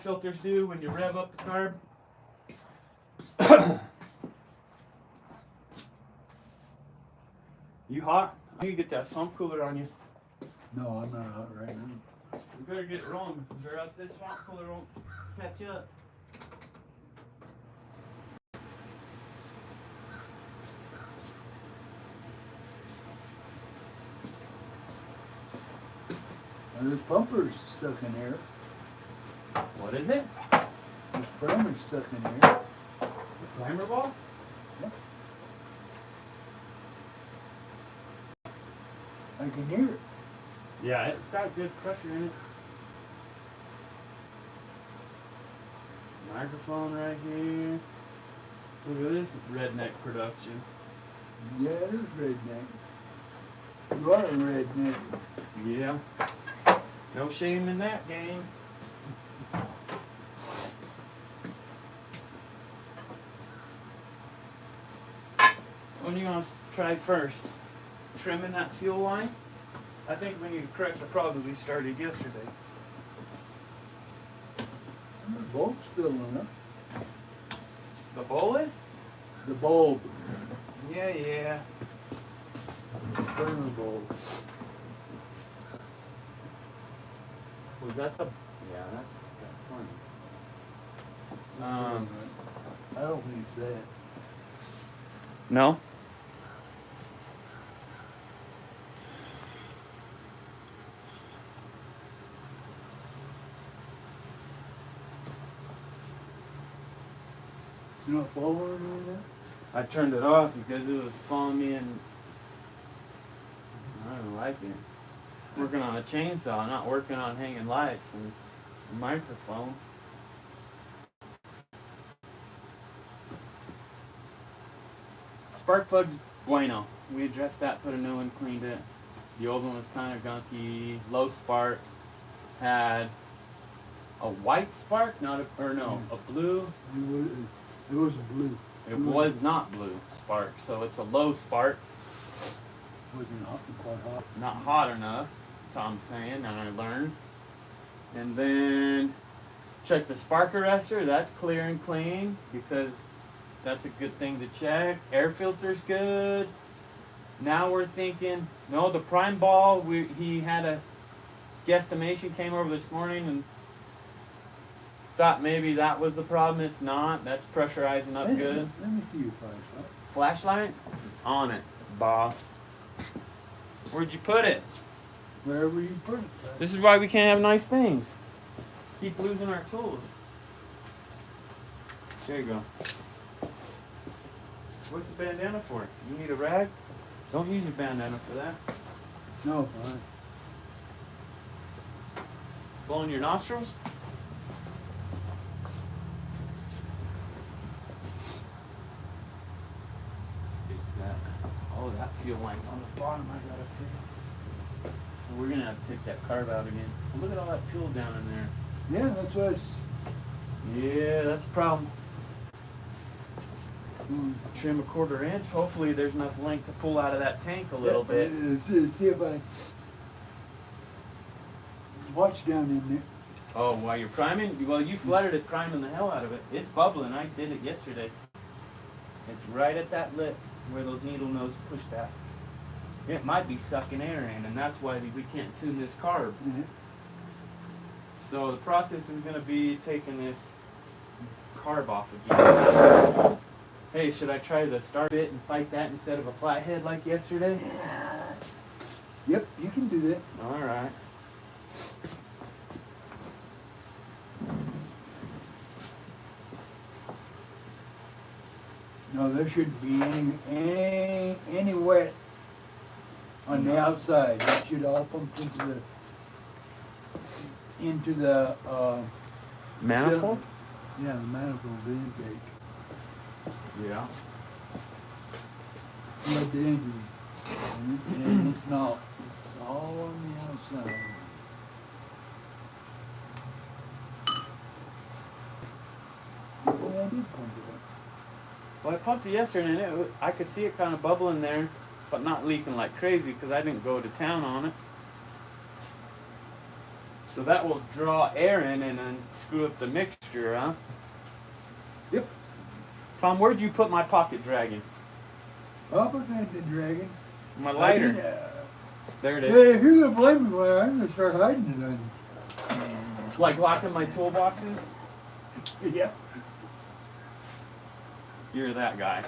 filters do when you rev up the carb. You hot? I need to get that swamp cooler on you. No, I'm not hot right now. We better get it rolling, or else this swamp cooler won't catch up. This bumper's sucking air. What is it? This primer's sucking air. The primer ball? Yeah. I can hear it. Yeah, it's got good pressure in it. Microphone right here. Look at this redneck production. Yeah, it is redneck. You are a redneck. Yeah. No shame in that game. What do you want to try first? Trimming that fuel line? I think we need to correct the problem we started yesterday. The bulb's filling up. The bowl is? The bulb. Yeah. The primer bulb. Was that the... Yeah, that's funny. I don't think it's that. No? It's not following right now? I turned it off because it was following me and I don't like it. Working on a chainsaw, not working on hanging lights and a microphone. Spark plug's bueno. We addressed that, put a new one, cleaned it. The old one was kind of gunky, low spark. Had a white spark, not a, or no, a blue. It was a blue. It was not blue spark, so it's a low spark. Wasn't hot, quite hot. Not hot enough, Tom's saying, and I learned. And then check the spark arrestor, that's clear and clean because that's a good thing to check. Air filter's good. Now we're thinking, no, the prime ball, he had a guesstimation, came over this morning and thought maybe that was the problem. It's not. That's pressurizing up good. Let me see your flashlight. Flashlight? On it, boss. Where'd you put it? Wherever you put it. This is why we can't have nice things. Keep losing our tools. There you go. What's the bandana for? You need a rag? Don't use your bandana for that. No, fine. Blowing your nostrils? It's that. Oh, that fuel line's on the bottom. I gotta fix. So we're gonna have to take that carb out again. Look at all that fuel down in there. Yeah, that's what it's... Yeah, that's a problem. Trim a 1/4 inch. Hopefully there's enough length to pull out of that tank a little bit. See if I... Watch down in there. Oh, while you're priming? Well, you flooded it, priming the hell out of it. It's bubbling. I did it yesterday. It's right at that lip where those needle nose push that. It might be sucking air in, and that's why we can't tune this carb. Mm-hmm. So the process is going to be taking this carb off again. Hey, should I try the start bit and fight that instead of a flathead like yesterday? Yep, you can do that. All right. No, there shouldn't be any wet on the outside. It should all pump into the Manifold? Yeah, the manifold intake. Yeah. But the engine. And it's not. It's all on the outside. Yeah, I did pump it up. Well, I pumped it yesterday and I could see it kind of bubbling there, but not leaking like crazy because I didn't go to town on it. So that will draw air in and then screw up the mixture, huh? Yep. Tom, where'd you put my pocket dragon? Up against the dragon. My lighter. I did, There it Hey, is. if you're gonna blame me, well, I'm gonna start hiding it on Like locking my toolboxes? you. Yeah. You're that guy.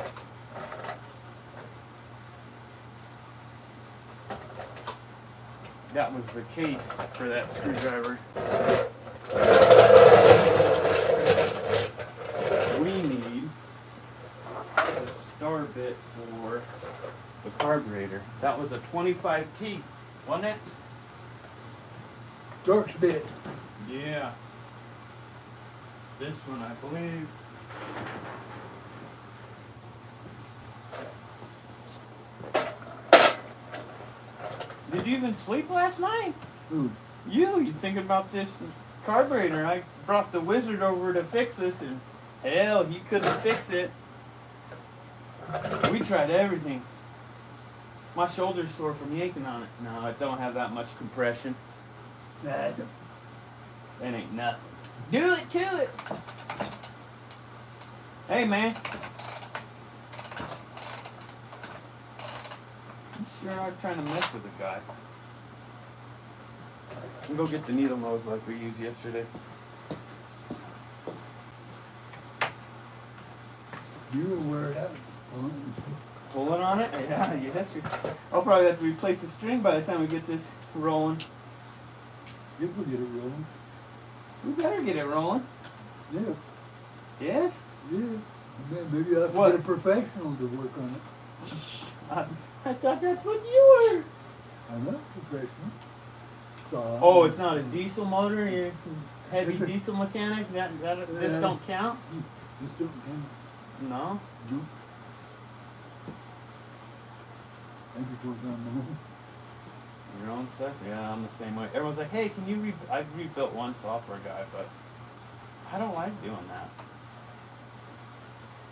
That was the case for that screwdriver. We need the star bit for the carburetor. That was a 25T, wasn't it? Torx bit. Yeah. This one, I believe. Did you even sleep last night? Ooh. You thinking about this carburetor. I brought the wizard over to fix this, and hell, he couldn't fix it. We tried everything. My shoulder's sore from yanking on it. No, I don't have that much compression. Nah, I don't. That ain't nothing. Do it to it. Hey, man. You sure are trying to mess with the guy. We'll go get the needle nose like we used yesterday. You will wear it out. Pulling on it? Yeah, yes. I'll probably have to replace the string by the time we get this rolling. You will get it rolling. We better get it rolling. Yeah. Yes? Yeah. Maybe I'll have to What? get a professional to work on it. I thought that's what you were. I'm not a professional. So Oh, it's not a diesel motor? You're a heavy diesel mechanic? This don't count? This don't count. No? Nope. I just work on my own. Your own stuff? Yeah, I'm the same way. Everyone's like, hey, can you I've rebuilt one software guy, but I don't like doing that.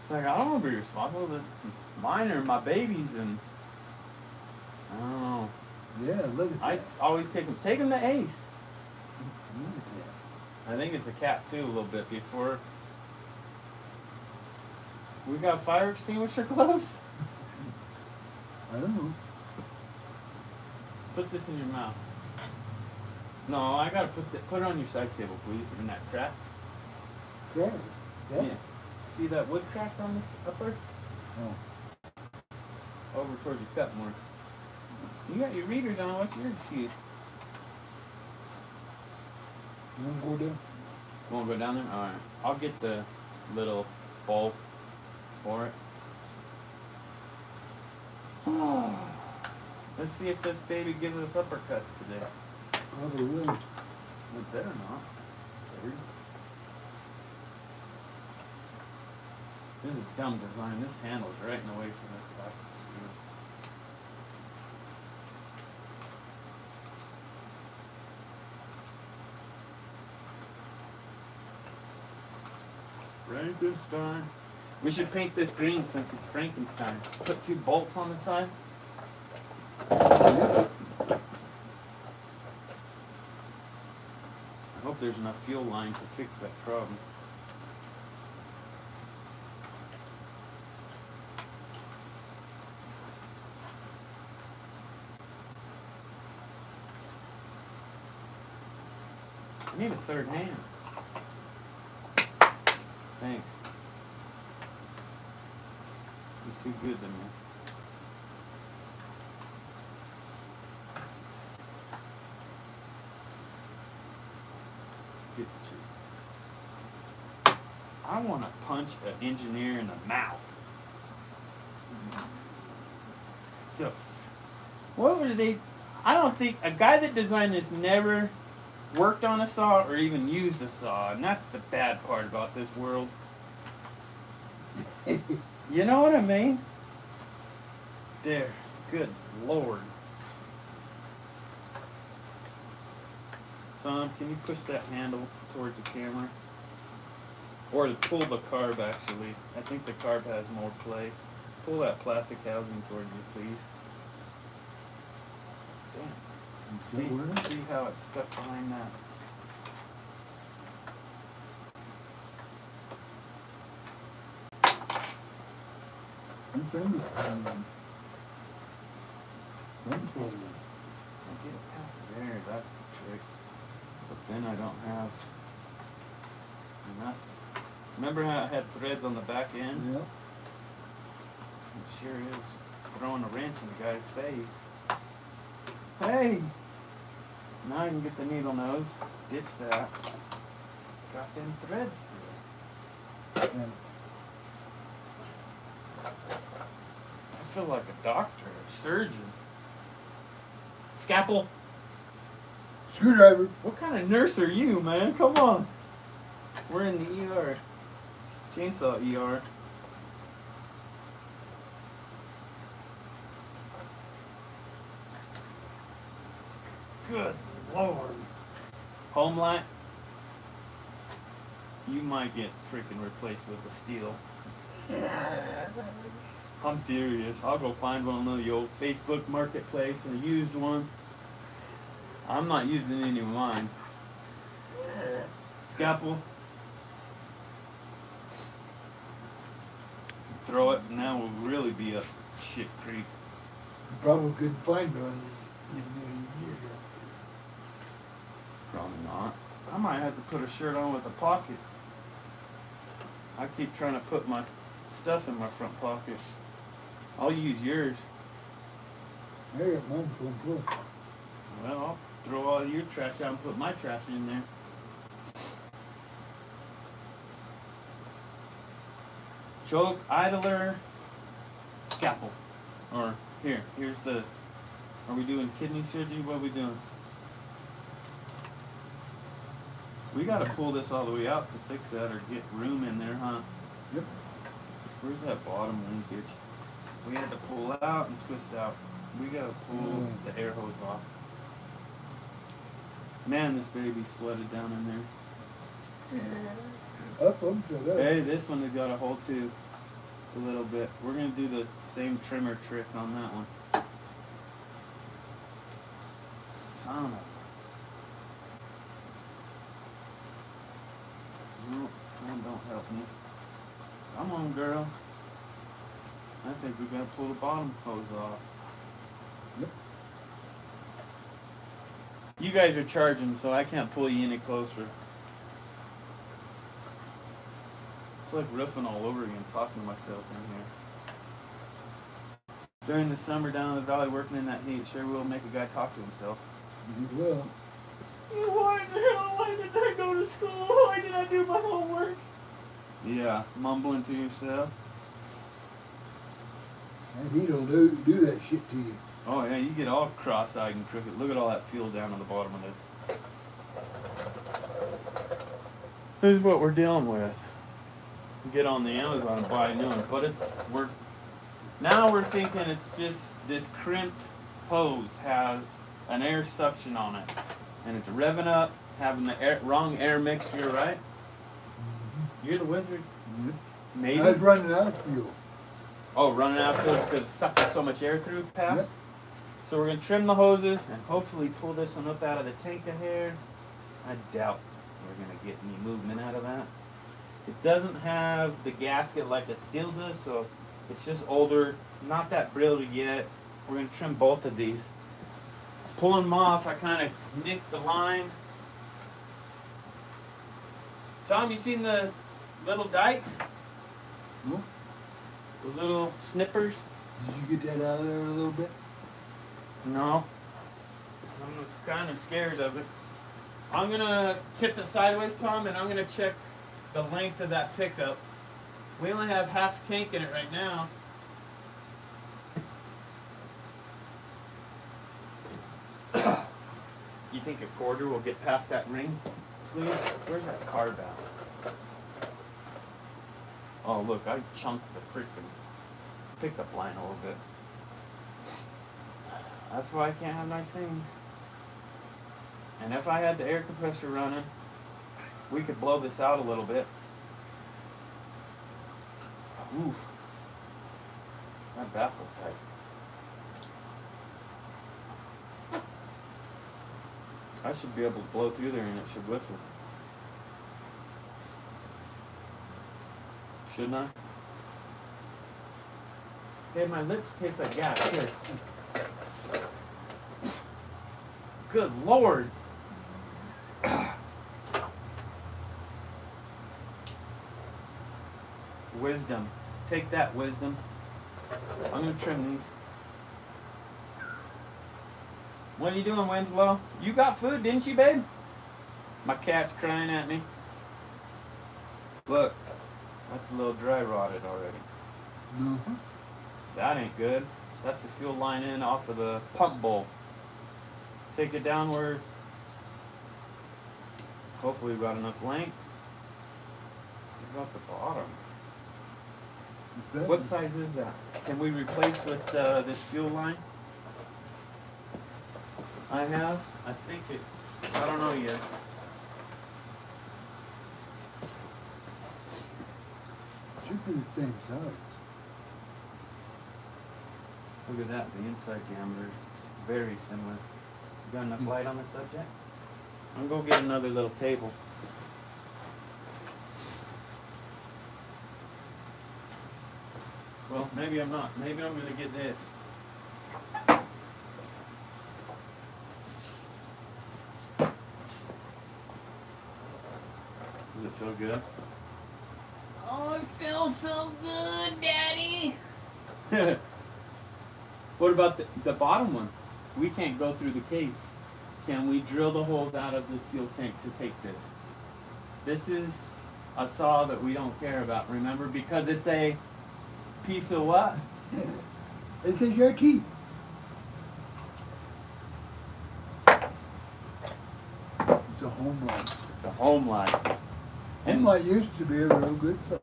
It's like, I don't want to be responsible. Mine are my babies, and I don't know. Yeah, look at I that. always take them to Ace. Look at that. I think it's the cap too, a little bit before. We got fire extinguisher gloves? I don't know. Put this in your mouth. No, I gotta put it on your side table, please, in that crack. Yeah. Yeah. See that wood crack on this upper? Oh. Over towards your cut more. You got your readers on. What's your excuse? You wanna go down? Won't go down there? Alright. I'll get the little bowl for it. Let's see if this baby gives us uppercuts today. Probably will. It better not. This is a dumb design. This handle's right in the way from this last screw. Frankenstein. We should paint this green since it's Frankenstein. Put 2 bolts on the side. Yep. I hope there's enough fuel line to fix that problem. I need a third hand. Thanks. You're too good to me. Get you. I want to punch an engineer in the mouth. What were they? I don't think a guy that designed this never worked on a saw or even used a saw, and that's the bad part about this world. You know what I mean? There. Good Lord. Tom, can you push that handle towards the camera? Or to pull the carb, actually. I think the carb has more play. Pull that plastic housing towards you, please. Damn. See how it's stuck behind that I'm famous. I'm famous. I get it past there, that's the trick. But then I don't have enough. Remember how it had threads on the back end? Yeah. It sure is throwing a wrench in the guy's face. Hey! Now I can get the needle nose, ditch that. It's got them threads through it. And I feel like a doctor, a surgeon. Scalpel! screwdriver. What kind of nurse are you, man? Come on. We're in the ER. Chainsaw ER. Good Lord. Home light? You might get freaking replaced with a steel. I'm serious. I'll go find one on the old Facebook marketplace and a used one. I'm not using any of mine. Scalpel. Throw it, and now we'll really be up shit creek. You probably couldn't find one in a year ago. Probably not. I might have to put a shirt on with a pocket. I keep trying to put my stuff in my front pocket. I'll use yours. I got mine full. Well, I'll throw all your trash out and put my trash in there. Choke, idler, scalpel. Or, here's the, are we doing kidney surgery? What are we doing? We gotta pull this all the way out to fix that or get room in there, huh? Yep. Where's that bottom linkage? We had to pull out and twist out. We gotta pull the air hose off. Man, this baby's flooded down in there. Up, shut up. Hey, this one they got a hold to a little bit. We're gonna do the same trimmer trick on that one. Son of a... No, man, don't help me. Come on, girl. I think we gotta pull the bottom hose off. Yep. You guys are charging, so I can't pull you any closer. It's like riffing all over again, talking to myself in here. During the summer down in the valley working in that heat, sure will make a guy talk to himself. You will. Why did I go to school? Why did I do my homework? Yeah, mumbling to yourself. And he'll do that shit to you. Oh yeah, you get all cross-eyed and crooked. Look at all that fuel down on the bottom of this. This is what we're dealing with. Get on the Amazon and buy a new one, but we're thinking it's just this crimped hose has an air suction on it, and it's revving up, having the wrong air mixture, right? You're the wizard. Yep. Maybe. I was running out of fuel. Oh, running out of fuel because it's sucking so much air through past? Yep. So we're going to trim the hoses and hopefully pull this one up out of the tank of hair. I doubt we're going to get any movement out of that. It doesn't have the gasket like a steel does, so it's just older, not that brittle yet. We're going to trim both of these. Pulling them off, I kind of nicked the line. Tom, you seen the little dikes? No? The little snippers? Did you get that out of there a little bit? No. I'm kind of scared of it. I'm going to tip it sideways, Tom, and I'm going to check the length of that pickup. We only have half a tank in it right now. You think a quarter will get past that ring sleeve? Where's that carb at? Oh, look, I chunked the freaking pickup line a little bit. That's why I can't have nice things. And if I had the air compressor running, we could blow this out a little bit. Oof. That baffle's tight. I should be able to blow through there and it should whistle. Shouldn't I? Hey, my lips taste like gas. Here. Good Lord. Wisdom. Take that, wisdom. I'm gonna trim these. What are you doing, Winslow? You got food, didn't you, babe? My cat's crying at me. Look, that's a little dry rotted already. Mm-hmm. That ain't good. That's the fuel line in off of the pump bowl. Take it downward. Hopefully we've got enough length. What about the bottom? What size is that? Can we replace with this fuel line? I have. I think it. I don't know yet. Should be the same size. Look at that. The inside diameter is very similar. You got enough light on the subject? I'm gonna go get another little table. Well, maybe I'm not. Maybe I'm gonna get this. Does it feel good? Oh, it feels so good, Daddy. What about the bottom one? We can't go through the case. Can we drill the holes out of the fuel tank to take this? This is a saw that we don't care about, remember? Because it's a piece of what? It's a jerky. It's a home light. It's a home light. Home light used to be a real good saw.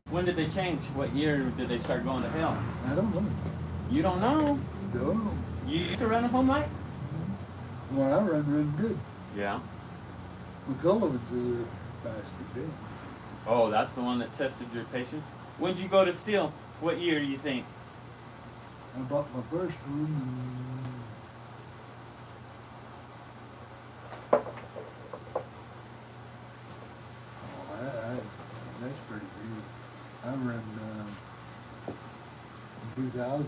When did they change? What year did they start going to hell? I don't know. You don't know. No. You used to run a home light? Well, I run good. Yeah. McCullough was a bastard then. Oh, that's the one that tested your patience? When'd you go to steel? What year do you think? I bought my first one. That's pretty good. I run in 2000.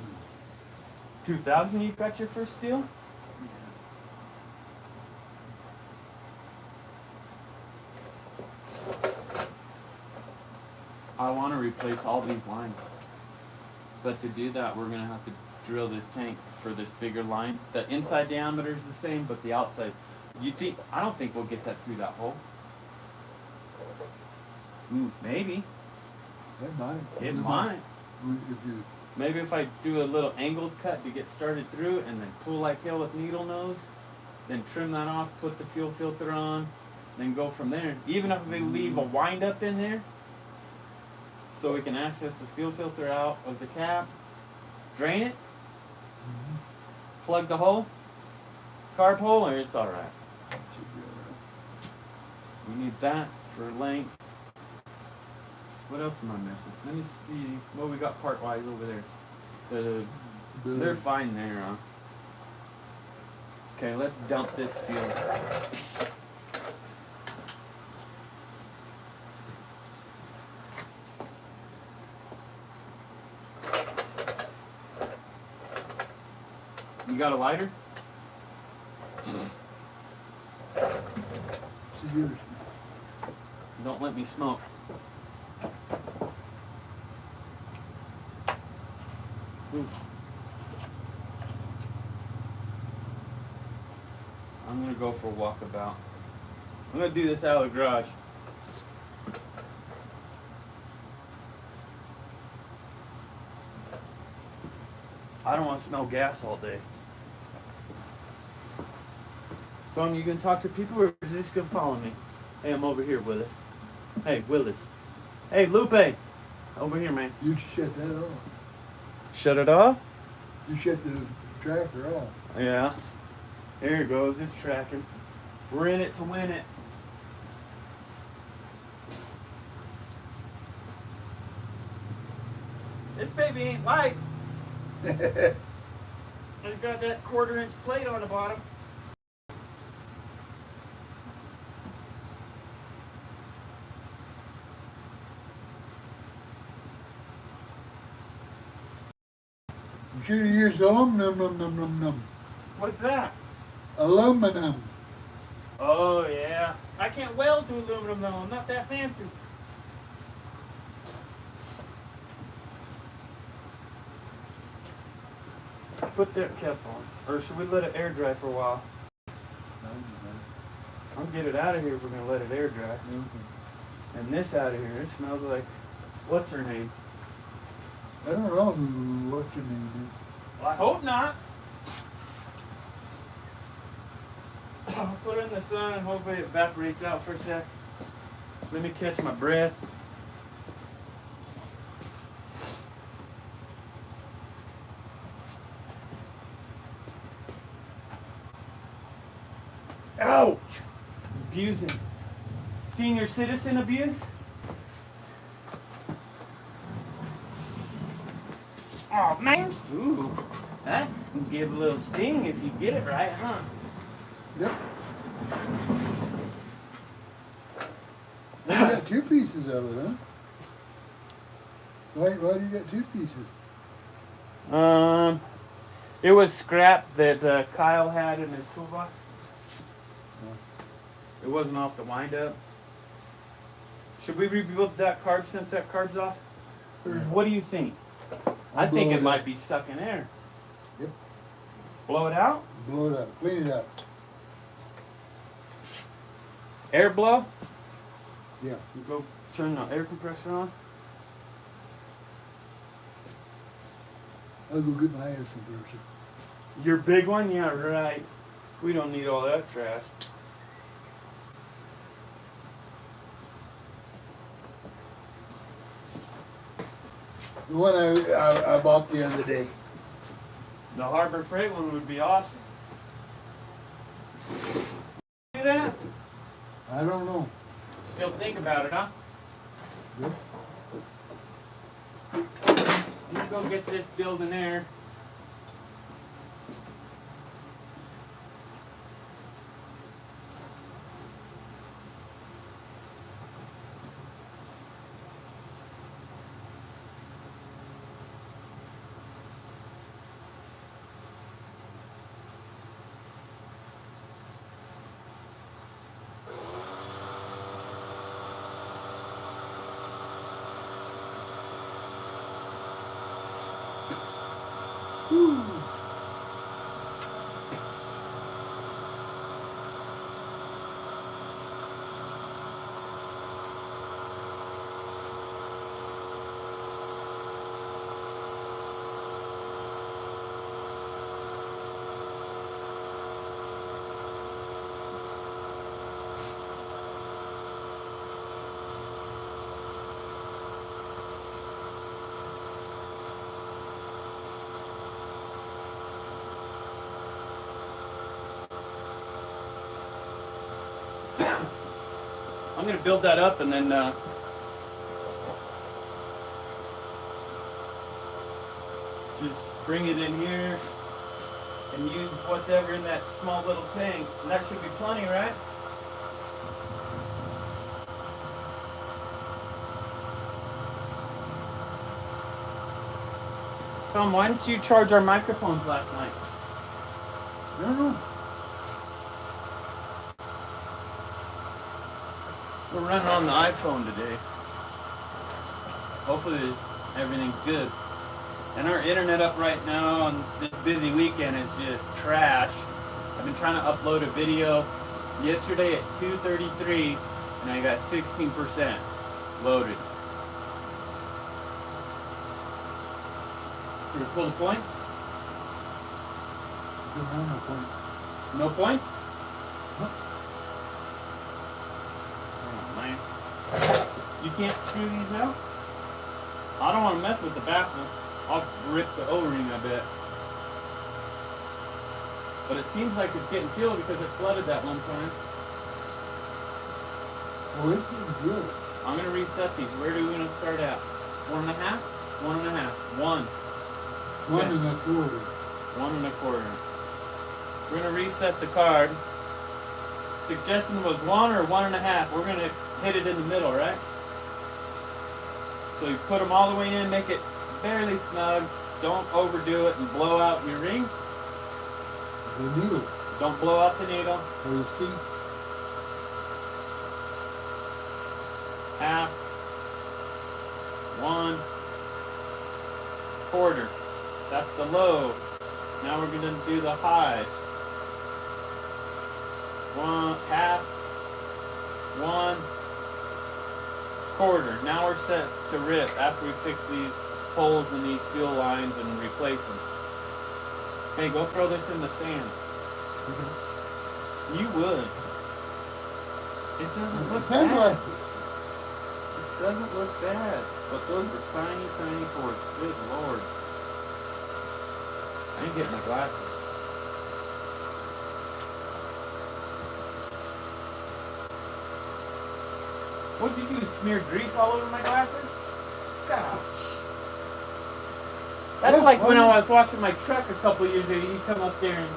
2000 you got your first steel? I want to replace all these lines. But to do that, we're going to have to drill this tank for this bigger line. The inside diameter is the same, but the outside. I don't think we'll get that through that hole. Maybe. It might. It might. If you, Maybe if I do a little angled cut to get started through and then pull like hell with needle nose, then trim that off, put the fuel filter on, then go from there. Even if we leave a wind up in there, so we can access the fuel filter out of the cap, drain it, plug the hole, carb hole, or it's alright. should be alright. We need that for length. What else am I missing? Let me see. Well, we got part wise over there. They're fine there, huh? Okay, let's dump this fuel. You got a lighter? Seriously. Don't let me smoke. Ooh. I'm gonna go for a walkabout. I'm gonna do this out of the garage. I don't want to smell gas all day. Tom, you gonna talk to people or is this gonna follow me? Hey, I'm over here, Willis. Hey, Willis. Hey, Lupe. Over here, man. You shut that off. Shut it off? You shut the tractor off. Yeah. There it goes. It's tracking. We're in it to win it. This baby ain't light. It's got that 1/4-inch plate on the bottom. should have used aluminum, What's that? aluminum. Oh yeah. I can't weld to aluminum though. I'm not that fancy. Put that cap on. Or should we let it air dry for a while? I'll get it out of here if we're gonna let it air dry. And this out of here, it smells like, what's her name? I don't know what your name is. Well, I hope not. I'll put it in the sun and hopefully it evaporates out for a sec. Let me catch my breath. Ouch! Abusing. Senior citizen abuse? Oh man! Ooh, that can give a little sting if you get it right, huh? Yep. You got two pieces of it, huh? Why do you got two pieces? It was scrap that Kyle had in his toolbox. It wasn't off the wind up. Should we rebuild that carb since that carb's off? Or what do you think? I think it might be sucking air. Yep. Blow it out? Blow it up. Clean it up. Air blow? Yeah. You go turn the air compressor on. I'll go get my air compressor. Your big one? Yeah, right. We don't need all that trash. The one I bought the other day. The Harbor Freight one would be awesome. Do that? I don't know. Still think about it, huh? Yep. You go get this building there. I'm going to build that up and then just bring it in here and use whatever in that small little tank. And that should be plenty, right? Tom, why didn't you charge our microphones last night? I don't know. We're running on the iPhone today. Hopefully everything's good. And our internet up right now on this busy weekend is just trash. I've been trying to upload a video yesterday at 2:33 and I got 16% loaded. Should we pull the points? Don't have no points. No points? Huh? Oh man. You can't screw these out? I don't want to mess with the baffle. I'll rip the O-ring, I bet. But it seems like it's getting filled because it flooded that one time. Oh, it's getting good. I'm going to reset these. Where are we going to start at? 1.5? 1.5. 1. 1 1/4. 1 1/4. We're going to reset the card. Suggestion was 1 or 1.5. We're going to hit it in the middle, right? So you put them all the way in, make it fairly snug. don't overdo it and blow out your ring. The needle. Don't blow out the needle. Or the seat. Half. 1 quarter. That's the low. Now we're going to do the high. 1 half. 1 quarter. Now we're set to rip after we fix these holes in these fuel lines and replace them. Hey, go throw this in the sand. You would. It doesn't look bad. It doesn't look bad. But those are tiny, tiny forks. Good Lord. I didn't get my glasses. What did you do? Smear grease all over my glasses? Gosh. That's like when I was washing my truck a couple years ago. You come up there and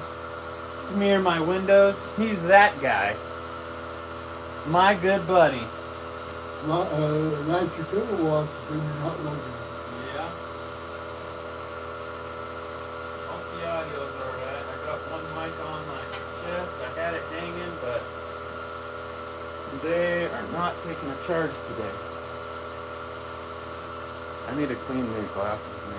smear my windows. He's that guy. My good buddy. Nice your tool wash when you're not looking. Yeah. Hope the audio's alright. I got one mic on my chest. I had it hanging, but they are not taking a charge today. I need to clean their glasses, man.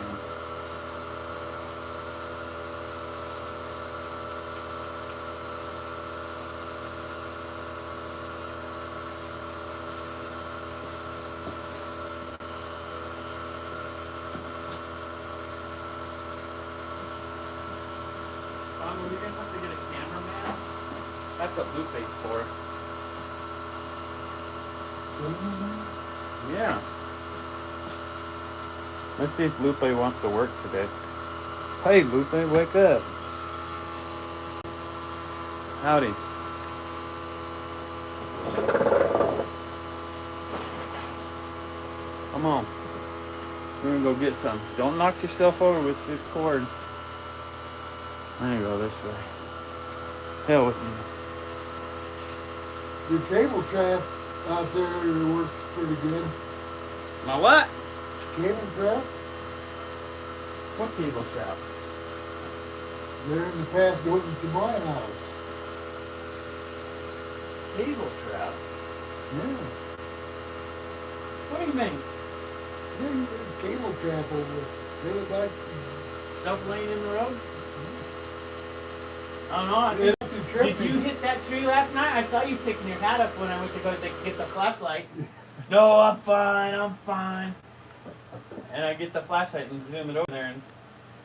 We're gonna have to get a cameraman. That's what Lupe's for. Yeah. Let's see if Lupe wants to work today. Hey Lupe, wake up. Howdy. Come on. We're gonna go get some. Don't knock yourself over with this cord. I'm gonna go this way. Hell with you. Your cable trap out there works pretty good. My what? Cable trap? What cable trap? There in the path goes into my house. Cable trap? Yeah. What do you mean? There's a cable trap over there. They look like Stuff laying in the road? I don't know. Did you hit that tree last night? I saw you picking your hat up when I went to go get the flashlight. No, I'm fine. I'm fine. And I get the flashlight and zoom it over there, and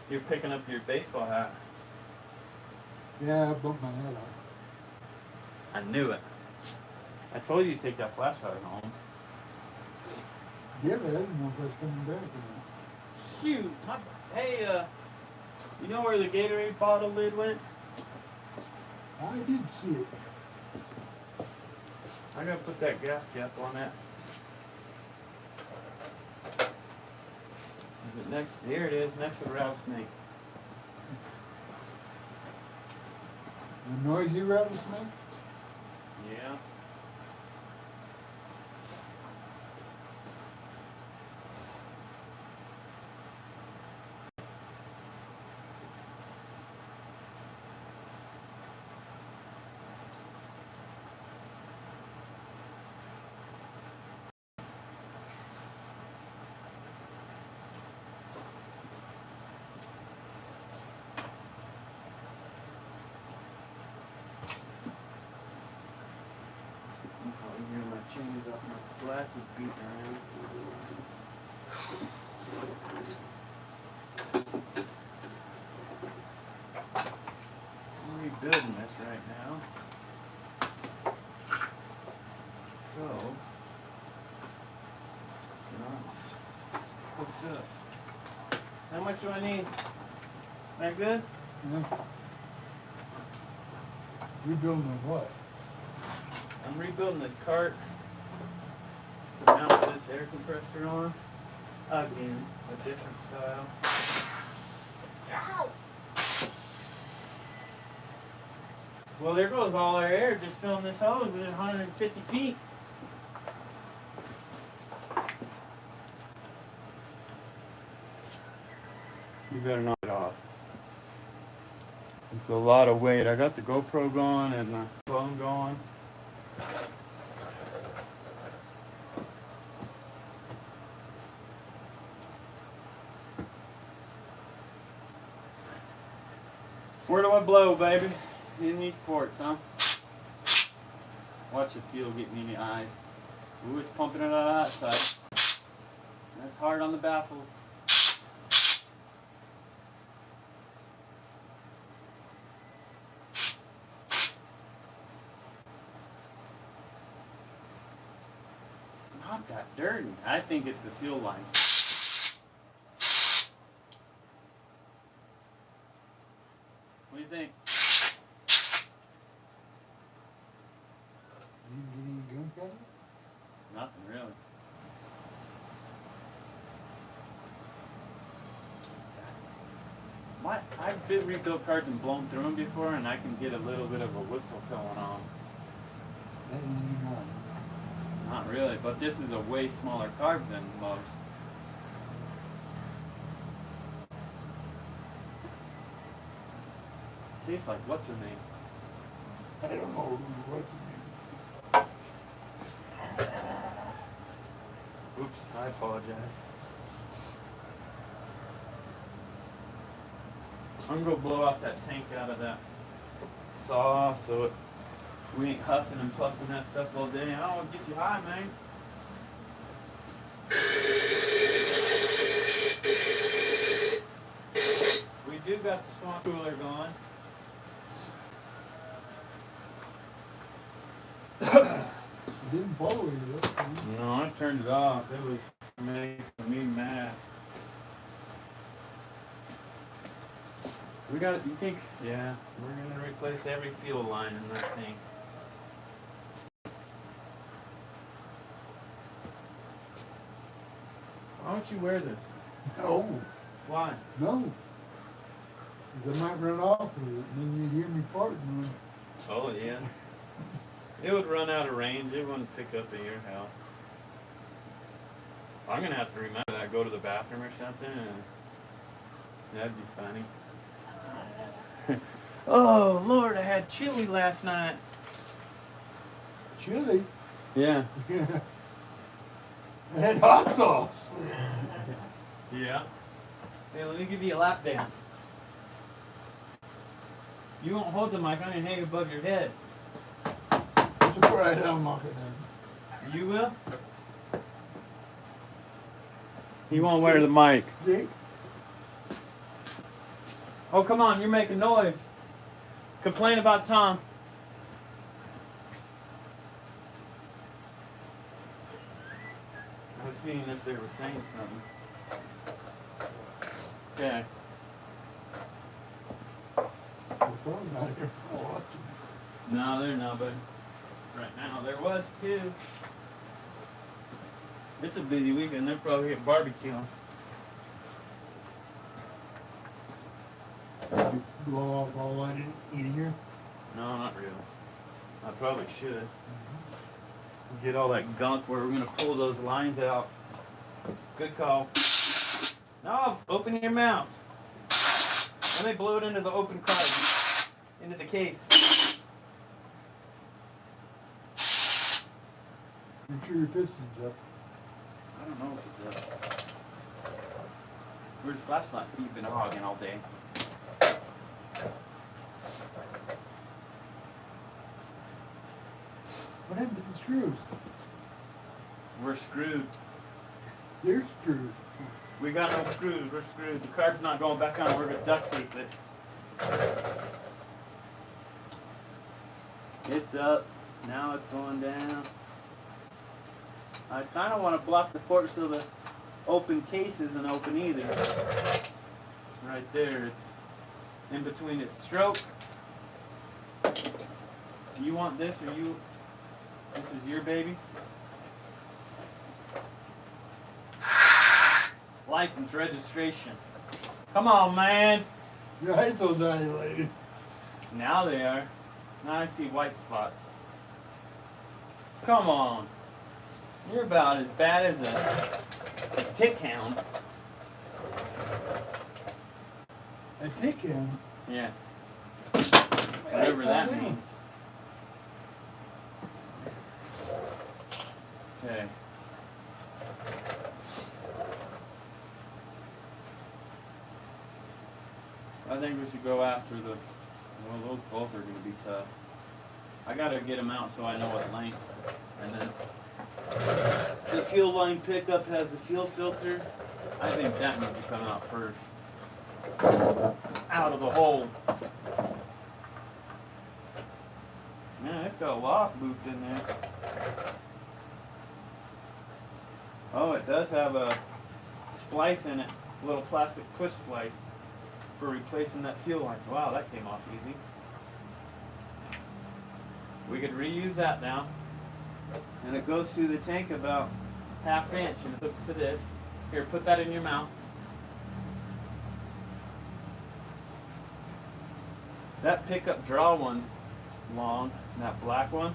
you're picking up your baseball hat. Yeah, I bumped my head off. I knew it. I told you to take that flashlight home. Yeah, but I didn't know if I was coming back or not. Shoot. Hey, you know where the Gatorade bottle lid went? I did see it. I gotta put that gas cap on that. Is it next? Here it is, next to the rattlesnake. A noisy rattlesnake? Yeah. Chains up, my glasses beating around. I'm rebuilding this right now. So, it's not hooked up. How much do I need? That good? Yeah. Rebuilding what? I'm rebuilding this cart to mount this air compressor on. Again, a different style. Ow! Well, there goes all our air just filling this hose within 150 feet. You better knock it off. It's a lot of weight. I got the GoPro going and my phone going. Where do I blow, baby? In these ports, huh? Watch the fuel get me in the eyes. Ooh, it's pumping it out of that side. That's hard on the baffles. It's not that dirty. I think it's the fuel lines. What do you think? You get any gunpowder? Nothing really. I've been rebuilt cards and blown through them before, and I can get a little bit of a whistle going on. That you not. Not really, but this is a way smaller card than most. Tastes like what's her name? I don't know what to do. Oops, I apologize. I'm gonna blow out that tank out of that saw so we ain't huffing and puffing that stuff all day. I don't want to get you high, man. We do got the swamp cooler going. It didn't blow you though. No, I turned it off. It was making me mad. We got it. You think? Yeah, we're gonna replace every fuel line in that thing. Why don't you wear this? No, Why? no. 'Cause I might run off with it and then you'd hear me farting. Oh yeah. It would run out of range. It wouldn't pick up at your house. I'm gonna have to remember that. Go to the bathroom or something. And that'd be funny. Oh Lord, I had chili last night. Chili? Yeah. Yeah. I had hot sauce. Yeah. Hey, let me give you a lap dance. You won't hold the mic. I'm gonna hang above your head. It's alright, I'll knock it down. You will? He won't wear the mic. See? Oh, come on, you're making noise. Complain about Tom. I was seeing if they were saying something. Okay. They're probably not here for watching. No, they're not, but right now there was too. It's a busy weekend. They're probably at barbecuing. You blow off all that in here? No, not really. I probably should. Get all that gunk where we're gonna pull those lines out. Good call. No, open your mouth. Let me blow it into the open card. Into the case. Make sure your piston's up. I don't know if it's up. Where's the flashlight? You've been hogging all day. What happened to the screws? We're screwed. They're screwed. We got no screws. We're screwed. The card's not going back on. We're gonna duct tape it. It's up. Now it's going down. I kind of want to block the port so the open case isn't open either. Right there. It's in between its stroke. You want this or you? This is your baby? License registration. Come on, man. Your eyes so dilated. Now they are. Now I see white spots. Come on. You're about as bad as a tick hound. A tick in. Yeah. Whatever that means. Okay. I think we should go after the, well, those both are going to be tough. I got to get them out so I know what length. And then the fuel line pickup has the fuel filter. I think that needs to come out first. Out of the hole. Man, it's got a lock looped in there. Oh, it does have a splice in it. A little plastic push splice for replacing that fuel line. Wow, that came off easy. We could reuse that now. And it goes through the tank about 1/2 inch and it hooks to this. Here, put that in your mouth. That pickup draw one's long, and that black one.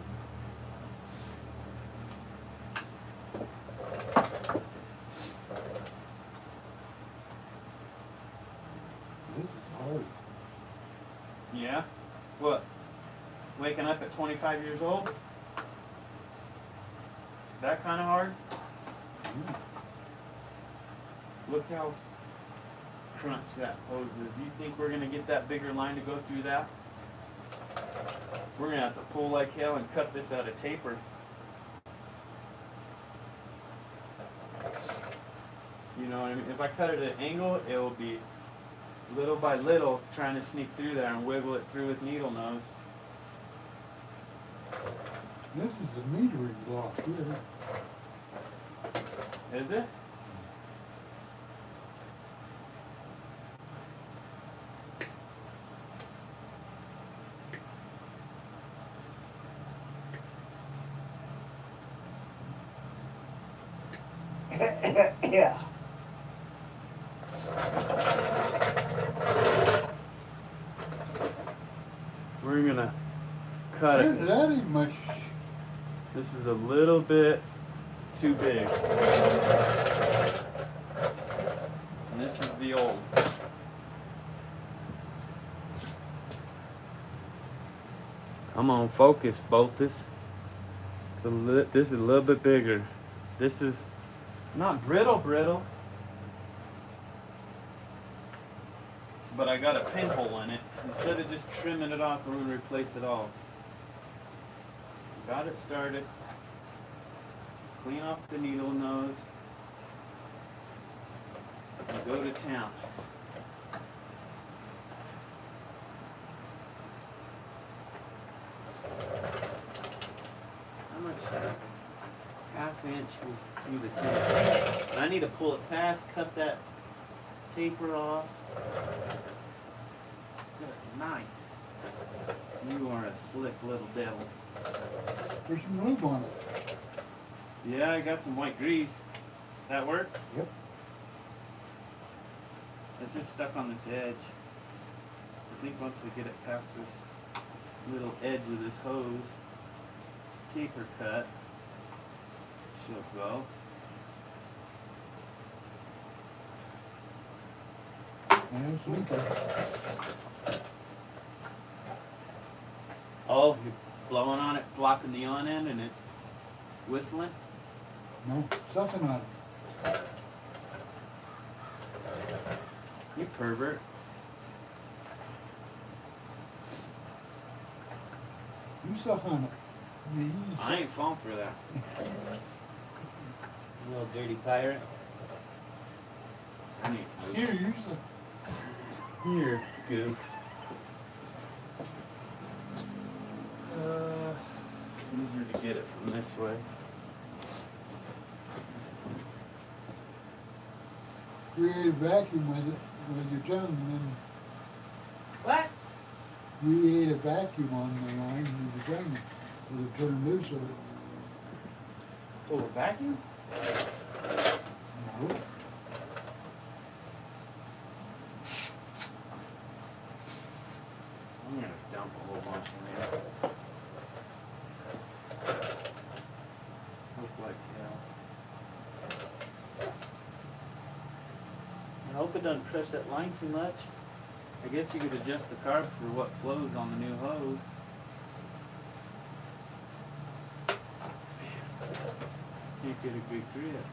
This is hard. Yeah? What? Waking up at 25 years old? That kind of hard? Mm. Look how crunch that hose is. You think we're going to get that bigger line to go through that? We're going to have to pull like hell and cut this out of taper. You know what I mean? If I cut it at an angle, it will be little by little trying to sneak through there and wiggle it through with needle nose. This is a metering block here. Is it? Yeah. We're gonna cut it. That ain't much. This is a little bit too big. And this is the old. Come on, focus, Boltus. This is a little bit bigger. This is not brittle, but I got a pinhole in it. Instead of just trimming it off, we're going to replace it all. Got it started. Clean off the needle nose. And go to town. How much? 1/2 inch will do the tank. I need to pull it past, cut that taper off. Good night. You are a slick little devil. There's some lube on it. Yeah, I got some white grease. That work? Yep. It's just stuck on this edge. I think once I get it past this little edge of this hose, taper cut, she'll go. And it's leaking. Oh, you're blowing on it, blocking the on end, and it's whistling? No, sucking on it. You pervert. You suck on it. You I ain't falling for that. You little dirty pirate. I need to Here, you suck. Here, goof. Easier to get it from this way. Create a vacuum with it, with your tongue, and then What? create a vacuum on the line with your tongue, with it turn loose of it. Oh, a vacuum? No. I'm gonna dump a whole bunch in there. Look like hell. I hope it doesn't press that line too much. I guess you could adjust the carb for what flows on the new hose. Can't get a good grip.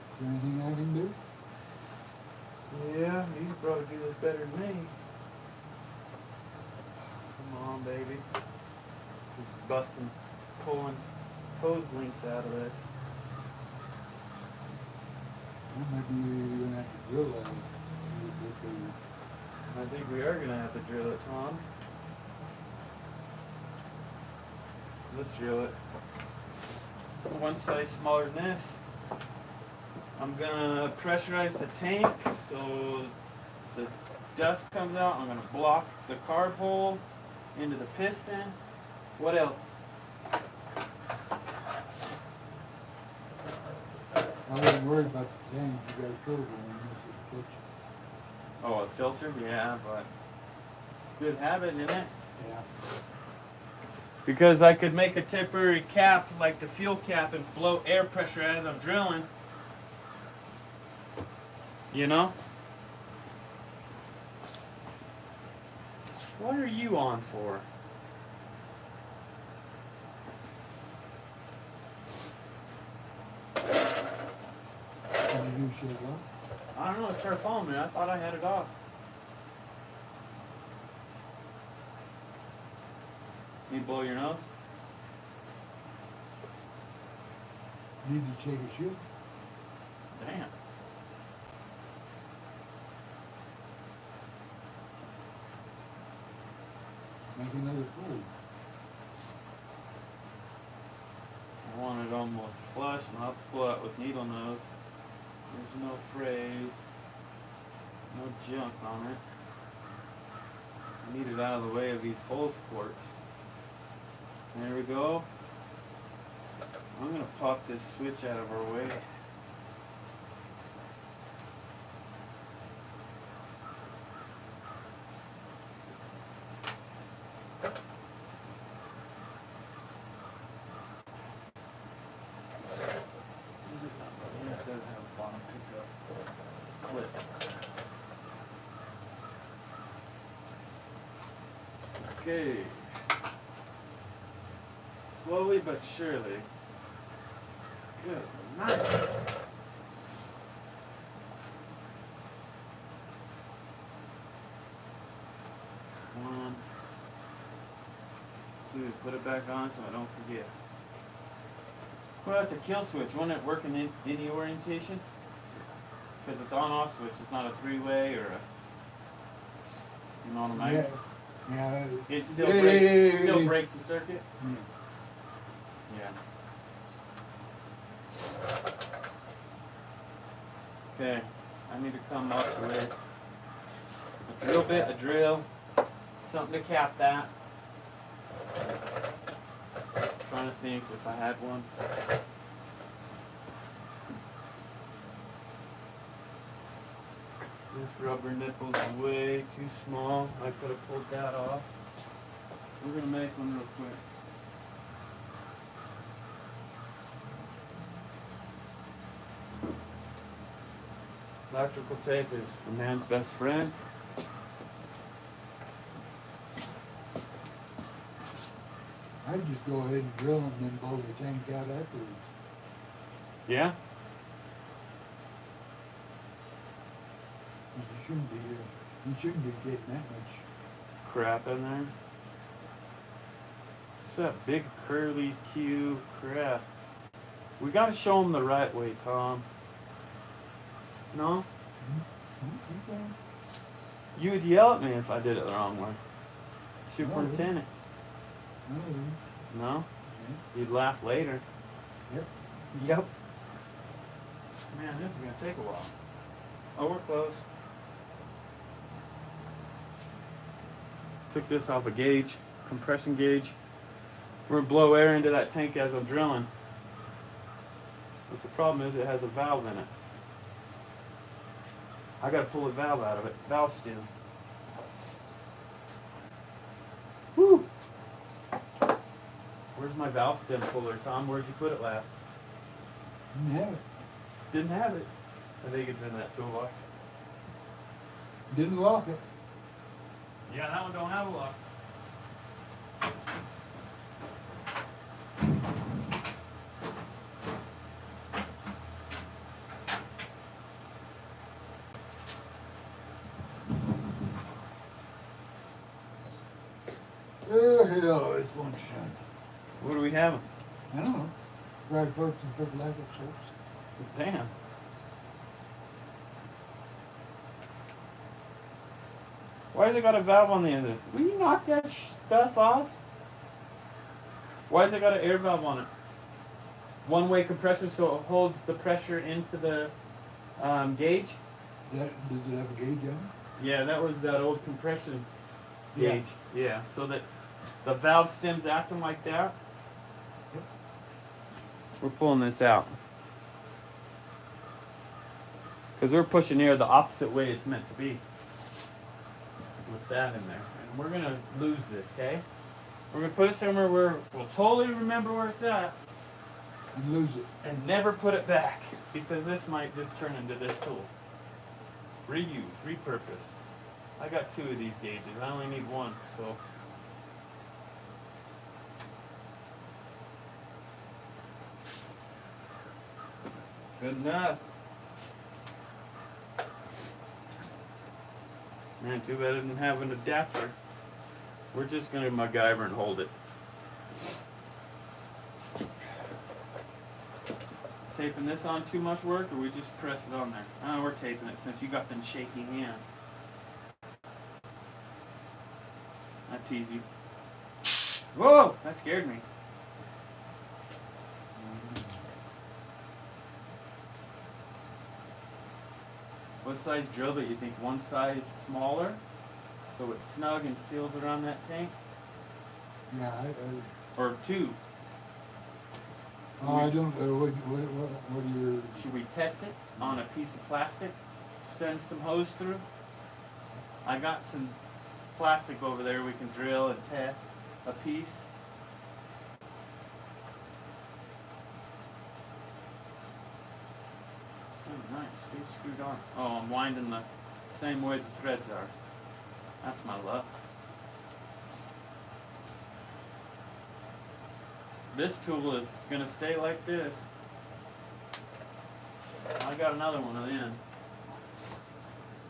Is there anything I can do? Yeah, you could probably do this better than me. Come on, baby. Just busting, pulling hose links out of this. Well, maybe you're gonna have to drill that a little bit bigger. I think we are gonna have to drill it, Tom. Let's drill it. One size smaller than this. I'm gonna pressurize the tank so the dust comes out. I'm gonna block the carb hole into the piston. What else? I wasn't worried about the tank. You got a filter in this kitchen. Oh, a filter? Yeah, but it's a good habit, isn't it? Yeah. Because I could make a temporary cap like the fuel cap and blow air pressure as I'm drilling. You know? What are you on for? Can you do shit up? I don't know, it started following me. I thought I had it off. You blow your nose? Need to take a shit? Damn. Make another fold. I want it almost flush, and I'll have to pull out with needle nose. There's no phrase, no junk on it. I need it out of the way of these hose ports. There we go. I'm gonna pop this switch out of our way. Yeah, it does have a bottom pickup clip. Okay. Slowly but surely. Good night. One, two, put it back on so I don't forget. Well, it's a kill switch. Won't it work in any orientation? Because it's on-off switch. It's not a three-way or a, you know what I mean? Yeah. It still breaks the circuit? Yeah. Okay, I need to come up with a drill bit, a drill, something to cap that. Trying to think if I had one. This rubber nipple's way too small. I could have pulled that off. We're gonna make one real quick. Electrical tape is a man's best friend. I'd just go ahead and drill and then blow the tank out afterwards. Yeah? You shouldn't be getting that much. Crap in there. What's that big curly Q crap? We gotta show them the right way, Tom. No? Okay. You would yell at me if I did it the wrong way. Superintendent. No. No? Yeah. You'd laugh later. Yep. Yep. Man, this is gonna take a while. Oh, we're close. Took this off a gauge, compression gauge. We're gonna blow air into that tank as I'm drilling. But the problem is it has a valve in it. I gotta pull a valve out of it. Valve steel. Woo! Where's my valve stem puller, Tom? Where'd you put it last? Didn't have it. Didn't have it. I think it's in that toolbox. Didn't lock it. Yeah, that one don't have a lock. Oh, hell, it's lunchtime. What do we have? I don't know. Fried folks and purple apple sauce. Damn. Why has it got a valve on the end of this? Will you knock that stuff off? Why has it got an air valve on it? One-way compressor so it holds the pressure into the gauge? Does it have a gauge on it? Yeah, that was that old compression Yeah. gauge. Yeah, so that the valve stem's acting like that. Yep. We're pulling this out. Because we're pushing air the opposite way it's meant to be. With that in there. And we're going to lose this, okay? We're going to put it somewhere where we'll totally remember where it's at. And lose it. And never put it back. Because this might just turn into this tool. Reuse, repurpose. I got 2 of these gauges. I only need 1, so. Good enough. Man, too bad I didn't have an adapter. We're just gonna MacGyver and hold it. Taping this on too much work, or we just press it on there? Oh, we're taping it since you got them shaky hands. I tease you. Whoa! That scared me. What size drill bit you think? One size smaller, so it's snug and seals around that tank? Yeah, Or 2? I don't know. What are your... Should we test it on a piece of plastic? Send some hose through? I got some plastic over there we can drill and test a piece. Oh, nice. Stay screwed on. Oh, I'm winding the same way the threads are. That's my luck. This tool is going to stay like this. I got another one in.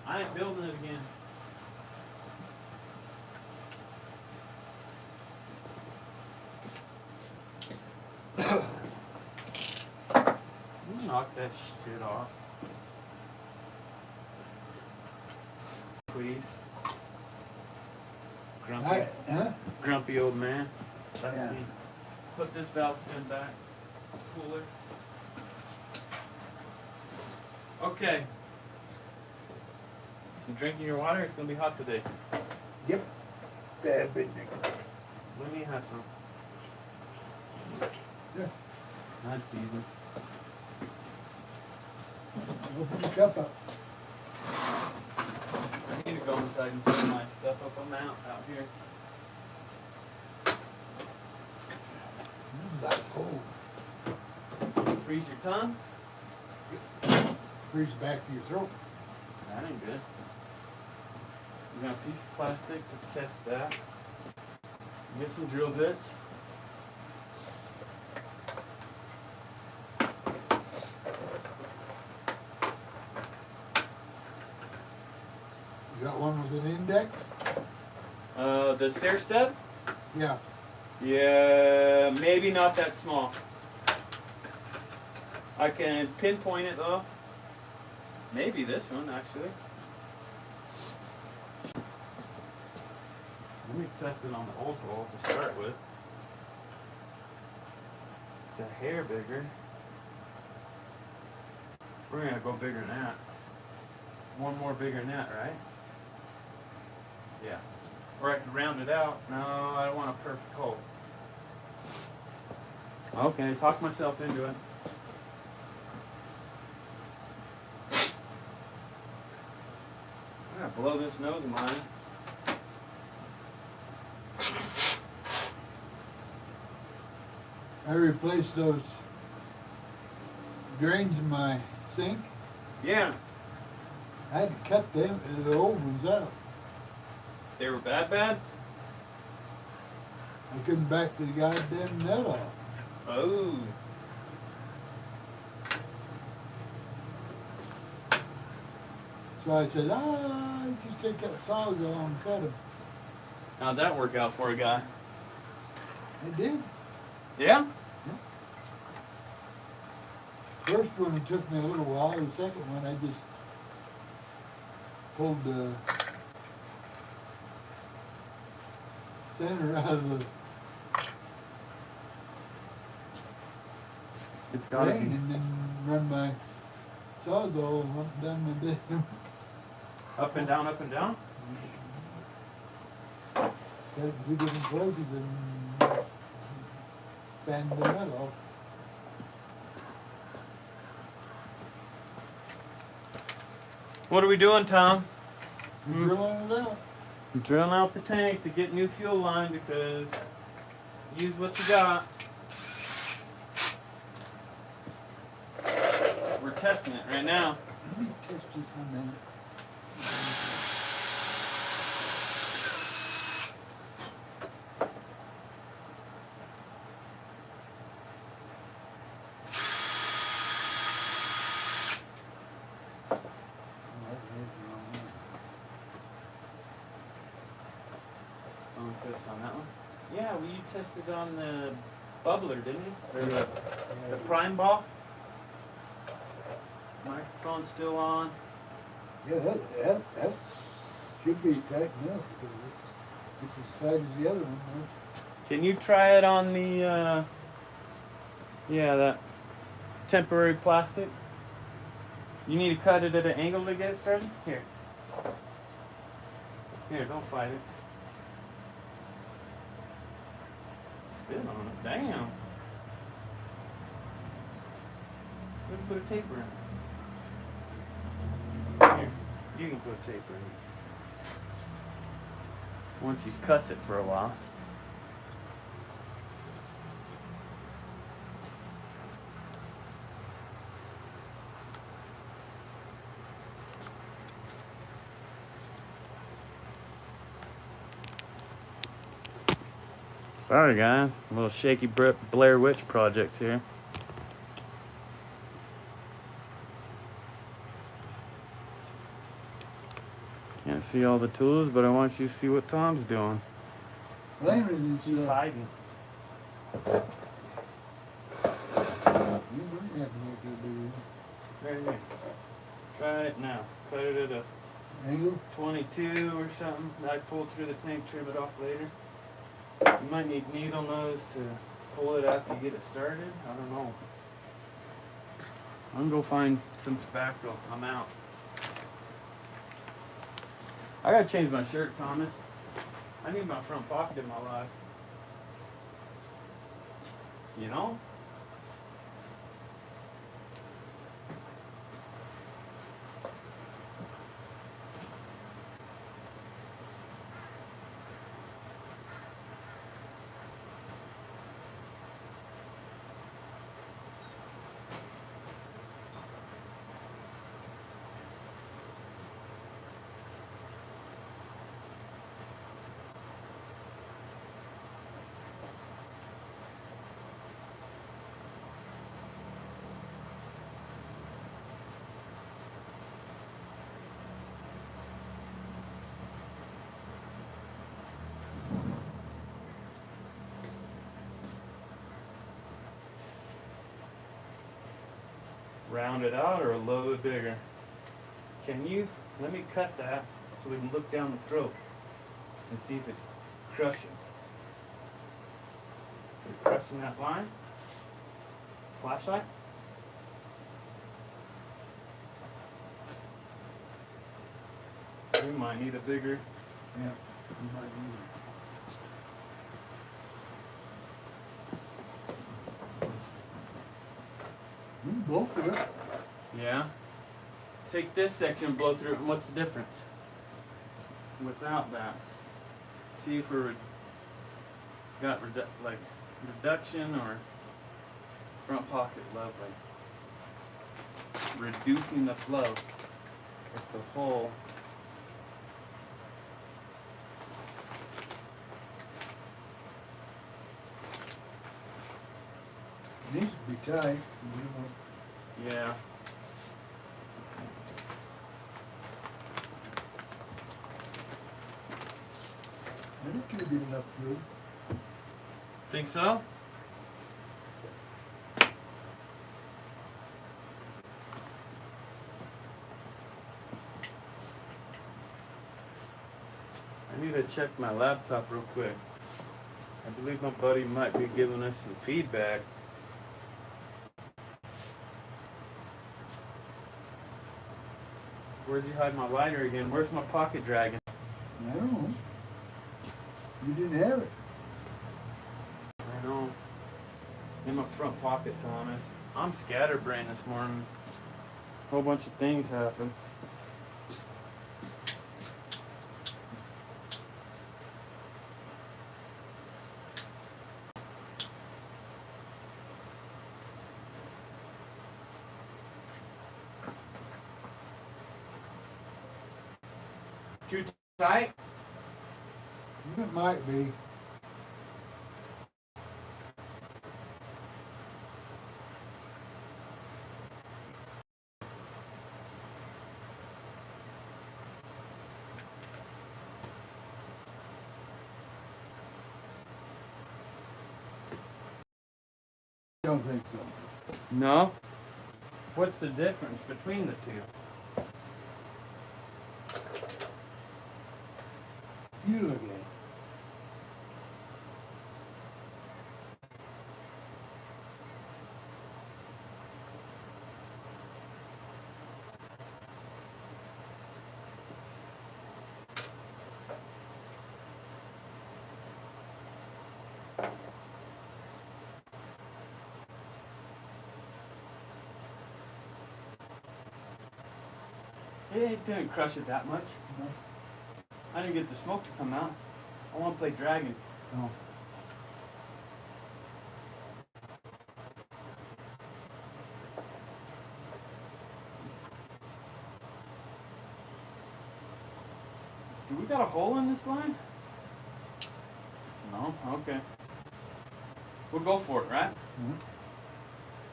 I ain't building it again. You knock that shit off. Please. Grumpy. Huh? Grumpy old man. That's Yeah. me. Put this valve stem back. Cooler. Okay. You drinking your water? It's gonna be hot today. Yep. Bad big. Let me have some. Yeah. Not teasing. Open the cup up. I need to go inside and put my stuff up on the out here. That's cold. Freeze your tongue? Freeze back to your throat. That ain't good. We got a piece of plastic to test that. Get some drill bits. You got one with an index? The stair step? Yeah. Yeah, maybe not that small. I can pinpoint it though. Maybe this one actually. Let me test it on the old hole to start with. It's a hair bigger. We're gonna go bigger than that. One more bigger than that, right? Yeah. Or I could round it out. No, I don't want a perfect hole. Okay, talk myself into it. I'm gonna blow this nose of mine. I replaced those drains in my sink. Yeah. I had to cut them, the old ones out. They were bad? I couldn't back the goddamn net off. Oh. So I said, just take that sawzall and cut them. How'd that work out for a guy? It did. Yeah? First one, it took me a little while. The second one, I just pulled the center out of the It's gotta drain be. and then run my sawzall up and down my dam. Up and down, up and down? Got it in two different places and banged the nut off. What are we doing, Tom? Drilling it out. Drilling out the tank to get new fuel line because use what you got. We're testing it right now. Let me test this one minute. Test on that one. Yeah, well, you tested on the bubbler, didn't you? Or the prime ball. Microphone's still on. Yeah, that should be tightened up because it's as tight as the other one was. Can you try it on the, that temporary plastic? You need to cut it at an angle to get it started? Here. Here, don't fight it. Spit on it. Damn. Let's put a taper in. Here, you can put a taper in. Once you cuss it for a while. Sorry guys, a little shaky Blair Witch project here. Can't see all the tools, but I want you to see what Tom's doing. Plainly, He's hiding. you wouldn't have to make it do Right here. Try it now. Cut it at a angle. 22 or something. I pull through the tank, trim it off later. You might need needle nose to pull it after you get it started. I don't know. I'm gonna go find some tobacco. I'm out. I gotta change my shirt, Thomas. I need my front pocket in my life. You know? Round it out or a little bit bigger. Can you, let me cut that so we can look down the throat and see if it's crushing. Is it crushing that line? Flashlight? We might need a bigger. Yeah, you might need it. You can blow through it. Yeah. Take this section and blow through it, and what's the difference? Without that. See if we're got reduction or front pocket, lovely. Reducing the flow of the hole. It needs to be tight. Yeah. I think you'll get enough fluid. Think so? I need to check my laptop real quick. I believe my buddy might be giving us some feedback. Where'd you hide my lighter again? Where's my pocket dragon? I don't know. You didn't have it. I know. In my front pocket, Thomas. I'm scatterbrained this morning. Whole bunch of things happened. Too tight? It might be. I don't think so. No. What's the difference between the two? You look at it. It didn't crush it that much. No. I didn't get the smoke to come out. I want to play dragon. No. Do we got a hole in this line? No? Okay. We'll go for it, right? Mm-hmm.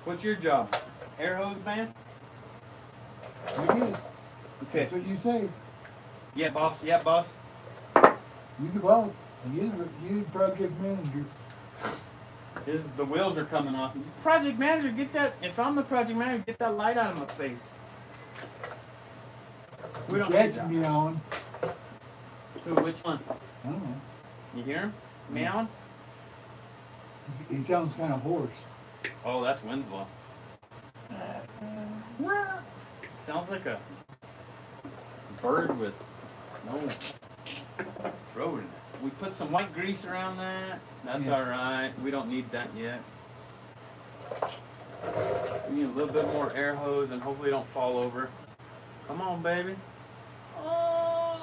What's your job? Air hose man? It is. Okay. That's what you say. Yeah, boss. Yeah, boss. You the boss. And you the project manager. The wheels are coming off. Project manager, get that. If I'm the project manager, get that light out of my face. We don't need That's that. meowing. Who? Which one? I don't know. You hear him? Meowing? It sounds kind of hoarse. Oh, that's Winslow. Sounds like a bird with no throat in it. We put some white grease around that. That's Yeah. alright. We don't need that yet. We need a little bit more air hose and hopefully it don't fall over. Come on, baby. Oh,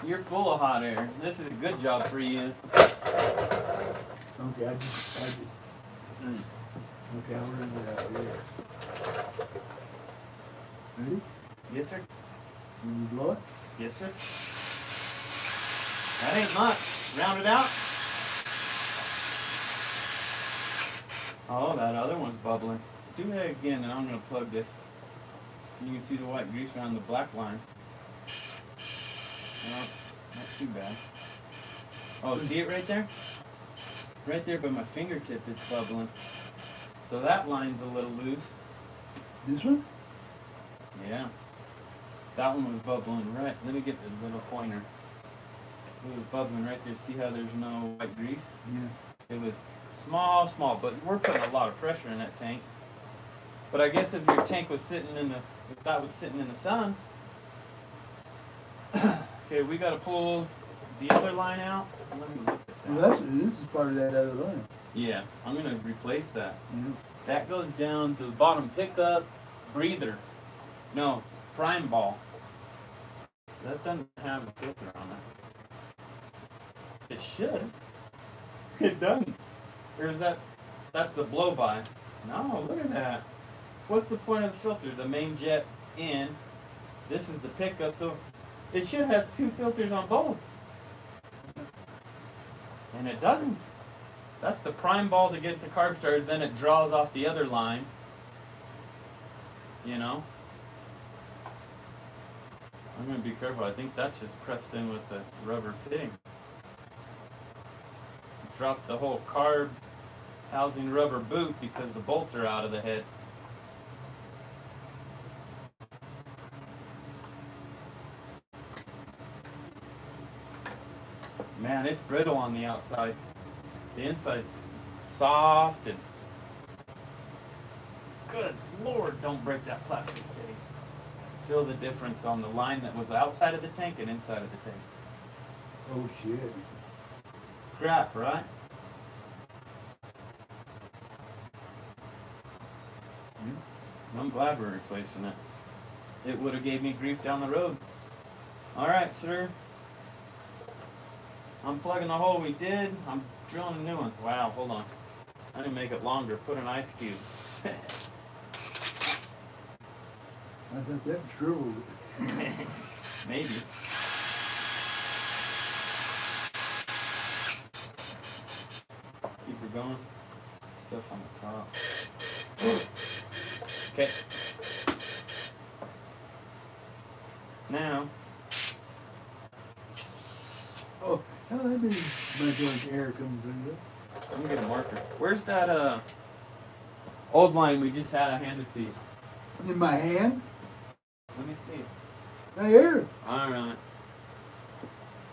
you're full of hot air. This is a good job for you. Okay, I just. Okay, I'll run it out here. Ready? Yes, sir. You blow it? Yes, sir. That ain't much. Round it out. Oh, that other one's bubbling. Do that again, and I'm going to plug this. You can see the white grease around the black line. No, not too bad. Oh, see it right there? Right there by my fingertip, it's bubbling. So that line's a little loose. This one? Yeah. That one was bubbling right. Let me get the little pointer. It was bubbling right there. See how there's no white grease? Yeah. It was small, but we're putting a lot of pressure in that tank. But I guess if your tank was sitting in if that was sitting in the sun. Okay, we gotta pull the other line out. Let me look at that. Well, this is part of that other line. Yeah, I'm gonna replace that. Yeah. That goes down to the bottom pickup breather. No, prime ball. That doesn't have a filter on it. It should. It doesn't. There's that. That's the blow by. No, look at that. What's the point of the filter? The main jet in. This is the pickup, so it should have 2 filters on both. And it doesn't. That's the prime ball to get the carb started. Then it draws off the other line. You know? I'm going to be careful. I think that's just pressed in with the rubber fitting. Dropped the whole carb housing rubber boot because the bolts are out of the head. Man, it's brittle on the outside. The inside's soft and good Lord, don't break that plastic fitting. Feel the difference on the line that was outside of the tank and inside of the tank. Oh shit. Crap, right? I'm glad we're replacing it. It would have gave me grief down the road. Alright, sir. I'm plugging the hole we did. I'm drilling a new one. Wow, hold on. I didn't make it longer. Put an ice cube. I thought that shriveled. Maybe. Keep her going. Stuff on the top. Okay. Now. Oh, how that many bunch of air coming through there? Let me get a marker. Where's that old line we just had? I handed to you. In my hand? Let me see. Right here. Alright.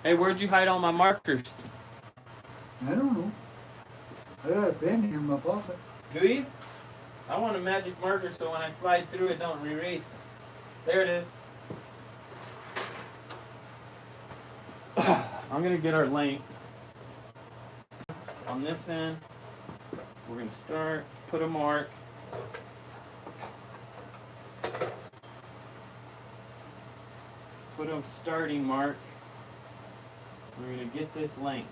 Hey, where'd you hide all my markers? I don't know. I got a pen here in my pocket. Do you? I want a magic marker so when I slide through it don't erase. There it is. I'm gonna get our length. On this end, we're gonna start, put a mark. Put a starting mark. We're gonna get this length.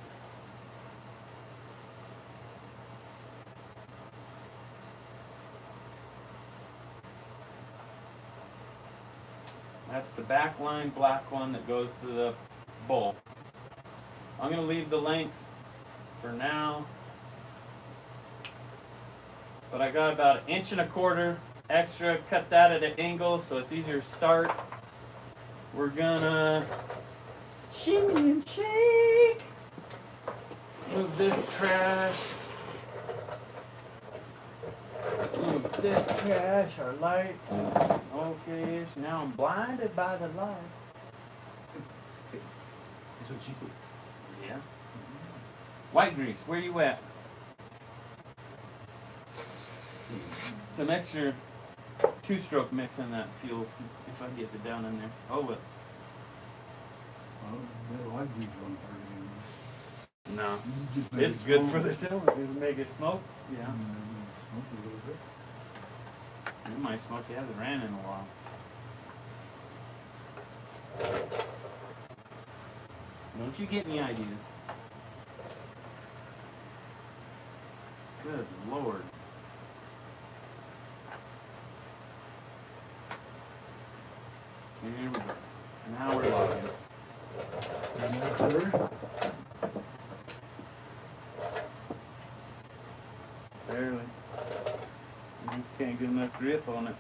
That's the back line, black one that goes to the bowl. I'm going to leave the length for now. But I got about 1.25 inches extra. Cut that at an angle so it's easier to start. We're going to shimmy and shake. Move this trash. Move this trash. Our light is okay. Now I'm blinded by the light. That's what she said. Yeah. White grease, where you at? Some extra 2-stroke mix in that fuel if I get it down in there. Oh well. Well, that light is on her. No. You just make It's it good smoke. for the cylinder. It'll make it smoke. Yeah. Smoke a little bit. It might smoke. It hasn't ran in a while. Don't you get any ideas? Good Lord. Here we go. Now we're logging. And that's her. Barely. You just can't get enough grip on it.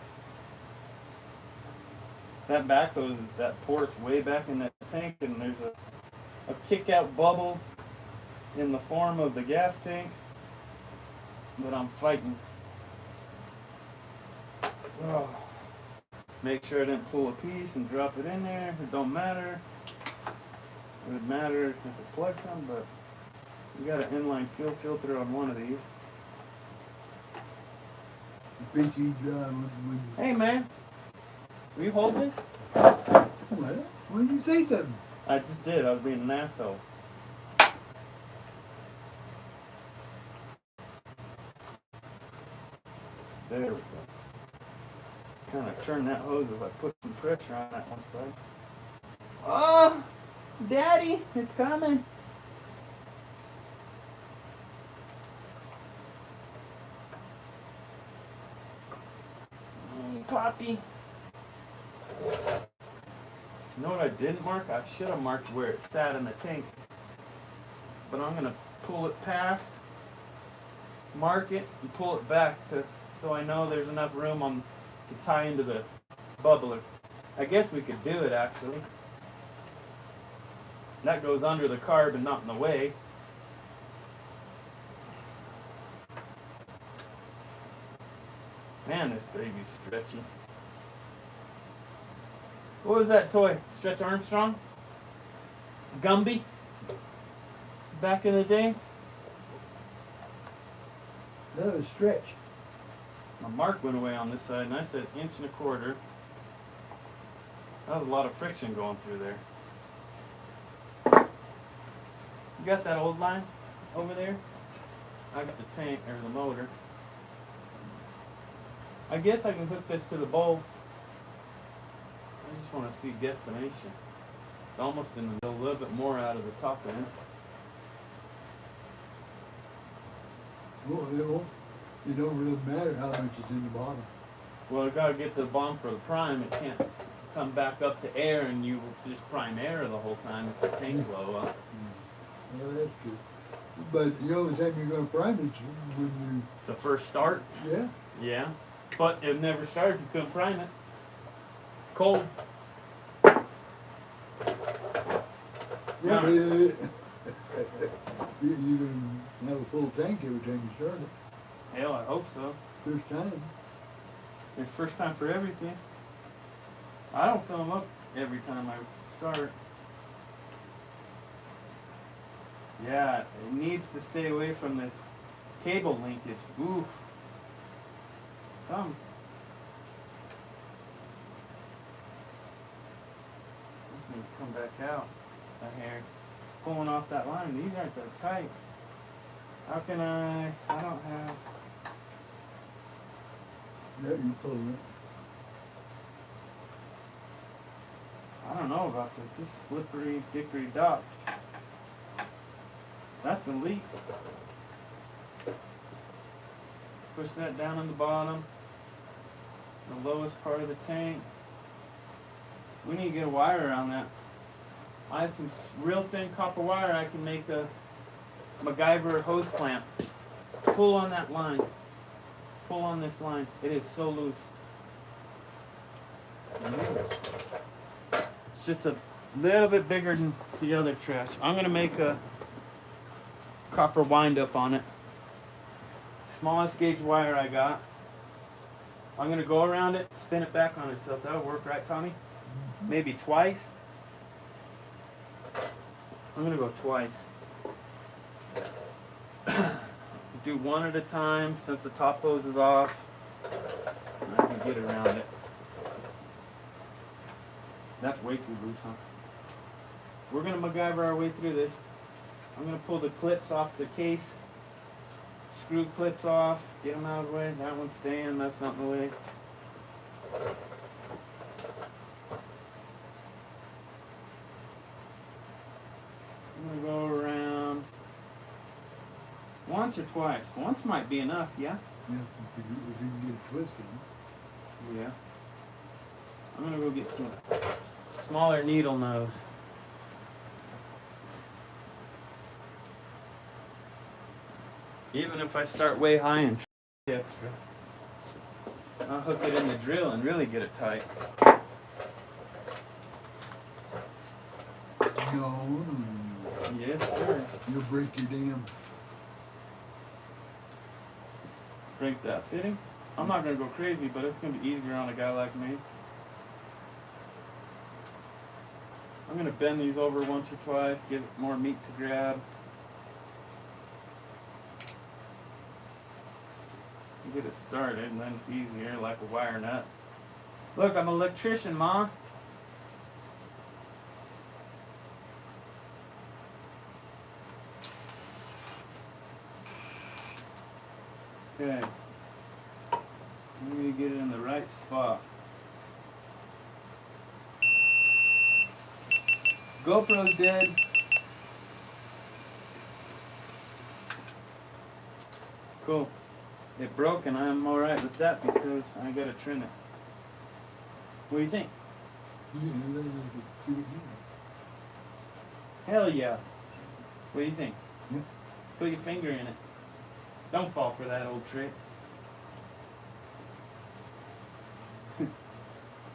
That backhoe, that port's way back in that tank, and there's a kick-out bubble in the form of the gas tank that I'm fighting. Oh. Make sure I didn't pull a piece and drop it in there. It don't matter. It would matter if it plugs on, but we got an inline fuel filter on one of these. The piece you drive with. Hey man, will you hold this? What? Why did you say something? I just did. I was being an asshole. There we go. Kind of turn that hose if I put some pressure on that one side. Oh, Daddy, it's coming. poppy. You know what I didn't mark? I should have marked where it sat in the tank. But I'm gonna pull it past, mark it, and pull it back so I know there's enough room to tie into the bubbler. I guess we could do it actually. That goes under the carb and not in the way. Man, this baby's stretchy. What was that toy? Stretch Armstrong? Gumby? Back in the day? No, it's stretch. My mark went away on this side and I said 1.25 inches. That was a lot of friction going through there. You got that old line over there? I got the tank or the motor. I guess I can hook this to the bowl. I just want to see guesstimation. It's almost in the middle, a little bit more out of the top end. Well, it don't really matter how much is in the bottom. Well, I gotta get the bomb for the prime. It can't come back up to air and you will just prime air the whole time if the tank's low up. Well, that's true. But the only time you're gonna prime it is when The first start? you, yeah. Yeah. But it never started if you couldn't prime it. Cold. Yeah, No. but you can have a full tank every time you start it. Hell, I hope so. First time. It's first time for everything. I don't fill them up every time I start. Yeah, it needs to stay away from this cable linkage. Oof. Come. This needs to come back out. The hair. It's pulling off that line. These aren't that tight. How can I don't have. Yeah, you pull it. I don't know about this. This slippery dickory dock. That's gonna leak. Push that down in the bottom. The lowest part of the tank. We need to get a wire around that. I have some real thin copper wire. I can make a MacGyver hose clamp. Pull on that line. Pull on this line. It is so loose. It's just a little bit bigger than the other trash. I'm gonna make a copper wind up on it. Smallest gauge wire I got. I'm gonna go around it, spin it back on itself. That'll work, right, Tommy? Maybe twice. I'm gonna go twice. Do one at a time since the top hose is off. And I can get around it. That's way too loose, huh? We're gonna MacGyver our way through this. I'm gonna pull the clips off the case. Screw clips off, get them out of the way. That one's staying, that's not in the way. I'm gonna go around once or twice. Once might be enough, yeah? Yeah, if you can get it twisted. Yeah. I'm gonna go get some smaller needle nose. Even if I start way high and extra, I'll hook it in the drill and really get it tight. No, Yes, sir. you'll break your damn. Break that fitting. I'm not gonna go crazy, but it's gonna be easier on a guy like me. I'm gonna bend these over once or twice, give it more meat to grab. Get it started, and then it's easier, like a wire nut. Look, I'm an electrician, Ma. Okay. I'm gonna get it in the right spot. GoPro's dead. Cool. It broke and I'm alright with that because I gotta trim it. What do you think? Yeah, let it see what you Hell yeah. What do you think? Yeah. Put your finger in it. Don't fall for that old trick.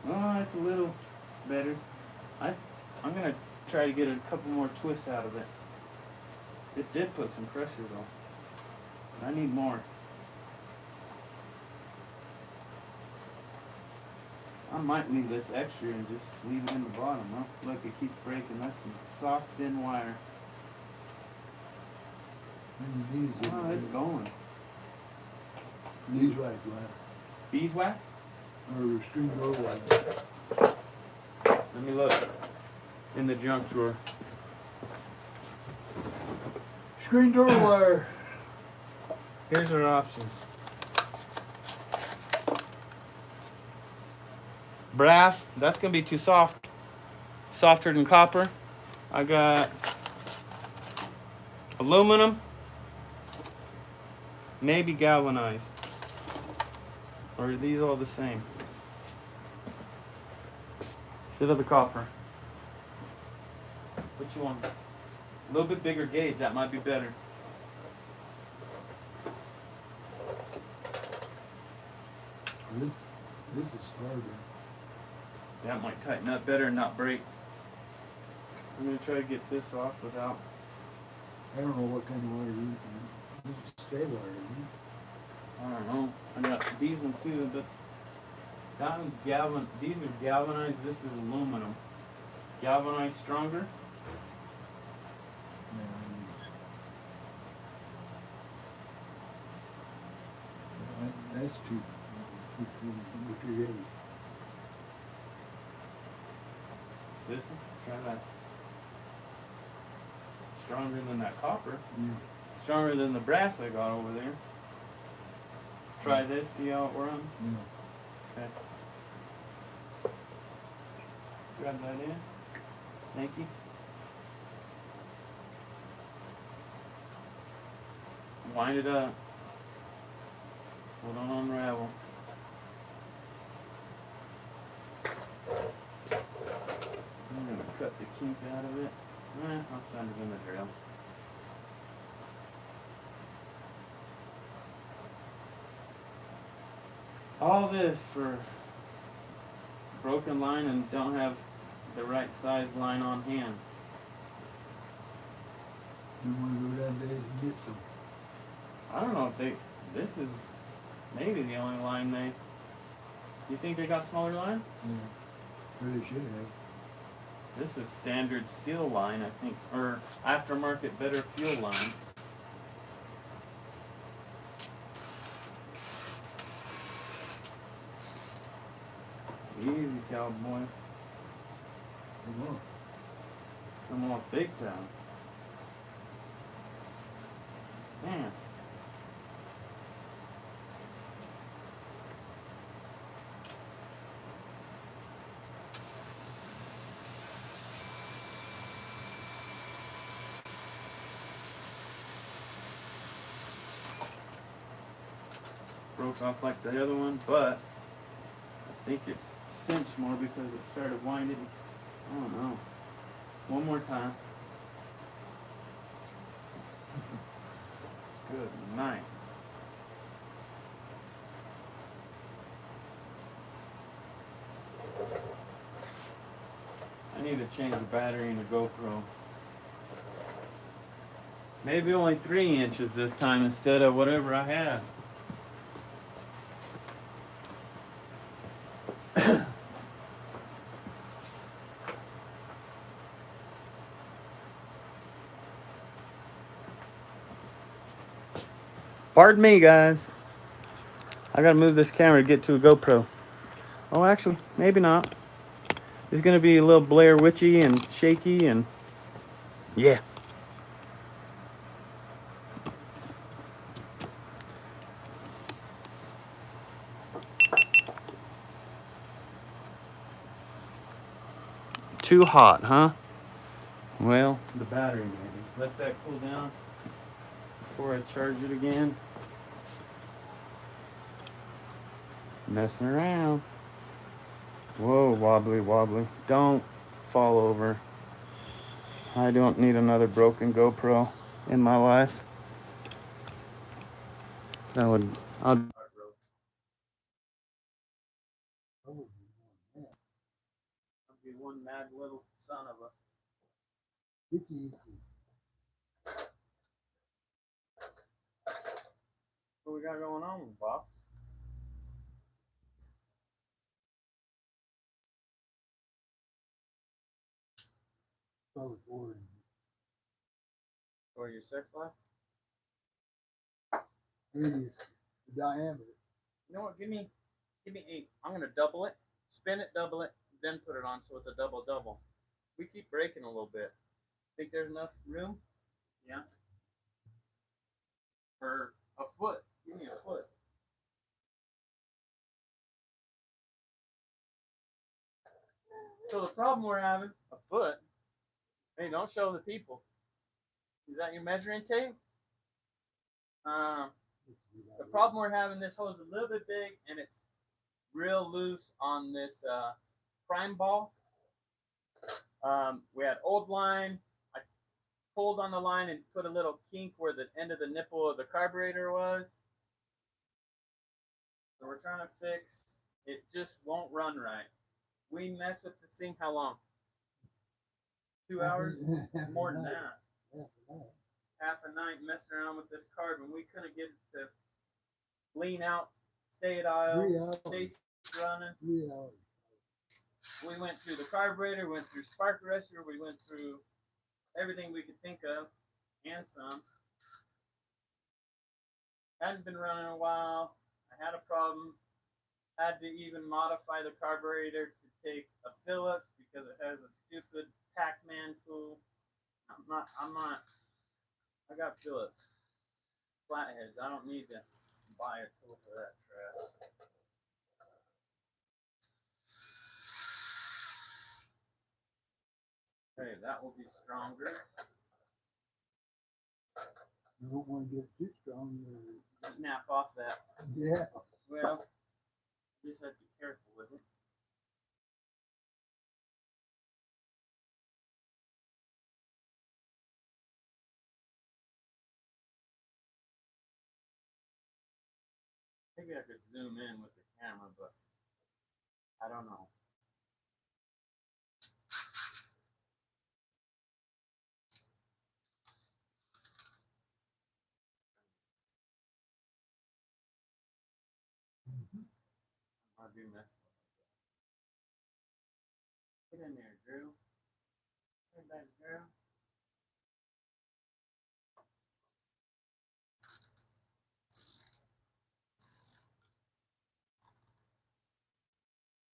Oh, it's a little better. I'm gonna try to get a couple more twists out of it. It did put some pressure though. I need more. I might leave this extra and just leave it in the bottom. Huh? Look, it keeps breaking. That's some soft, thin wire. Oh, it's going. Beeswax Beeswax? or screen door wax. Let me look in the junk drawer. Screen door wire. Here's our options. Brass, that's gonna be too soft. Softer than copper. I got aluminum, maybe galvanized. Or are these all the same? Instead of the copper. Which one? A little bit bigger gauge, that might be better. This is harder. That might tighten up better and not break. I'm gonna try to get this off without. I don't know what kind of wire you use. This is stay wire, isn't it? I don't know. I got these ones too, but that one's these are galvanized, this is aluminum. Galvanized stronger. That's too heavy. This one? Try that. Stronger than that copper. Yeah. Stronger than the brass I got over there. Try this, see how it runs. Yeah. Okay. Grab that in. Thank you. Wind it up. So don't unravel. I'm gonna cut the kink out of it. I'll send it in the drill. All this for broken line and don't have the right size line on hand. You want to go down there and get some? I don't know if this is maybe the only line they. You think they got smaller line? Yeah. Or they should have. This is standard steel line, I think, or aftermarket better fuel line. Easy, cowboy. Come on. Come on, big time. Man. Broke off like the other one, but I think it's cinched more because it started winding. I don't know. One more time. Good night. I need to change the battery in a GoPro. Maybe only 3 inches this time instead of whatever I had. Pardon me, guys. I gotta move this camera to get to a GoPro. Oh, actually, maybe not. It's gonna be a little Blair Witchy and shaky and yeah. Too hot, huh? Well, the battery maybe. Let that cool down before I charge it again. Messing around. Whoa, wobbly, wobbly. Don't fall over. I don't need another broken GoPro in my life. That would, I'll. Oh, man. I'll be one mad little son of a. It's easy. What we got going on, Box? Probably boring. Or your sex life? Radius, the diameter. You know what? Give me 8. I'm gonna double it, spin it, double it, then put it on so it's a double double. We keep breaking a little bit. Think there's enough room? Yeah. For a foot. Give me a foot. So the problem we're having, a foot. Hey, don't show the people. Is that your measuring tape? The problem we're having, this hole is a little bit big and it's real loose on this prime ball. We had old line. I pulled on the line and put a little kink where the end of the nipple of the carburetor was. So we're trying to fix. It just won't run right. We messed with this thing how long? 2 hours? More than that. Half a night messing around with this carb, and we couldn't get it to lean out, stay at idle, stay running. 3 hours. We went through the carburetor, went through spark arrestor, we went through everything we could think of, and some. Hadn't been running a while. I had a problem. Had to even modify the carburetor to take a Phillips because it has a stupid Pac-Man tool. I got Phillips. Flatheads. I don't need to buy a tool for that trash. Okay, that will be stronger. You don't want to get too strong. Snap off that. Yeah. Well, just have to be careful with it. Maybe I could zoom in with the camera, but I don't know. I'll do mess with it. Get in there, Drew. Get back, Drew.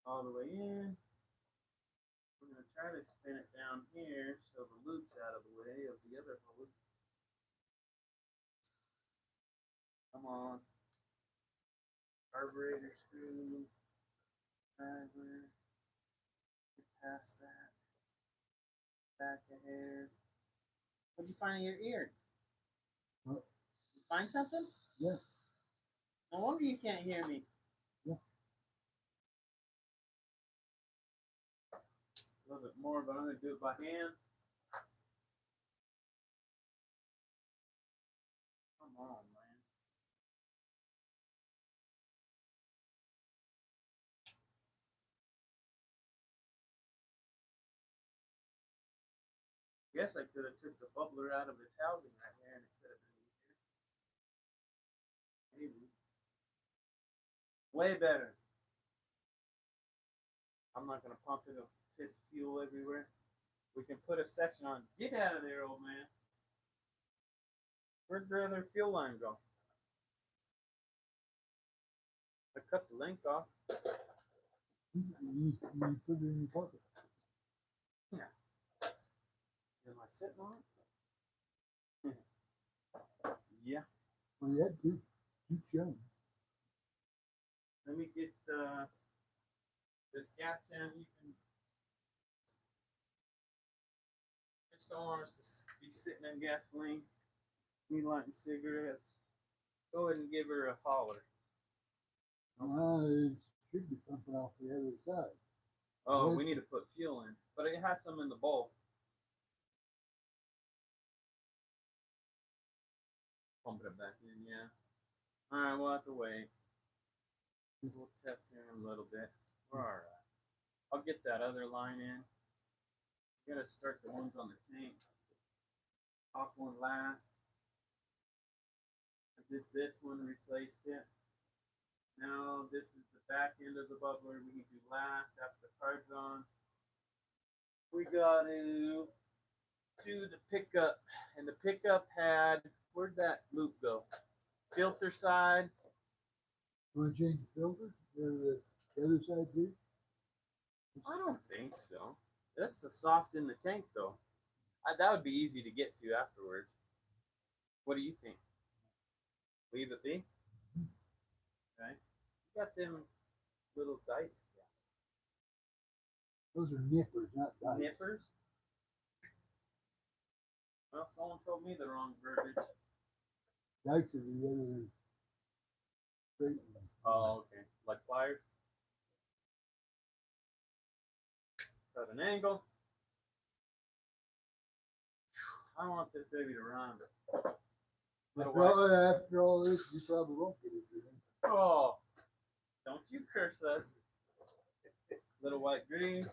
All the way in. We're going to try to spin it down here so the loop's out of the way of the other hose. Come on. Carburetor screw. Driver. Get past that. Back ahead. What'd you find in your ear? What? You find something? Yeah. No wonder you can't hear me. Yeah. A little bit more, but I'm going to do it by hand. Come on, man. Guess I could have took the bubbler out of its housing right there and it could have been easier. Maybe. Way better. I'm not going to pump it up, piss fuel everywhere. We can put a section on. Get out of there, old man. Where'd the other fuel line go? I cut the link off. You put it in your pocket. Yeah. Am I sitting on it? Yeah. Well, you had two chums. Let me get this gas can. You can. Just don't want us to be sitting in gasoline. Me lighting cigarettes. Go ahead and give her a holler. It should be pumping off the other side. Oh, we Yes. need to put fuel in, but it has some in the bowl. Pumping it back in, yeah. All right, we'll have to wait. We'll test here in a little bit. We're all right. I'll get that other line in. We gotta start the ones on the tank. Top one last. I did this one, replaced it. Now this is the back end of the bubbler we need to do last after the carb's on. We gotta do the pickup, and the pickup had, where'd that loop go? Filter side. Want to change the filter? The other side too? I don't think so. That's the soft in the tank though. That would be easy to get to afterwards. What do you think? Leave it be? Okay. You got them little dikes. Those are nippers, not dikes. Nippers? Well, someone told me the wrong verbiage. Dikes are the other straight ones. Oh, okay. Like pliers? Cut an angle. I want this baby to run. After all this, you probably won't get it through. Oh, don't you curse us. Little white grease.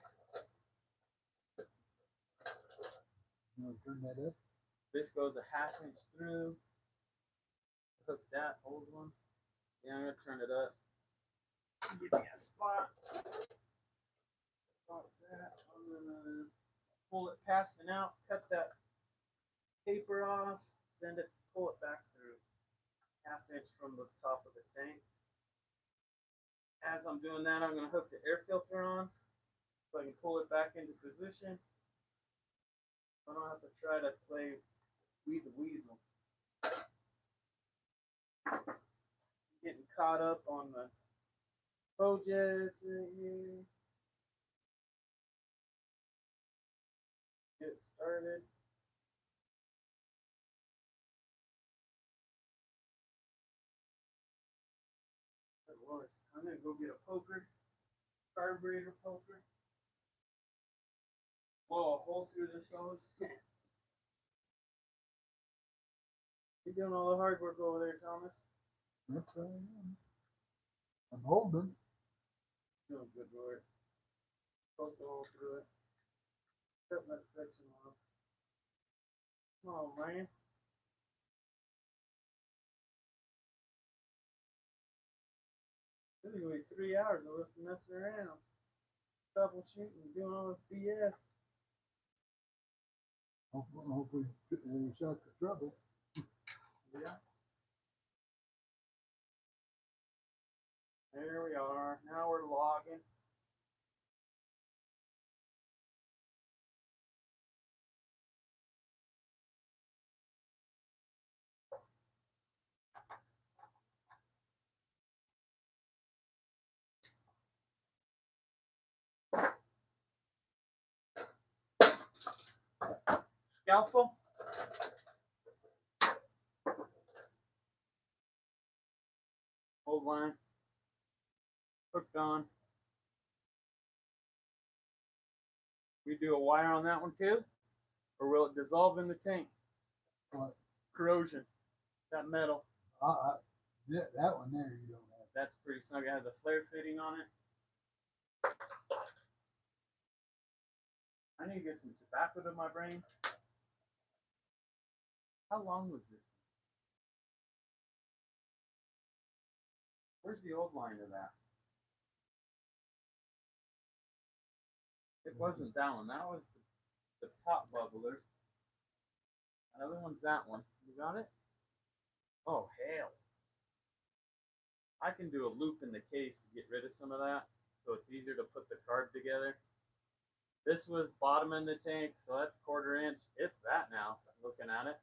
You want to turn that up? This goes a 1/2 inch through. Hook that old one. Yeah, I'm gonna turn it up. Give me a spot. Spot that. I'm gonna pull it past and out. Cut that taper off. Send it. Pull it back through 1/2 inch from the top of the tank. As I'm doing that, I'm gonna hook the air filter on so I can pull it back into position. I don't have to try to play Weed the Weasel. Getting caught up on the projects right here. Get started. Good Lord. I'm gonna go get a poker, carburetor poker. Blow a hole through this hose. You're doing all the hard work over there, Thomas. That's all I am. I'm holding. Doing good work. Poke the hole through it. Cut that section off. Come on, man. This is gonna be 3 hours of us messing around, troubleshooting, doing all this BS. Hopefully, shot the trouble. Yeah. There we are. Now we're logging. Scalpel. Hold line. Hooked on. We do a wire on that one too? Or will it dissolve in the tank? What? Corrosion. That metal. That one there you don't have. That's pretty snug. It has a flare fitting on it. I need to get some tobacco to my brain. How long was this? Where's the old line of that? It wasn't that one. That was the top bubbler. Another one's that one. You got it? Oh, hell. I can do a loop in the case to get rid of some of that, so it's easier to put the carb together. This was bottom in the tank, so that's 1/4 inch. It's that now, looking at it.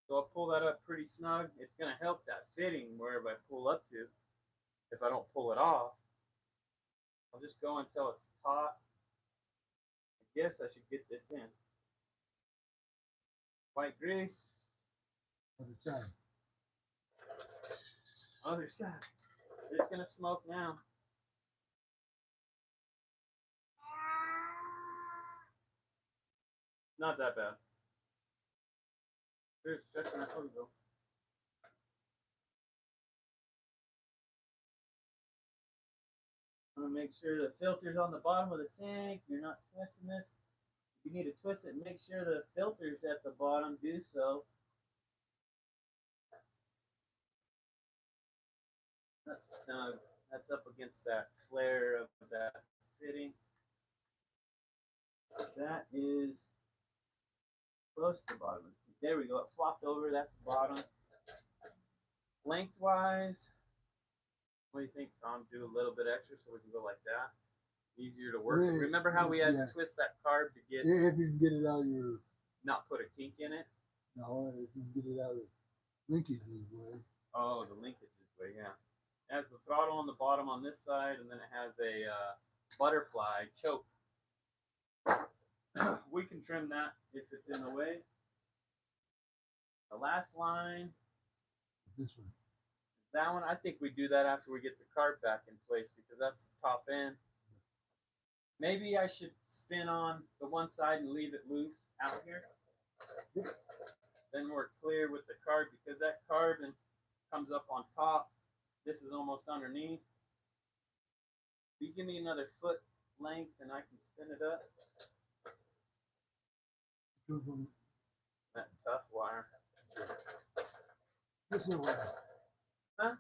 So I'll pull that up pretty snug. It's going to help that fitting wherever I pull up to. If I don't pull it off, I'll just go until it's taut. I guess I should get this in. White grease. Other side. Other side. It's going to smoke now. Not that bad. They're stretching our toes though. I'm gonna make sure the filter's on the bottom of the tank. You're not twisting this. If you need to twist it, make sure the filter's at the bottom. Do so. That's snug. That's up against that flare of that fitting. That is close to the bottom. There we go. It flopped over. That's the bottom. Lengthwise, what do you think, Tom? Do a little bit extra so we can go like that. Easier to work. Yeah, Remember how we had yeah. to twist that carb to get Yeah, if you can get it out of your, not put a kink in it? no, if you can get it out of the linkages way. Oh, the linkage this way, yeah. It has the throttle on the bottom on this side, and then it has a butterfly choke. We can trim that if it's in the way. The last line, It's this one. that one, I think we do that after we get the carb back in place because that's the top end. Maybe I should spin on the one side and leave it loose out here. Then we're clear with the carb because that carbon comes up on top. This is almost underneath. If you give me another foot length and I can spin it up. That tough wire. This is one. Huh?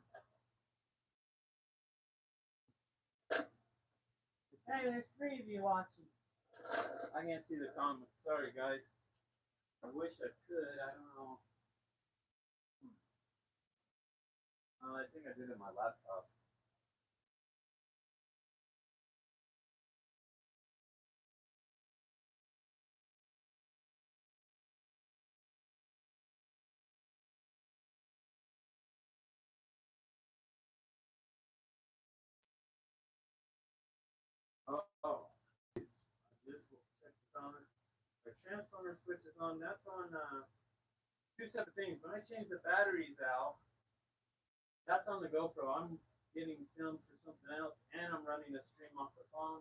Hey, there's 3 of you watching. I can't see the comments. Sorry, guys. I wish I could. I don't know. I think I did it on my laptop. Oh. I just will check the comments. The transformer switch is on. That's on 2 separate things. When I change the batteries out, that's on the GoPro. I'm getting filmed for something else, and I'm running a stream off the phone.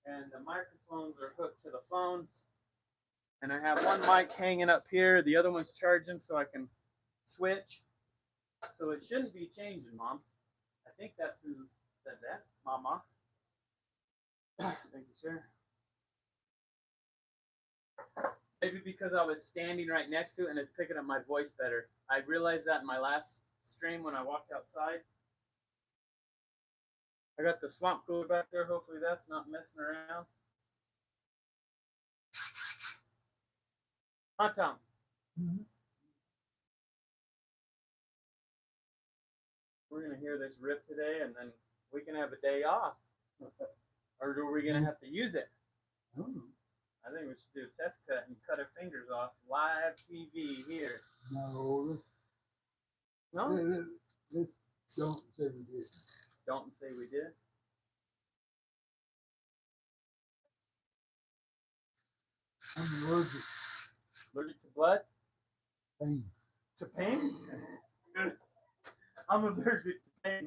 And the microphones are hooked to the phones. And I have one mic hanging up here. The other one's charging, so I can switch. So it shouldn't be changing, Mom. I think that's who said that, Mama. Thank you, sir. Maybe because I was standing right next to it and it's picking up my voice better. I realized that in my last stream when I walked outside. I got the swamp cooler back there. Hopefully that's not messing around. Huh, Tom? Mm-hmm. We're going to hear this rip today and then we can have a day off. Or are we going to have to use it? I think we should do a test cut and cut our fingers off live TV here. No, let's don't say we did. Don't say we did. I'm allergic. Allergic to blood? Pain. To pain? I'm allergic to pain.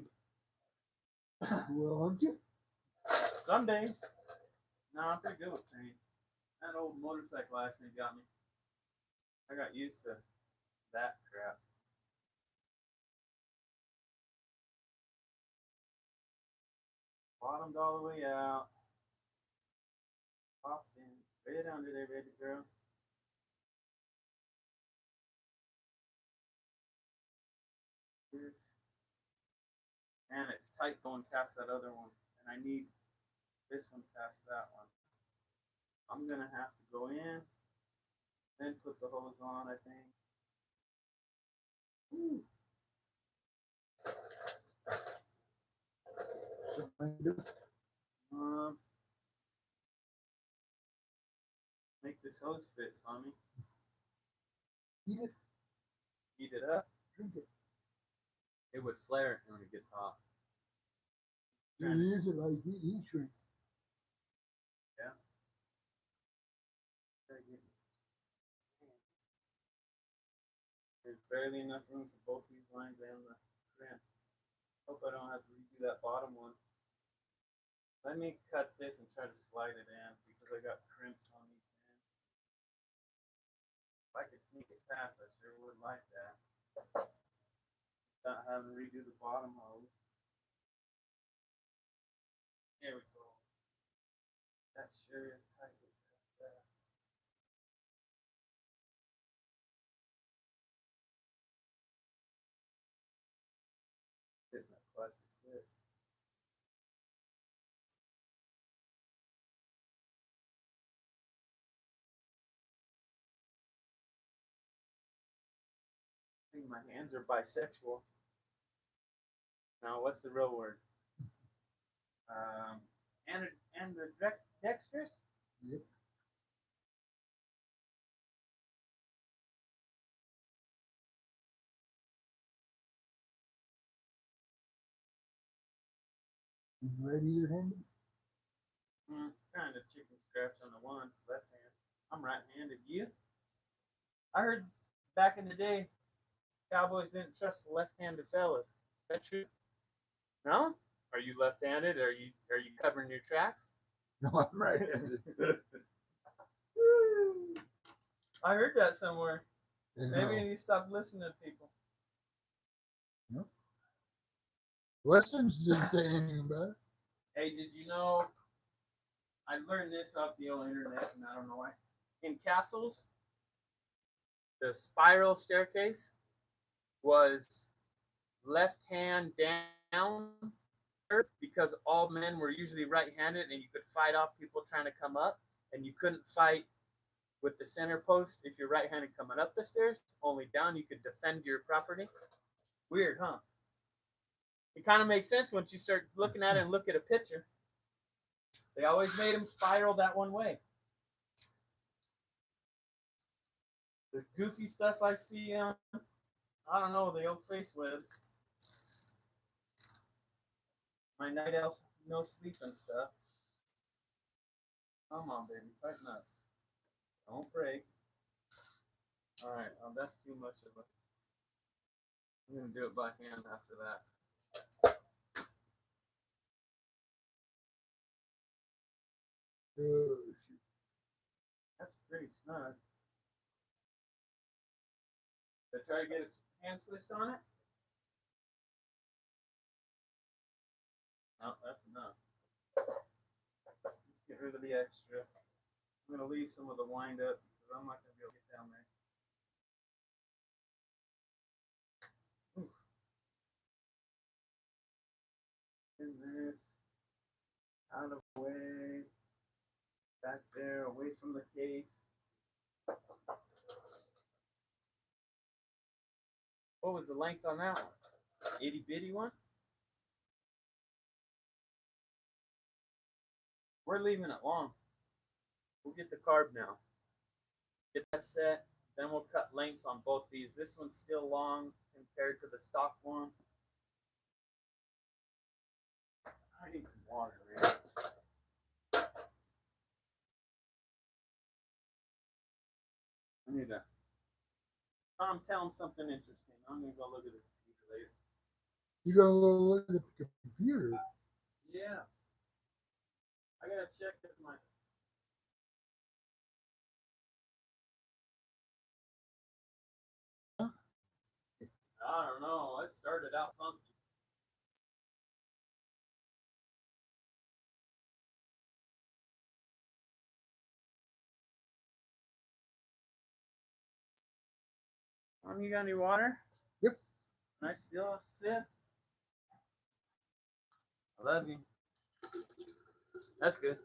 Well, aren't you? Some days. No, I'm pretty good with pain. That old motorcycle accident got me. I got used to that crap. Bottomed all the way out. Popped in. Right under there, baby girl. And it's tight going past that other one. And I need this one past that one. I'm going to have to go in, then put the hose on, I think. Ooh. Make this hose fit, Tommy. Heat it. Heat it up. Drink it. It would flare when it gets hot. You use it like heat shrink. Yeah. There's barely enough room for both these lines and the crimp. Hope I don't have to redo that bottom one. Let me cut this and try to slide it in because I got crimps on these ends. past, I sure would like that. Not having to redo the bottom hose. Here we go. That sure is tight. That's that. Hit my classic clip. I think my hands are bisexual. Now, what's the real word? And dexterous? Yep. You right-handed? Kind of chicken scratch on the one, left hand. I'm right-handed. You? I heard back in the day, Cowboys didn't trust the left-handed fellas. Is that true? No? Are you left-handed? Are you covering your tracks? No, I'm right-handed. I heard that somewhere. No. Maybe you stop listening to people. No. Westerns didn't say anything about it. Hey, did you know? I learned this off the old internet, and I don't know why. In castles, the spiral staircase was left hand down because all men were usually right-handed, and you could fight off people trying to come up, and you couldn't fight with the center post if you're right-handed coming up the stairs. Only down you could defend your property. Weird, huh? It kind of makes sense once you start looking at it and look at a picture. They always made them spiral that one way. The goofy stuff I see on, I don't know, the old face webs. My night elf, no sleeping stuff. Come on, baby, tighten up. Don't break. All right, well, that's too much of a. I'm gonna do it by hand after that. That's pretty snug. Did I try to get a hand twist on it? No, that's enough. Let's get rid of the extra. I'm gonna leave some of the wind up because I'm not gonna be able to get down there. Oof. In this, out of the way, back there, away from the case. What was the length on that one? Itty bitty one? We're leaving it long. We'll get the carb now. Get that set. Then we'll cut lengths on both these. This one's still long compared to the stock one. I need some water, man. I need to. I'm telling something interesting. I'm gonna go look at the computer later. You gonna look at the computer? Yeah. I gotta check if my. I don't know. I started out something. You got any water? Yep. Can I still sip? I love you. That's good.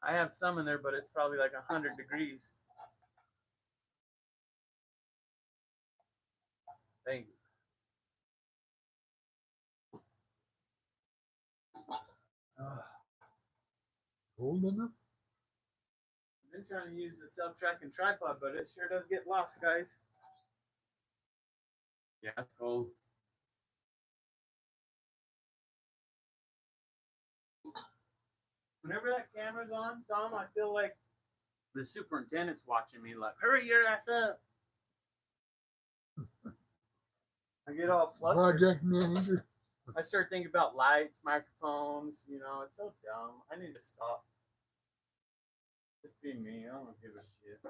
I have some in there, but it's probably like 100 degrees. Thank you. Cold enough? I've been trying to use the self-tracking tripod, but it sure does get lost, guys. Yeah, it's cold. Whenever that camera's on, Tom, I feel like the superintendent's watching me like, hurry your ass up. I get all flustered. Project manager. I start thinking about lights, microphones, it's so dumb. I need to stop. Just be me. I don't give a shit.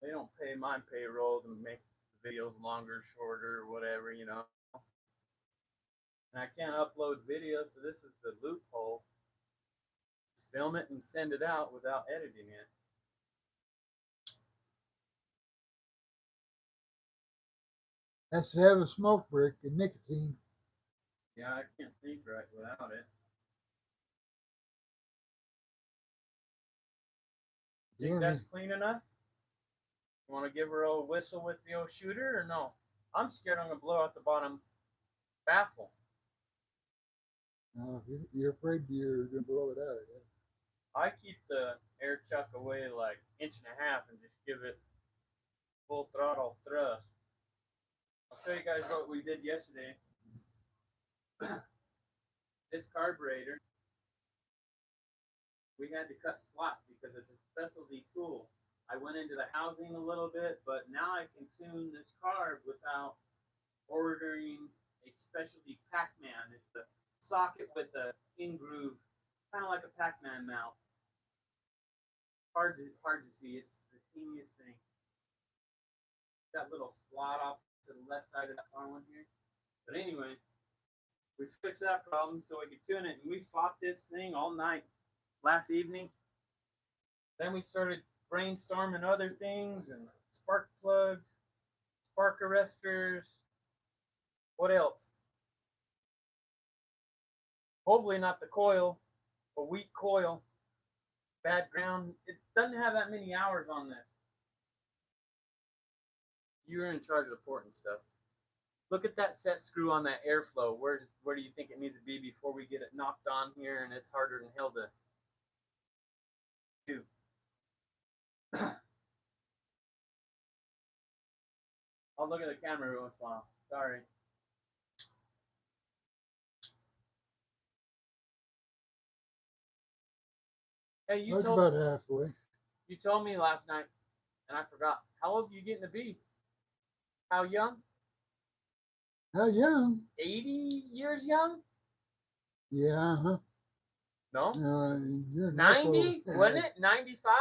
They don't pay my payroll to make videos longer, shorter, whatever, you know. And I can't upload videos, so this is the loophole. Just film it and send it out without editing it. Has to have a smoke break and nicotine. Yeah, I can't think right without it. Think Yeah, that's clean enough? You want to give her a whistle with the old shooter or no? I'm scared I'm going to blow out the bottom baffle. no, you're afraid you're gonna blow it out. Yeah. I keep the air chuck away like inch and a half and just give it full throttle thrust. I'll show you guys what we did yesterday. This carburetor, we had to cut slots because it's a specialty tool. I went into the housing a little bit, but now I can tune this carb without ordering a specialty Pac-Man. It's a socket with a in-groove, kind of like a Pac-Man mount. Hard to see. It's the teeniest thing. That little slot off to the left side of that far one here. But anyway, we fixed that problem so we could tune it, and we fought this thing all night last evening. Then we started brainstorming other things and spark plugs, spark arresters. What else? Hopefully not the coil, a weak coil, bad ground. It doesn't have that many hours on this. You're in charge of the port and stuff. Look at that set screw on that airflow. Where do you think it needs to be before we get it knocked on here and it's harder than hell to do? I'll look at the camera every once in a while. Sorry. Hey, That's about halfway. you told me last night, and I forgot. How old are you getting to be? How young? How young? 80 years young? Yeah, huh? No? You're an 90? asshole. Wasn't it? 95?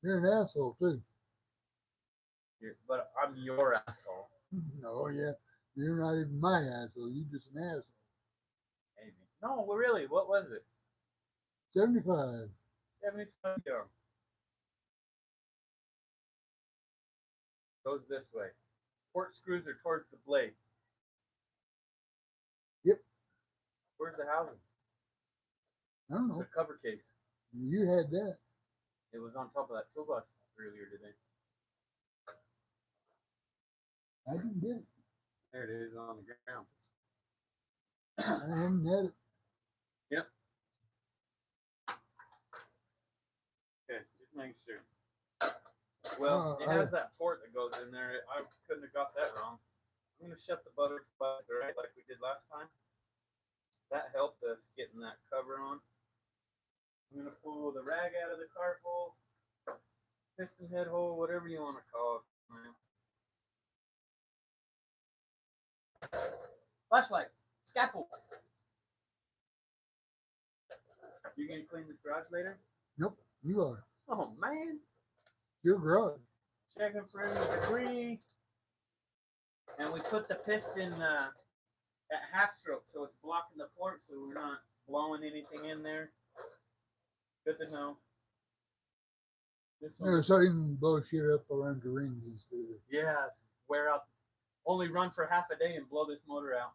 You're an asshole too. But I'm your asshole. No, yeah. You're not even my asshole. You're just an asshole. Maybe. No, really. What was it? 75. 75 young. Goes this way. Port screws are towards the blade. Yep. Where's the housing? I don't know. The cover case. You had that. It was on top of that toolbox earlier today. I didn't get it. There it is on the ground. I haven't had it. Yep. Okay, just making sure. Well, it has that port that goes in there. I couldn't have got that wrong. I'm going to shut the butterfly right like we did last time. That helped us getting that cover on. I'm going to pull the rag out of the carb hole, piston head hole, whatever you want to call it, man. Flashlight, scalpel. You going to clean the garage later? Nope, you are. Oh, man. Your garage. Checking for any debris. And we put the piston at half stroke, so it's blocking the port, so we're not blowing anything in there. Good to know. This one, So you can blow shit up around the rings instead of. yeah, wear out. Only run for half a day and blow this motor out.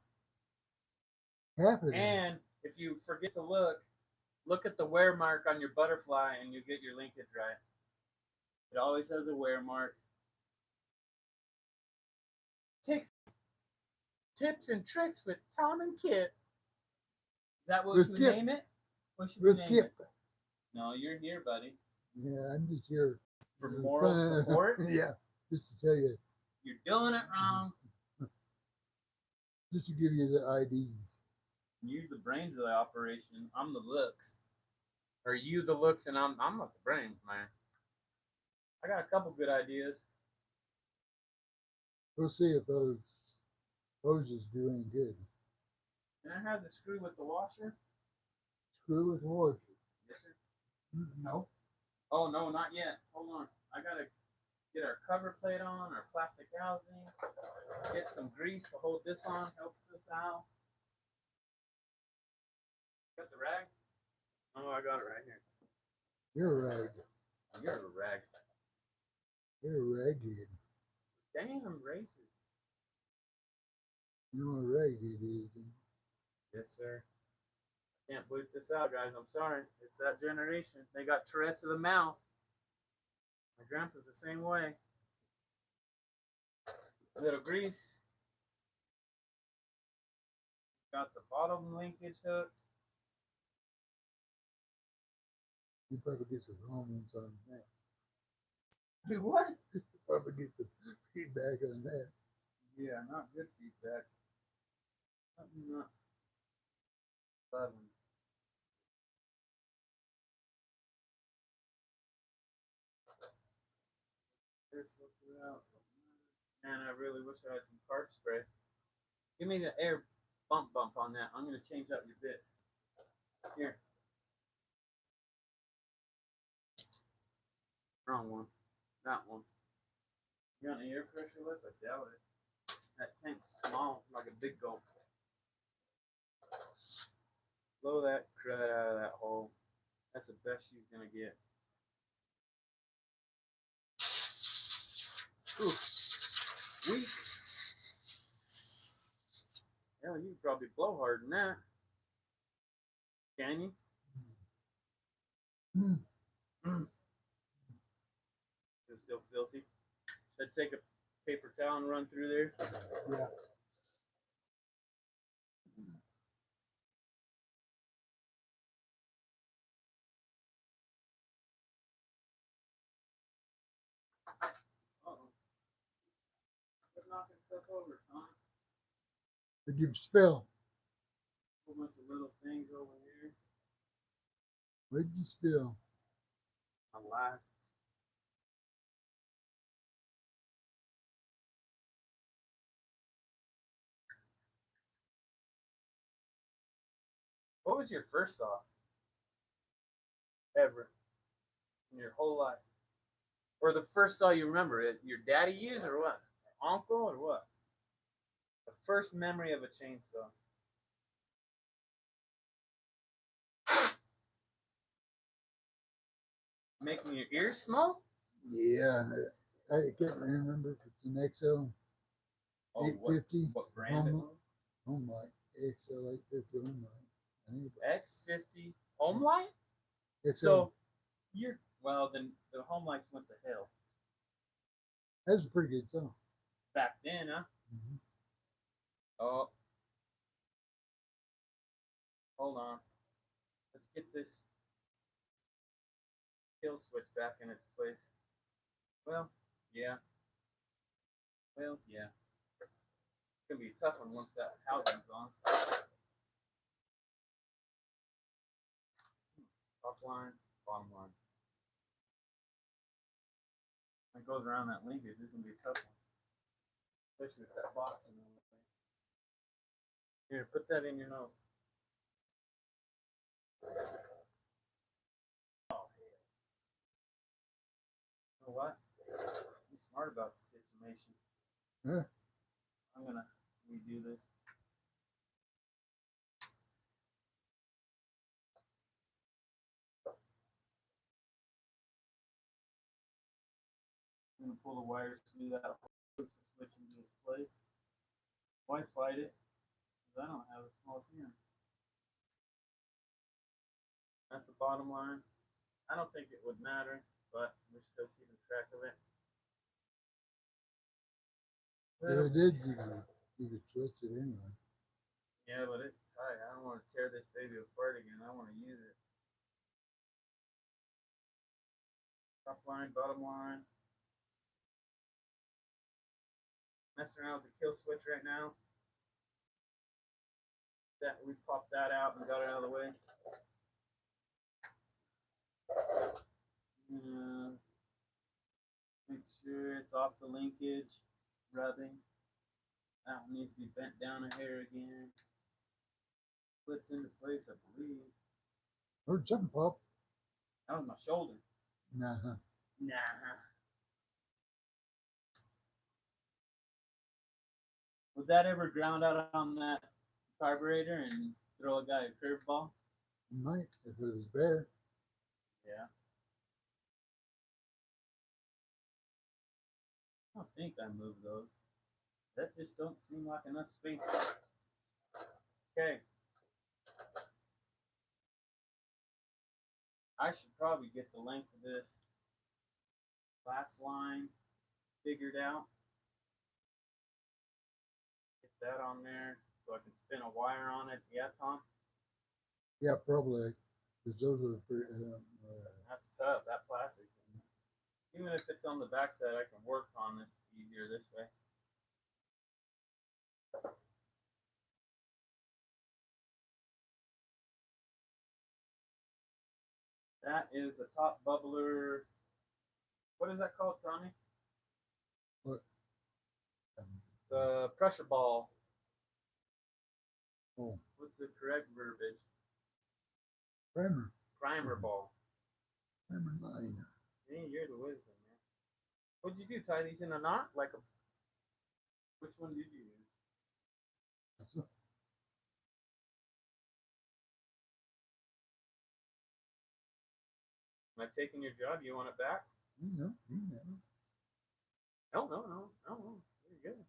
Half of it. And if you forget to look at the wear mark on your butterfly, and you get your linkage right. It always has a wear mark. Tips and tricks with Tom and Kip. Is that what we should name it? What should we name it? No, you're here, buddy. Yeah, I'm just here. For moral support? Yeah, just to tell you. You're doing it wrong. Just to give you the IDs. You're the brains of the operation. I'm the looks. Or you the looks, and I'm not the brains, man. I got a couple good ideas. We'll see if those hoses do any good. Can I have the screw with the washer? Screw with the washer. Yes, sir. No. Oh, no, not yet. Hold on. I got to Get our cover plate on, our plastic housing. Get some grease to hold this on, helps us out. Got the rag? Oh, I got it right here. You're a rag. You're a rag. You're a raghead. Damn racist. You know what a raghead is, don't you? Yes, sir. Can't bleep this out, guys. I'm sorry. It's that generation. They got Tourette's of the mouth. My grandpa's the same way. A little grease. Got the bottom linkage hooked. You probably get some comments on that. Do what? You probably get some feedback on that. Yeah, not good feedback. Not loving. Man, I really wish I had some card spray. Give me the air bump on that. I'm gonna change up your bit. Here. Wrong one. That one. You got any air pressure left? I doubt it. That tank's small, like a big gulp. Blow that crud out of that hole. That's the best she's gonna get. Ooh. Weak. Hell, you could probably blow harder than that. Can you? It's still filthy. Should I take a paper towel and run through there? Yeah. Uh-oh. Quit knocking stuff over, Tom. Did you spill? A whole bunch of little things over here. What did you spill? My life. What was your first saw? Ever. In your whole life? Or the first saw you remember? It your daddy used or what? Uncle or what? The first memory of a chainsaw. Making your ears small? Yeah. I can't remember if it's an XL Oh, 850. what brand it was? Home light. XL 850 home light. I think it X50 home light? was. So you're then the home lights went to hell. That's a pretty good song. Back then, huh? Mm-hmm. Oh. Hold on. Let's get this kill switch back in its place. Well, yeah. Well, yeah. It's gonna be a tough one once that housing's on. Top line, bottom line. It goes around that linkage. It's gonna be a tough one, especially with that box in the way. Here, put that in your nose. Oh, you know what? Be smart about the situation. Huh? I'm gonna redo this. I'm gonna pull the wires through that hole, push the switch into its place. Why fight it? Because I don't have a small fuse. That's the bottom line. I don't think it would matter, but we're still keeping track of it. If it did, you could switch it anyway. Yeah, but it's tight. I don't want to tear this baby apart again. I want to use it. Top line, bottom line. Messing around with the kill switch right now. That we popped that out and got it out of the way. Make sure it's off the linkage. Rubbing. That one needs to be bent down a hair again. Flipped into place, I believe. Heard something pop. That was my shoulder. Nah. Nah. Would that ever ground out on that carburetor and throw a guy a curveball? Might, if it was bare. Yeah. I don't think I moved those. That just don't seem like enough space. Okay. I should probably get the length of this last line figured out. Get that on there so I can spin a wire on it. Yeah, Tom? Yeah, probably. Because those are pretty, That's tough, that plastic. Even if it's on the backside, I can work on this easier this way. That is the top bubbler. What is that called, Tommy? what? The pressure ball. Oh, What's the correct verbiage? primer. Primer ball. Primer line. See, you're the wisdom, man. What'd you do? Tie these in a knot? Like a. Which one did you use? That's a, Am I taking your job? You want it back? you know. No. You're good.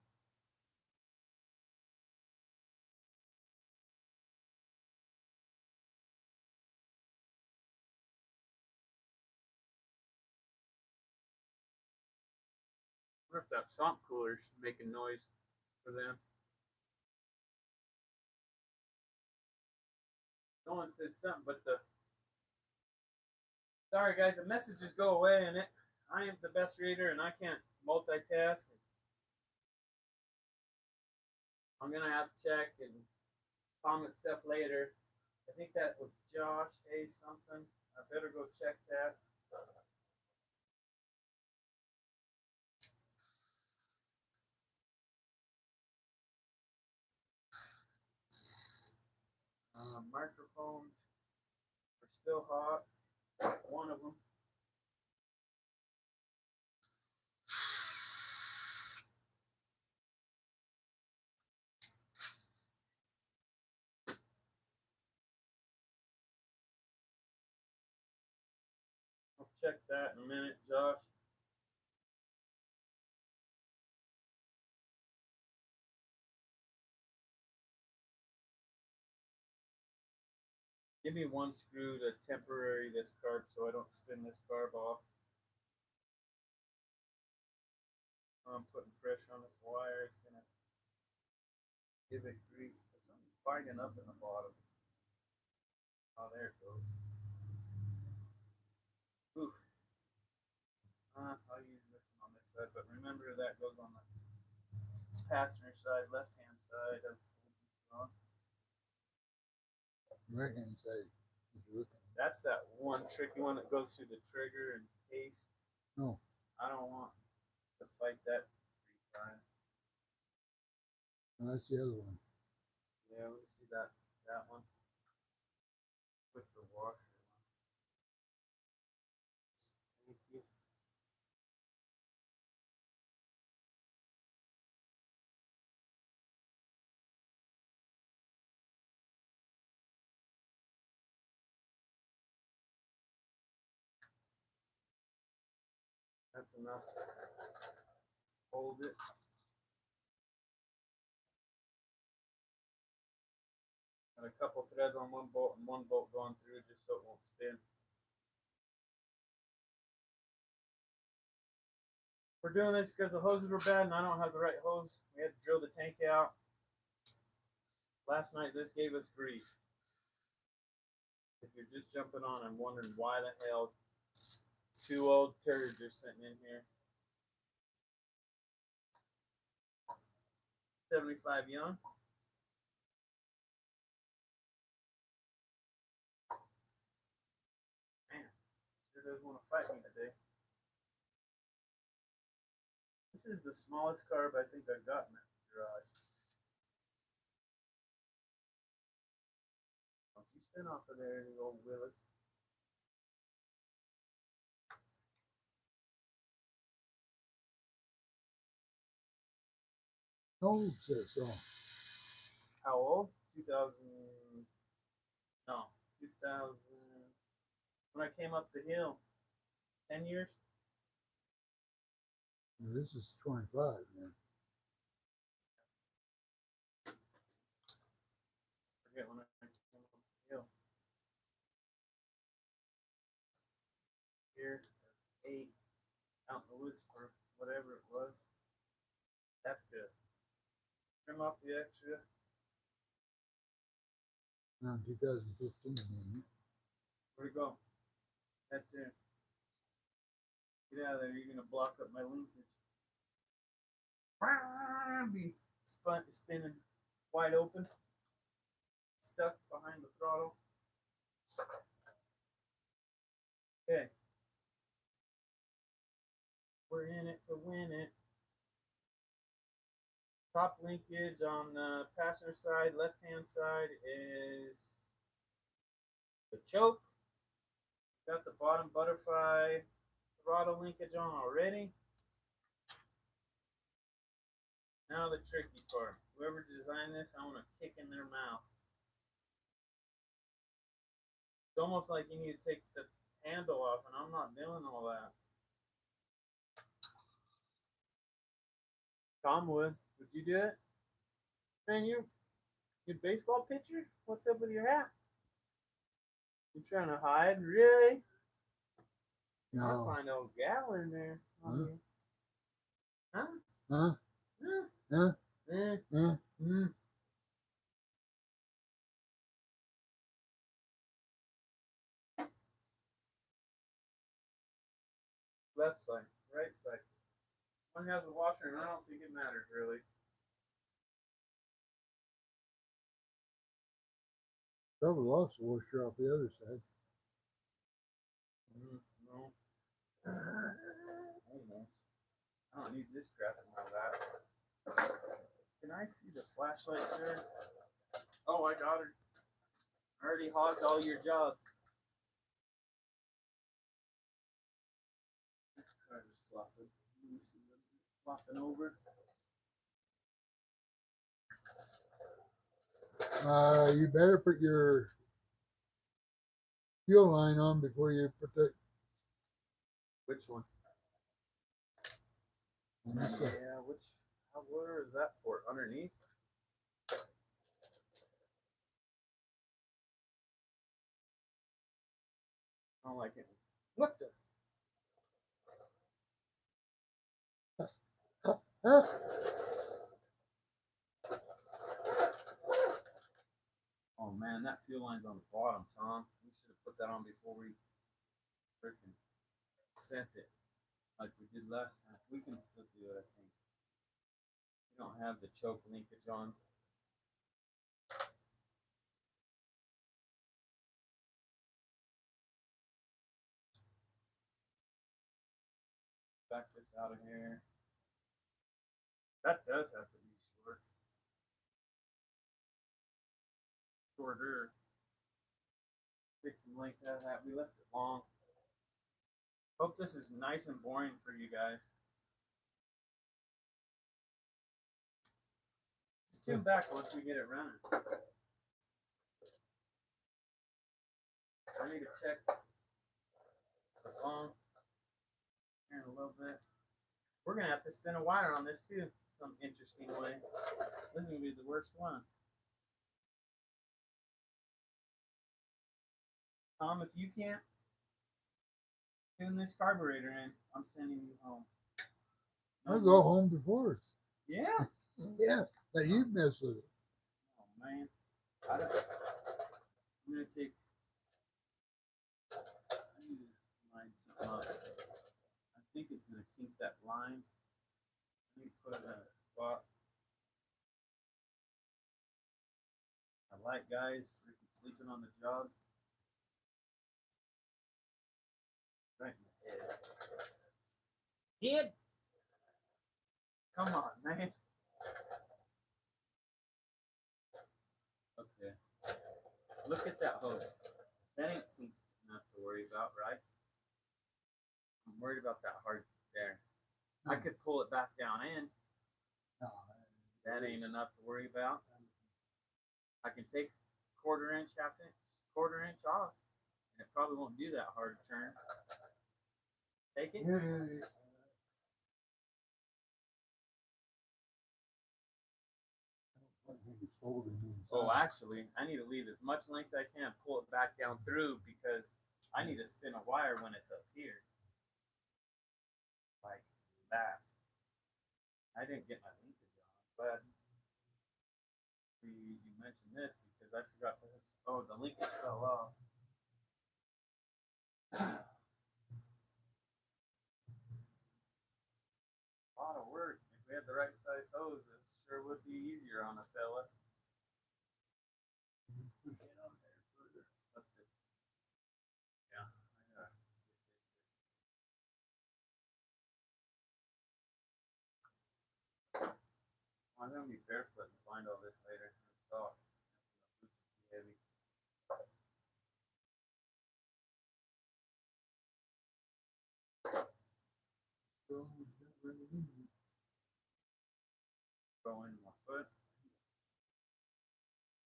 I wonder if that swamp cooler's making noise for them. Someone said something, but the. Sorry, guys, the messages go away, and I am the best reader, and I can't multitask. I'm gonna have to check and comment stuff later. I think that was Josh A something. I better go check that. Microphones are still hot. One of them. I'll check that in a minute, Josh. Give me one screw to temporary this carb so I don't spin this carb off. I'm putting pressure on this wire. It's gonna give it grief. There's something biting up in the bottom. Oh, there it goes. Oof. I'll use this one on this side, but remember that goes on the passenger side, left-hand side of the Right hand side. That's that one tricky one that goes through the trigger and case. No. I don't want to fight that 3 times. No, that's the other one. Yeah, let me see that one with the washer one. Thank you. That's enough. Hold it. And a couple threads on one bolt and one bolt going through just so it won't spin. We're doing this because the hoses were bad and I don't have the right hose. We had to drill the tank out. Last night this gave us grief. If you're just jumping on and wondering why the hell 2 old turds are sitting in here. 75 young. Man, sure does want to fight me today. This is the smallest carb I think I've got in that garage. Don't you spin off of there, you old Willis. Oh, says so. How old? 2000. No, 2000. When I came up the hill. 10 years? Now, this is 25, man. Forget when I came up the hill. Here, 8. Out in the woods for whatever it was. That's good. Trim off the extra. Now, 2015, man. Where'd it go? That's there. Get out of there. You're going to block up my linkage. Be spinning wide open. Stuck behind the throttle. Okay. We're in it to win it. Top linkage on the passenger side, left-hand side is the choke. Got the bottom butterfly throttle linkage on already. Now the tricky part. Whoever designed this, I want to kick in their mouth. It's almost like you need to take the handle off, and I'm not doing all that. Tom would. Would you do it? Man, you baseball pitcher? What's up with your hat? You trying to hide? Really? No. I'll find old gal in there. Huh? Huh? Huh? Huh? Huh? Eh. Huh? Left side, right side. One has a washer, and I don't think it matters really. Probably lost the washer off the other side. No. Almost. I don't need this crap and all that. Can I see the flashlight, sir? Oh, I got her. I already hogged all your jobs. Try to flop it. Flopping over. You better put your fuel line on before you put the. Which one? On this side. Yeah, where is that port? Underneath? I don't like it. What the? Huh? Oh man, that fuel line's on the bottom, Tom. We should have put that on before we freaking sent it, like we did last time. We can still do it, I think. We don't have the choke linkage on. Back this out of here. That does have to be short. Shorter. Fix some length out of that. We left it long. Hope this is nice and boring for you guys. Just tune back once we get it running. I need to check the phone here in a little bit. We're gonna have to spin a wire on this too, some interesting way. This is gonna be the worst one. Tom, if you can't tune this carburetor in, I'm sending you home. I'll go home before. Yeah. Yeah, but you mess with it. Oh man, I'm gonna take. I need to line something up. I think it's gonna kink that line. I need to put it in a spot. I like guys freaking sleeping on the job. Right in the head. Kid! Come on, man. Okay. Look at that hose. That ain't pink enough to worry about, right? I'm worried about that hard there. I could pull it back down in. No, That ain't enough to worry about. I can take quarter inch, half inch, quarter inch off, and it probably won't do that hard turn. Take it. Yeah. Oh, actually, I need to leave as much length as I can, pull it back down through because I need to spin a wire when it's up here, like that. I didn't get my linkage on, but you mentioned this because I forgot to. Oh, the linkage fell off. A lot of work. If we had the right size hose, it sure would be easier on a fella. Get on there further. Yeah, I got I'm gonna be barefoot and find all this later. And socks. Boots would be heavy. Go in my foot.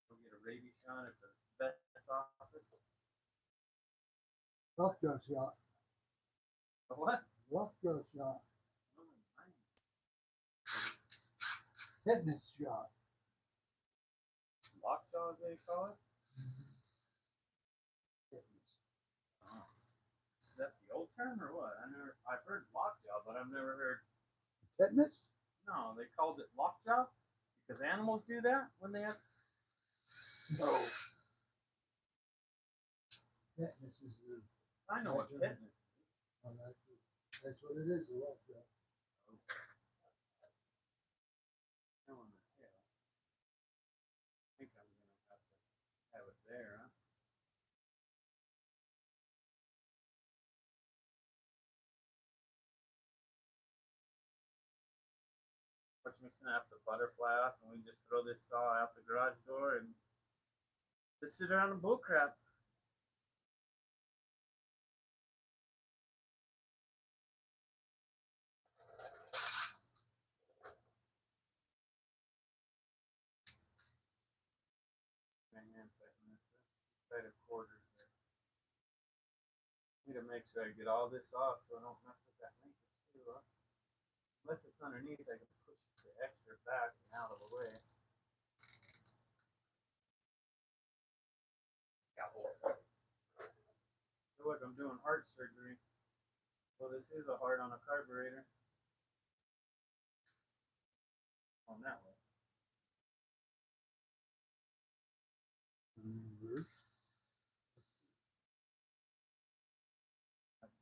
Go get a rabies shot at the vet's office. Lockjaw shot. A what? Lockjaw shot. Oh, nice. Tetanus shot. Lockjaw, as they call it. Tetanus. Oh. Is that the old term or what? I've heard lockjaw, but I've never heard. Tetanus? No, they called it lockjaw because animals do that when they have. No. Tetanus is the. I know what tetanus is. Oh, that's what it is, a lockjaw. Oh. Hell in the tail. I think I'm gonna have to have it there, huh? Watch me snap the butterfly off, and we just throw this saw out the garage door and just sit around and bull crap. Man, fitting this tight of quarters there. Need to make sure I get all this off so I don't mess with that linkage too, huh? Unless it's underneath, I can push the extra back and out of the way. I feel like I'm doing heart surgery. Well, this is a heart on a carburetor. On that way.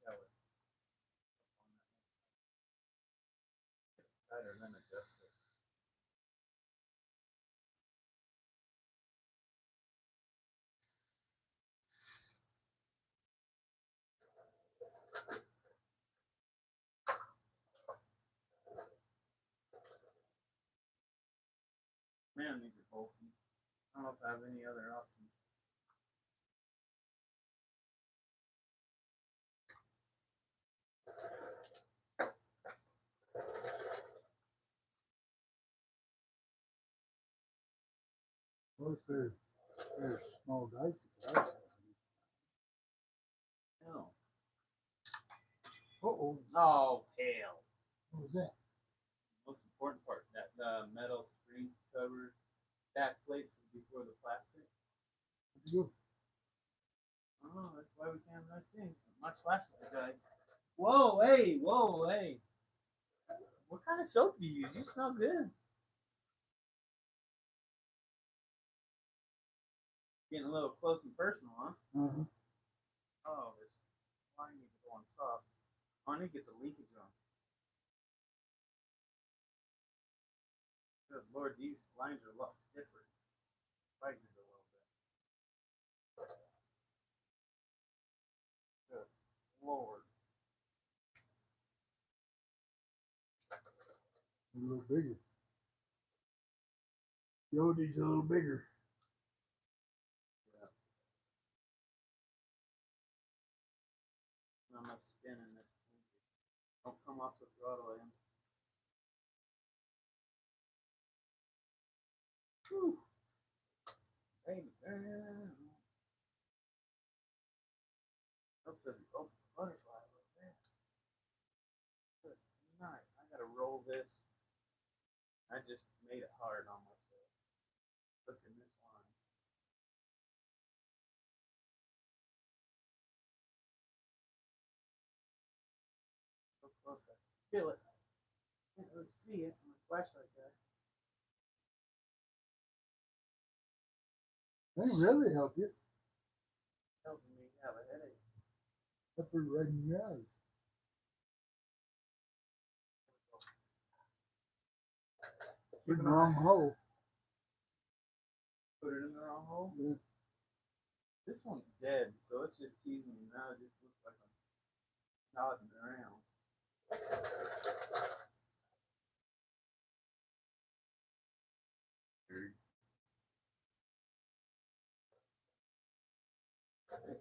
That was tighter than adjusted. Man, these are bulky. I don't know if I have any other options. What's there's small dikes. No. Uh-oh. Oh, hell. What was that? Most important part, that metal screen cover back plate before the plastic. What'd you do? Oh, that's why we can't have nice things. Much flashlight, guys. Whoa, hey, whoa, hey. What kind of soap do you use? You smell good. Getting a little close and personal, huh? Uh-huh. Oh, this line needs to go on top. I need to get the leakage on. Good Lord, these lines are a lot stiffer. Tighten it a little bit. Good Lord. A little bigger. Yode's a little bigger. Yeah. Not enough spin in this. Don't come off the throttle end. Whew. Baby girl. Oops, there's an open butterfly a little bit. Good night. I gotta roll this. I just made it hard on myself. Look in this line. So close, I can feel it. Can't really see it on my flashlight guy. They really help you. Helping me have a headache. Put it right in your eyes. Put it in the wrong hole. Put it in the wrong hole. Yeah. This one's dead, so it's just teasing me now. It just looks like I'm nodding around.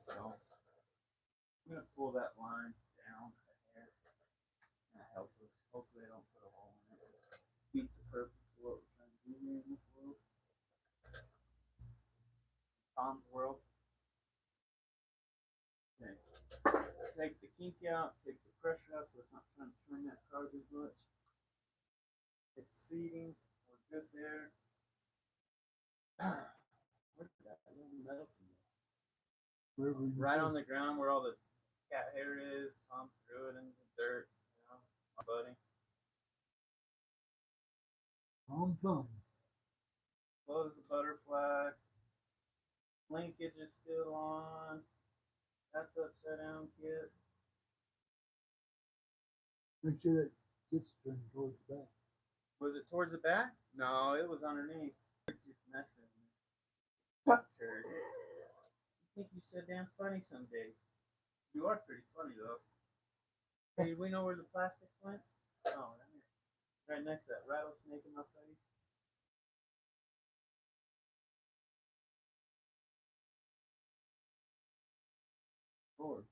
So I'm gonna pull that line down a hair. That helps us. Hopefully I don't put a hole in it. Beat the purpose of what we're trying to do here in this world. Tom's world. Okay. Take the kink out, take the pressure out so it's not trying to turn that card as much. It's seating. We're good there. Where did that little metal come from? Right on the ground where all the cat hair is. Tom threw it in the dirt. You know, my buddy. Wrong thumb. Close the butterfly. Linkage is still on. That's upside down, kid. Make sure that gets turned towards the back. Was it towards the back? No, it was underneath. Just messing with me. Turd. I think you so damn funny some days. You are pretty funny though. Hey, do we know where the plastic went? Oh, right here. Right next to that rattlesnake in my face. Lord.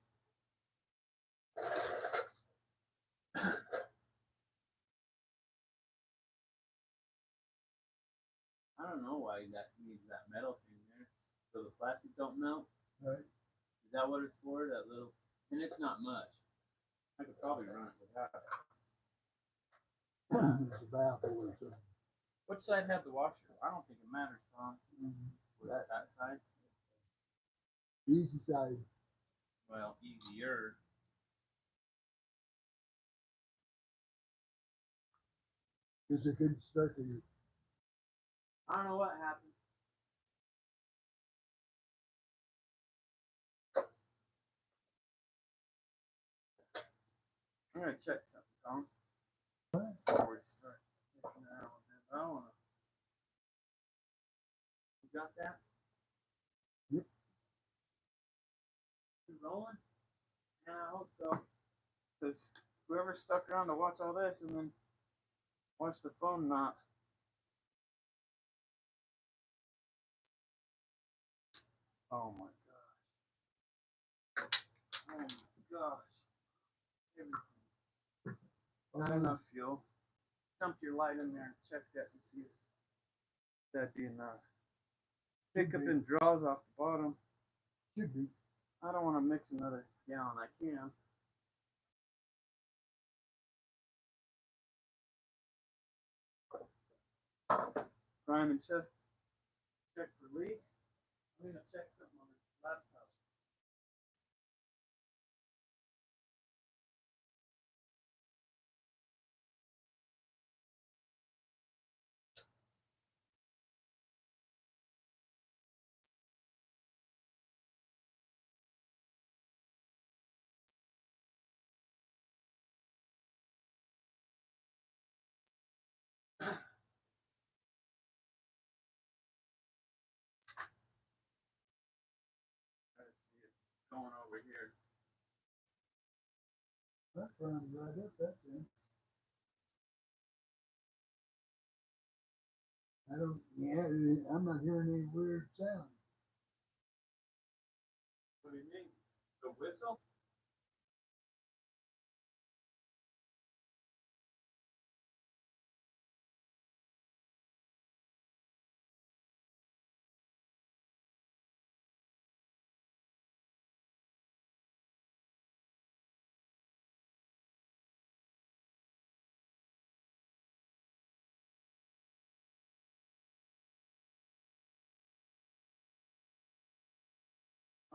I don't know why that needs that metal thing there. So the plastic don't melt. Right. Is that what it's for? That little, and it's not much. I could probably run it without it. It's a baffle or something. Which side had the washer? I don't think it matters, Tom. Was it that side? Easy side. Well, easier. Because it couldn't start to you. I don't know what happened. I'm gonna check something, Tom. Before we start looking around with this, I don't wanna. You got that? Yep. You rolling? Yeah, I hope so. Because whoever stuck around to watch all this and then watch the phone not. Oh my gosh. Oh my gosh. Everything. Not enough fuel. Dump your light in there and check that and see if that'd be enough. Pick up and draws off the bottom. Should be. I don't want to mix another gallon. I can. Prime and check for leaks. I'm gonna check something on this laptop. Try to see it's going over here. That runs right up that thing. I don't, yeah, I'm not hearing any weird sound. What do you mean? The whistle?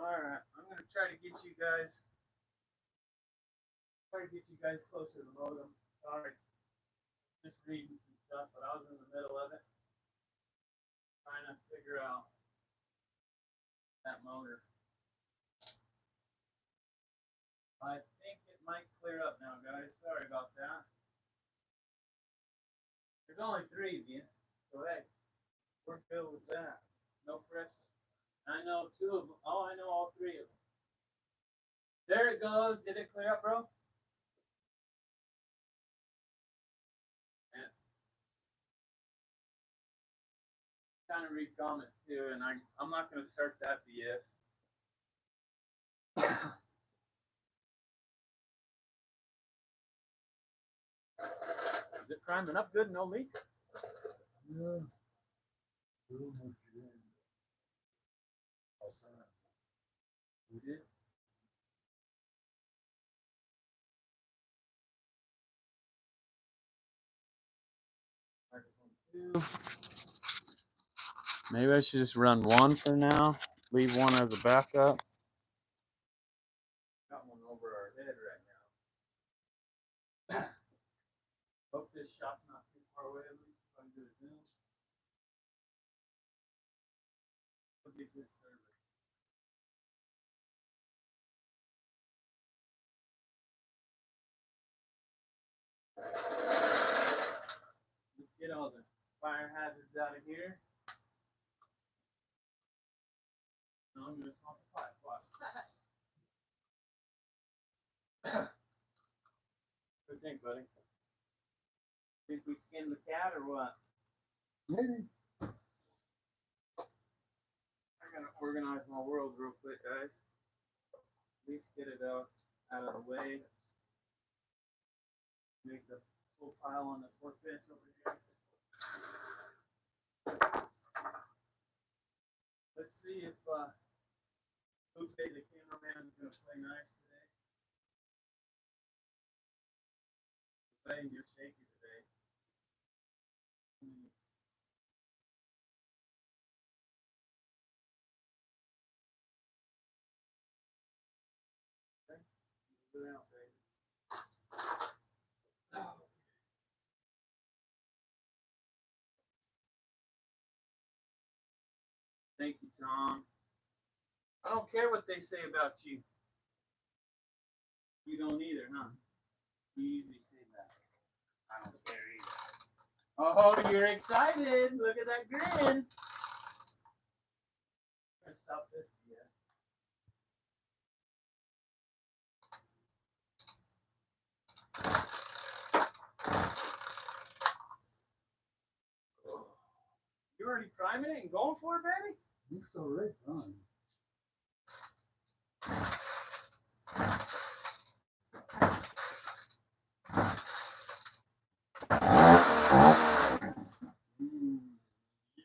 Alright, I'm gonna try to get you guys closer to the modem. Sorry. Just reading some stuff, but I was in the middle of it. Trying to figure out that motor. I think it might clear up now, guys. Sorry about that. There's only 3 of you, so hey, we're good with that. No pressure. I know 2 of them. Oh, I know all 3 of them. There it goes. Did it clear up, bro? Yes. Trying to read comments too, and I'm not going to start that BS. Is it priming up good? No leak? Yeah. We did. Microphone 2. Maybe I should just run 1 for now. Leave 1 as a backup. Got 1 over our head right now. Hope this shot's not too far away. At least if I can do a zoom. It'll be good service. Let's get all the fire hazards out of here. No, I'm gonna smoke the pipe. Watch. What do you think, buddy? Think we skinned the cat or what? Maybe. I'm gonna organize my world real quick, guys. At least get it out of the way. Make the full pile on the workbench over here. Let's see if Uche, the cameraman, is gonna play nice today. Playing you're shaky today. Okay. Move it out, baby. Thank you, Tom. I don't care what they say about you. You don't either, huh? You usually say that. I don't care either. Oh, you're excited. Look at that grin. I'm gonna stop this BS. You already priming it and going for it, baby? It's already done.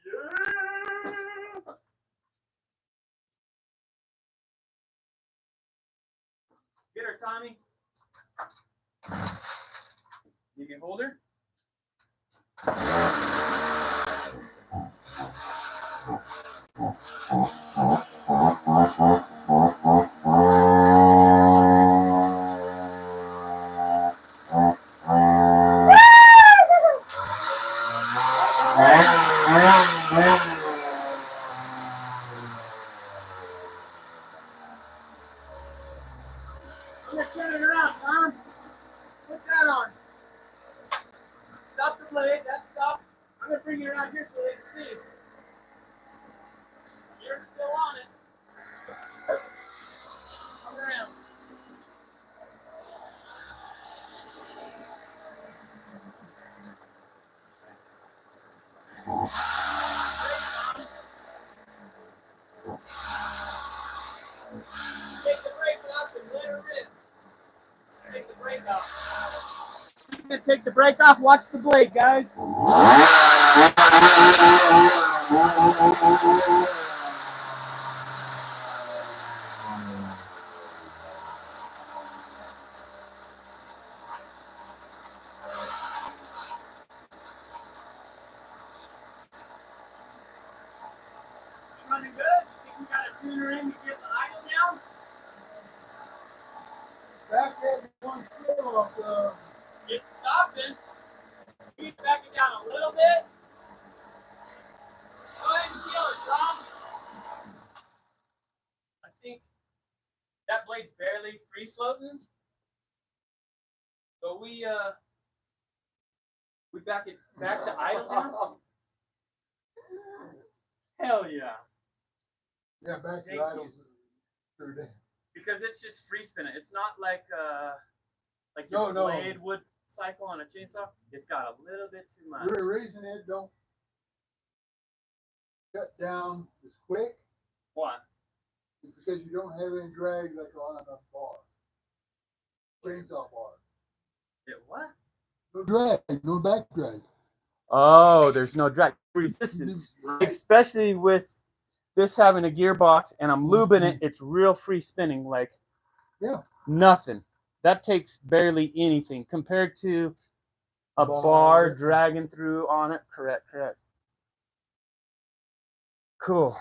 Yeah! Get her, Tommy. You can hold her. I'm gonna turn it around, Tom. Put that on. Stop the blade. That's stop. I'm gonna bring it around here so they can see. You're still on it. Come around. Take the brake off and let her rip. Take the brake off. I'm gonna take the brake off. Watch the blade, guys. Running good. Think we got a tuner in to get the idle down? It's stopping. Keep backing down a little bit. Go ahead and feel it, Tom. I think that blade's barely free floating. So we back it back to idle now. Hell yeah. Yeah, back Thank to idle. you. Because it's just free spinning. It's not like No, your no. blade would cycle on a chainsaw. It's got a little bit too much. The reason it don't cut down as quick What? is because you don't have any drag like on a bar. Chainsaw bar. It what? No drag, no back drag. Oh, there's no drag resistance. Right. Especially with this having a gearbox and I'm lubing it, it's real free spinning, like nothing. That takes barely anything compared to a bar dragging through on it. Correct. Cool.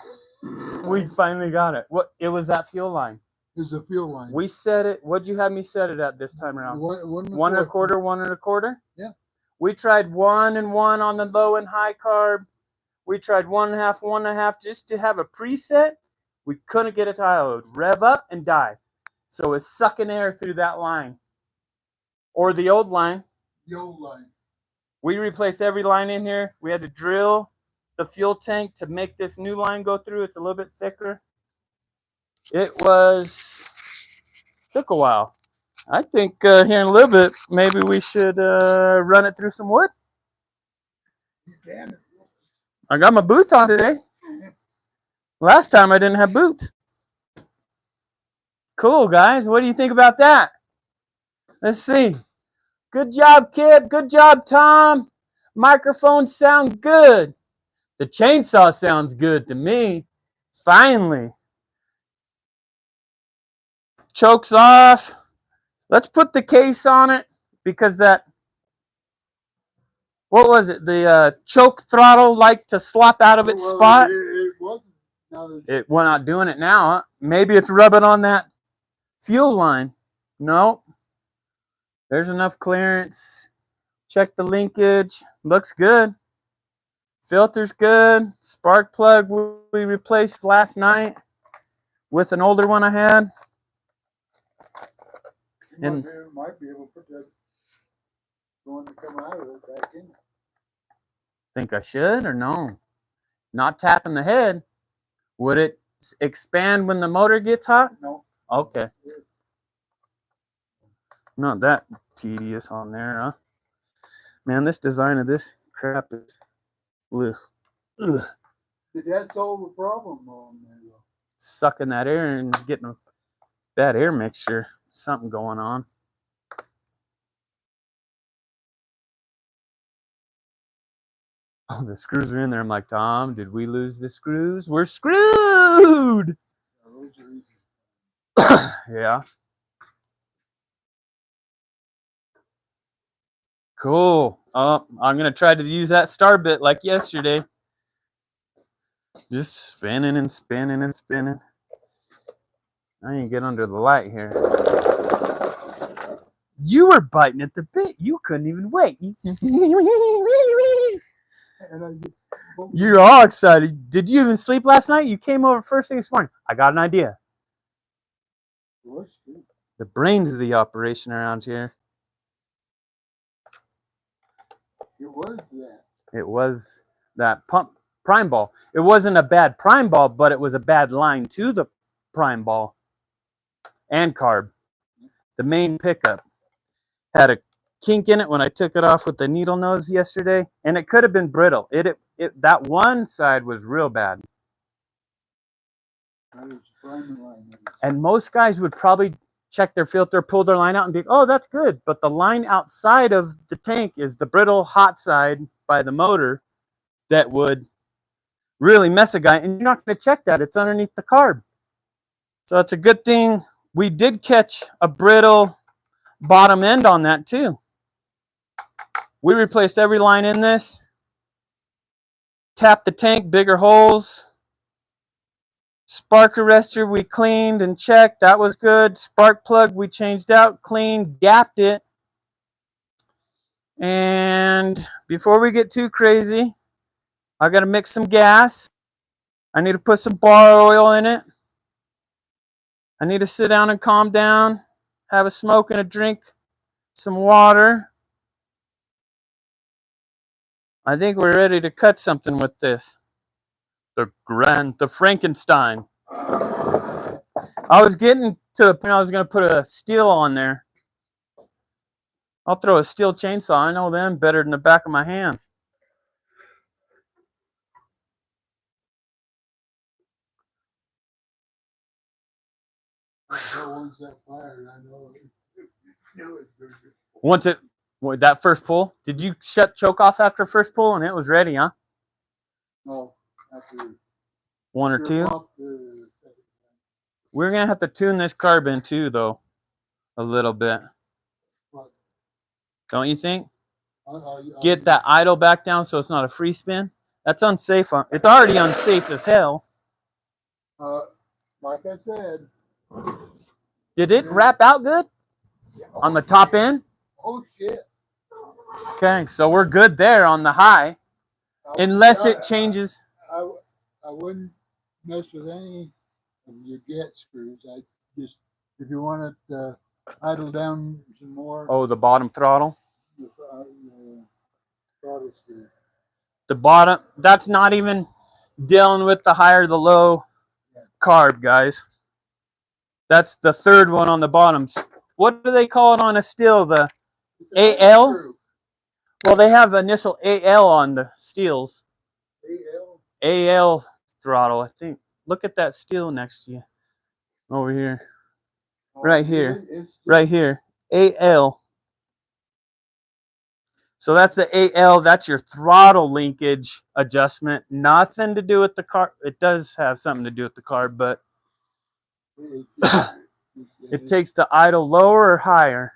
We finally got it. What? It was that fuel line. There's a fuel line. We set it. What'd you have me set it at this time around? One and a quarter. 1.25? Yeah. We tried 1 and 1 on the low and high carb. We tried 1.5, 1.5 just to have a preset. We couldn't get it to idle. It would rev up and die. So it's sucking air through that line. Or the old line. The old line. We replaced every line in here. We had to drill the fuel tank to make this new line go through. It's a little bit thicker. It took a while. I think here in a little bit, maybe we should run it through some wood. You can. I got my boots on today. Last time I didn't have boots. Cool, guys. What do you think about that? Let's see. Good job, Kip. Good job, Tom. Microphones sound good. The chainsaw sounds good to me. Finally. Choke's off. Let's put the case on it because that, what was it? The choke throttle liked to slop out of its spot. It wasn't. We're not doing it now. Huh? Maybe it's rubbing on that fuel line. No. There's enough clearance. Check the linkage. Looks good. Filter's good. Spark plug we replaced last night with an older one I had. And might be able to put that one to come out of it back in. Think I should or no? Not tapping the head. Would it expand when the motor gets hot? No. Okay. Not that tedious on there, huh? Man, this design of this crap is... Ugh. Ugh. Did that solve the problem on there, though? Sucking that air and getting a bad air mixture. Something going on. Oh, the screws are in there. I'm like, Tom, did we lose the screws? We're screwed! Yeah. Cool. Oh, I'm going to try to use that star bit like yesterday. Just spinning and spinning and spinning. I need to get under the light here. You were biting at the bit. You couldn't even wait. You're all excited. Did you even sleep last night? You came over first thing this morning. I got an idea. The brains of the operation around here. It was that. It was that pump prime ball. It wasn't a bad prime ball, but it was a bad line to the prime ball and carb. The main pickup had a kink in it when I took it off with the needle nose yesterday, and it could have been brittle. That one side was real bad. And most guys would probably check their filter, pull their line out, and be, oh, that's good. But the line outside of the tank is the brittle hot side by the motor that would really mess a guy. And you're not going to check that. It's underneath the carb. So it's a good thing we did catch a brittle bottom end on that too. We replaced every line in this. Tapped the tank, bigger holes. Spark arrestor we cleaned and checked. That was good. Spark plug we changed out, cleaned, gapped it. And before we get too crazy, I gotta mix some gas. I need to put some bar oil in it. I need to sit down and calm down, have a smoke and a drink, some water. I think we're ready to cut something with this. The Frankenstein. I was getting to the point I was gonna put a steel on there. I'll throw a steel chainsaw. I know them better than the back of my hand. Once that fire, I know it's good. Once it, that first pull, did you shut choke off after first pull and it was ready, huh? No, after one or two. We're gonna have to tune this carbon too, though, a little bit. What? Don't you think? Get that idle back down so it's not a free spin. That's unsafe. It's already unsafe as hell. Like I said. Did it wrap out good on the top end? Oh shit. Okay, so we're good there on the high, unless it changes. I wouldn't mess with any of your jet screws. I just, if you want it idle down some more. Oh, the bottom throttle. The throttle screw. The bottom. That's not even dealing with the high or the low carb, guys. That's the third one on the bottom. What do they call it on a steel? The AL? Well, they have the initial AL on the steels. AL throttle, I think. Look at that steel next to you. Over here. Right here. Right here. AL. So that's the AL. That's your throttle linkage adjustment. Nothing to do with the carb. It does have something to do with the carb, but it takes the idle lower or higher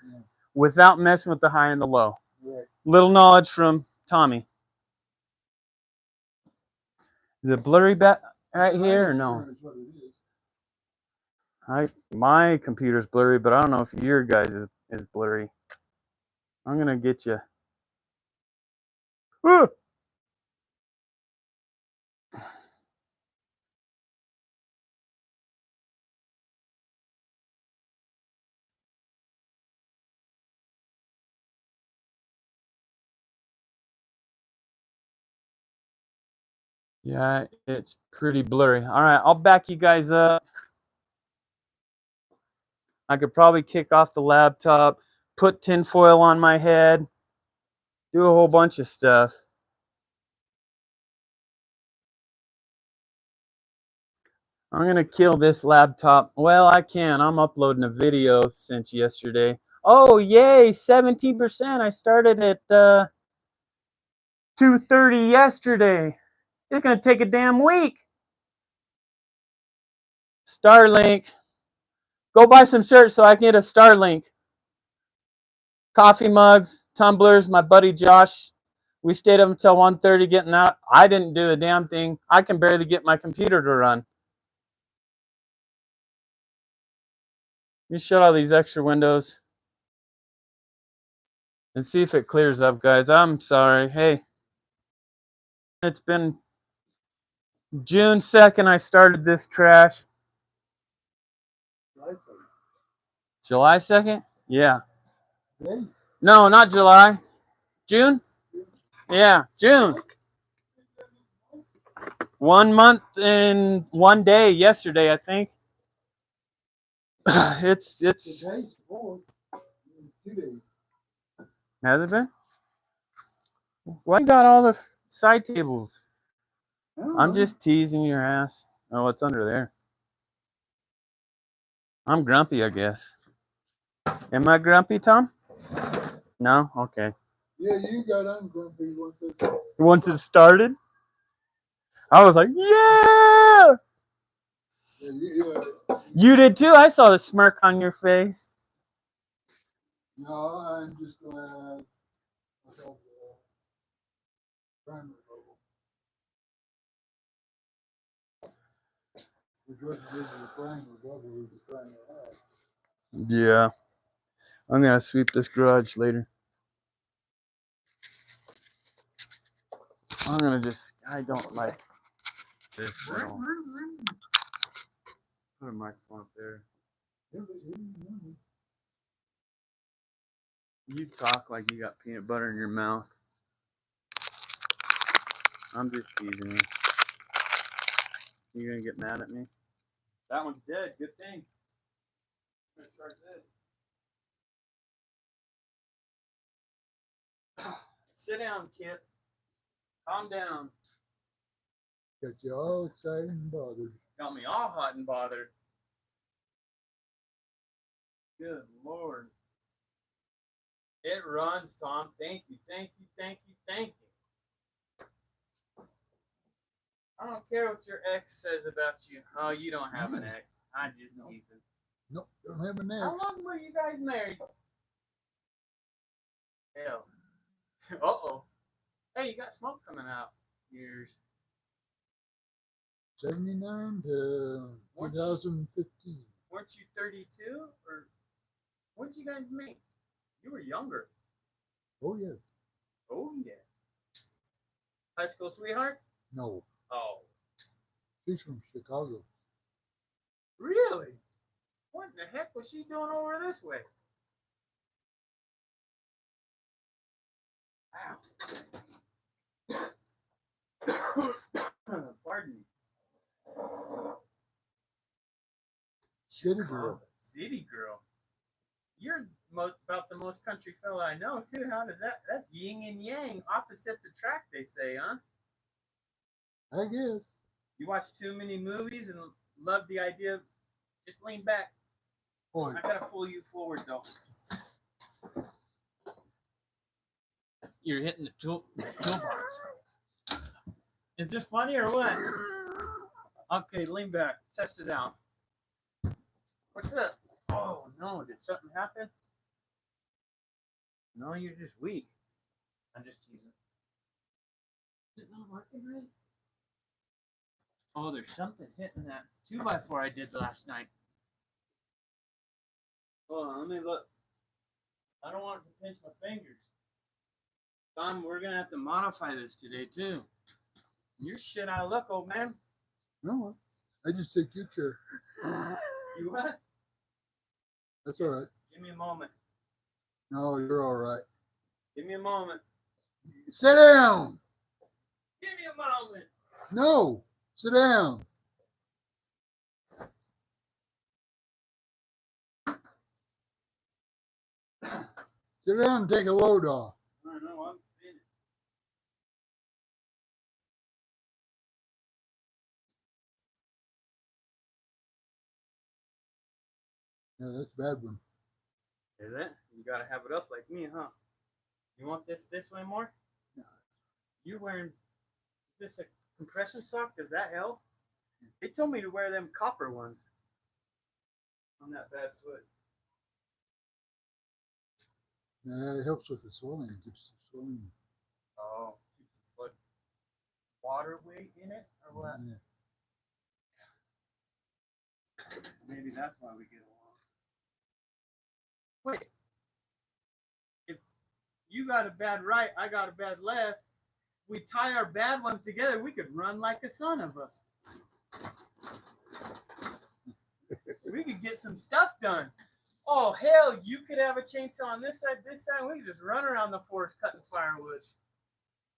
without messing with the high and the low. Little knowledge from Tommy. Is it blurry back right here or no? My computer's blurry, but I don't know if your guys is blurry. I'm gonna get you. Woo! Yeah, it's pretty blurry. All right, I'll back you guys up. I could probably kick off the laptop, put tinfoil on my head, do a whole bunch of stuff. I'm gonna kill this laptop. Well, I can. I'm uploading a video since yesterday. Oh, yay, 17%. I started at 2:30 yesterday. It's gonna take a damn week. Starlink. Go buy some shirts so I can get a Starlink. Coffee mugs, tumblers. My buddy Josh, we stayed up until 1:30 getting out. I didn't do a damn thing. I can barely get my computer to run. You shut all these extra windows and see if it clears up, guys. I'm sorry. Hey, it's been June 2nd I started this trash. July 2nd? Yeah. No, not July. June? Yeah, June. 1 month and 1 day yesterday, I think. It's has it been? Why you got all the side tables? I'm just teasing your ass. Oh, what's under there? I'm grumpy, I guess. Am I grumpy, Tom? No? Okay. Yeah, you got ungrumpy Once it started, I was like, yeah! You did too? I saw the smirk on your face. No, I'm just glad. Yeah. I'm going to sweep this garage later. I'm gonna just, I don't like this at all. Put a microphone up there. You talk like you got peanut butter in your mouth. I'm just teasing you. You gonna get mad at me? That one's dead. Good thing. I'm gonna charge this. Sit down, Kip. Calm down. Got you all excited and bothered. Got me all hot and bothered. Good Lord. It runs, Tom. Thank you, thank you, thank you, thank you. I don't care what your ex says about you. Oh, you don't have an ex. I'm just teasing. Nope, don't have an ex. How long were you guys married? Hell. Uh-oh. Hey, you got smoke coming out. Years. 79 to 2015. Weren't you 32? Or when'd you guys meet? You were younger. Oh, yeah. Oh, yeah. High school sweethearts? No. Oh. She's from Chicago. Really? What in the heck was she doing over this way? Wow. Pardon me. City girl. City girl. You're about the most country fella I know, too. How does that? That's yin and yang. Opposites attract, they say, huh? I guess. You watch too many movies and love the idea of just lean back. Boy. I gotta pull you forward, though. You're hitting the toolbox. Is this funny or what? Okay, lean back. Test it out. What's up? Oh, no. Did something happen? No, you're just weak. I'm just teasing. Is it not working right? Oh, there's something hitting that 2x4 I did last night. Hold on, let me look. I don't want it to pinch my fingers. Tom, we're gonna have to modify this today too. You're shit out of luck, old man. No, I just take your chair. You what? That's all right. Give me a moment. No, you're all right. Give me a moment. Sit down. Give me a moment. No, sit down. Sit down and take a load off. I know, I'm spinning. Yeah, that's a bad one. Is it? You gotta have it up like me, huh? You want this way more? No. You wearing this a compression sock? Does that help? They told me to wear them copper ones on that bad foot. Yeah, it helps with the swelling. It keeps the swelling. Oh, keeps the foot water weight in it or what? Yeah. Maybe that's why we get along. Wait. If you got a bad right, I got a bad left, we tie our bad ones together, we could run like a son of a. We could get some stuff done. Oh, hell, you could have a chainsaw on this side, and we could just run around the forest cutting firewood.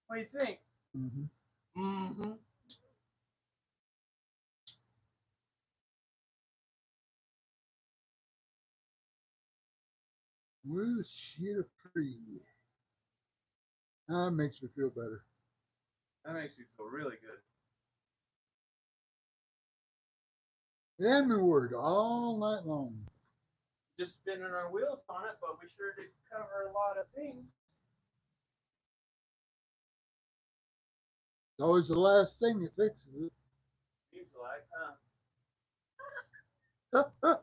What do you think? Mm-hmm. Mm-hmm. Woo, shit free. That makes me feel better. That makes me feel really good. And we worked all night long. Just spinning our wheels on it, but we sure did cover a lot of things. It's always the last thing that fixes it. Seems like, huh?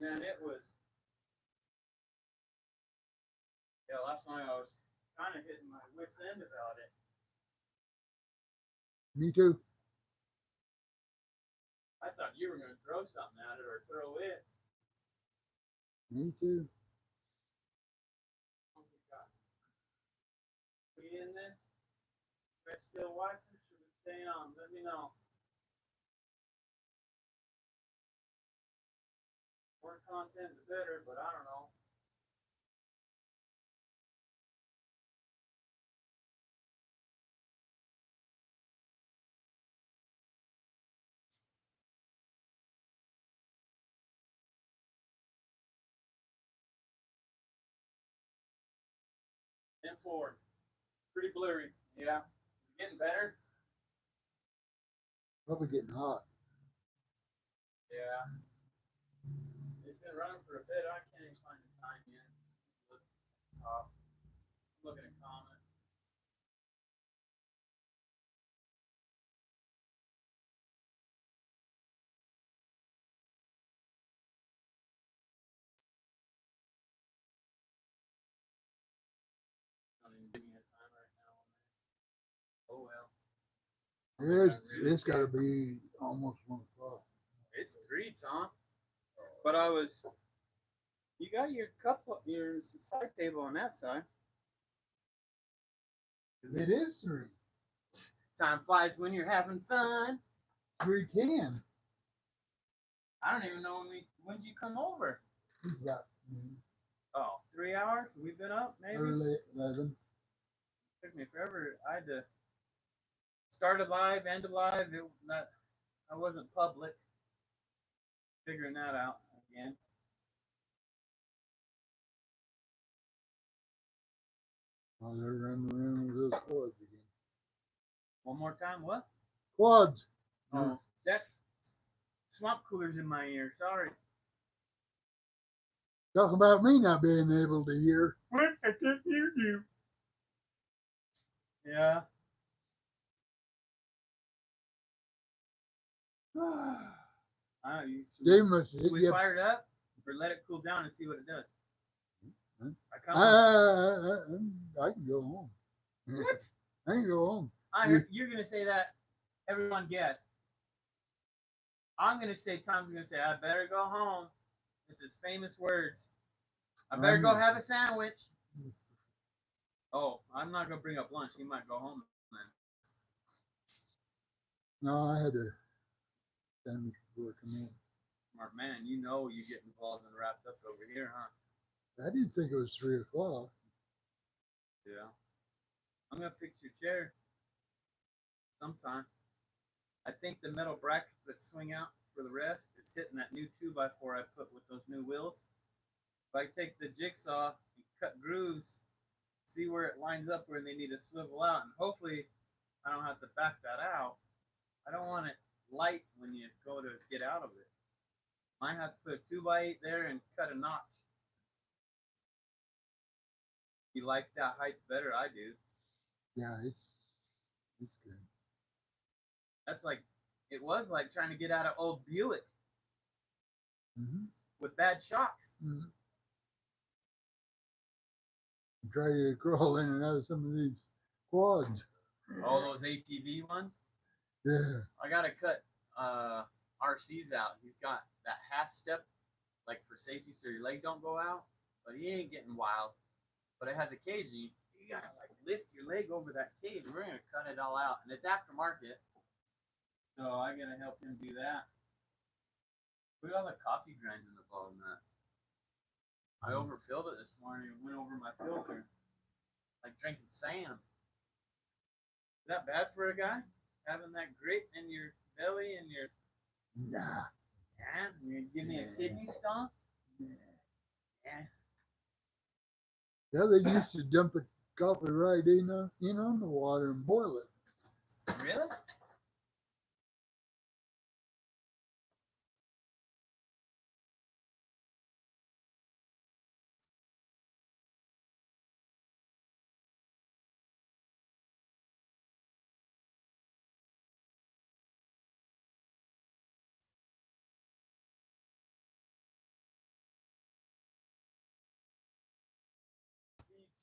Man, it was. Yeah, last night I was kind of hitting my wits' end about it. Me too. I thought you were going to throw something at it or throw it. Me too. Oh my God. We in this? Should I still watch or should we stay on? Let me know. More content, the better, but I don't know. And forward. Pretty blurry. Yeah. Getting better? Probably getting hot. Yeah. It's been running for a bit. I can't even find the time yet. Look at the top. I'm looking at comments. Don't even give me a time right now on that. Oh well. It's got to be almost 1 o'clock. It's 3, Tom. But I was. You got your cup, your side table on that side. It is 3. Time flies when you're having fun. 3:10. I don't even know when did you come over? He's got Oh, 3 hours? We've been up, maybe? early 11. Took me forever. I had to start a live, end a live. I wasn't public. Figuring that out again. Oh, they're running around with those quads again. One more time, what? Quads. Oh, that swamp cooler's in my ear. Sorry. Talk about me not being able to hear. What? I can't hear you. Yeah. They must Should we fire it up or let it cool down and see what it does? I can go home. What? I can go home. You're gonna say that. Everyone guess. I'm gonna say. Tom's gonna say. I better go home. It's his famous words. I better go have a sandwich. Oh, I'm not gonna bring up lunch. He might go home then. No, I had a sandwich before I come in. Smart man, you know you get involved and wrapped up over here, huh? I didn't think it was 3 o'clock. Yeah. I'm gonna fix your chair sometime. I think the metal brackets that swing out for the rest is hitting that new 2x4 I put with those new wheels. If I take the jigsaw and cut grooves, see where it lines up where they need to swivel out, and hopefully I don't have to back that out. I don't want it light when you go to get out of it. Might have to put a 2x8 there and cut a notch. You like that height better? I do. Yeah, it's good. That's like, it was like trying to get out of old Buick with bad shocks. Try to crawl in and out of some of these quads. All those ATV ones? Yeah. I gotta cut RC's out. He's got that half step, like for safety, so your leg don't go out. But he ain't getting wild. But it has a cage. You gotta like lift your leg over that cage. We're gonna cut it all out, and it's aftermarket. So I gotta help him do that. Look at all the coffee grinds in the bottom of that. I overfilled it this morning and went over my filter. Like drinking sand. Is that bad for a guy? Having that grit in your belly and your... Nah. Yeah? You give me a kidney stone? Yeah. Yeah, they used to dump a coffee right in on the water and boil it. Really?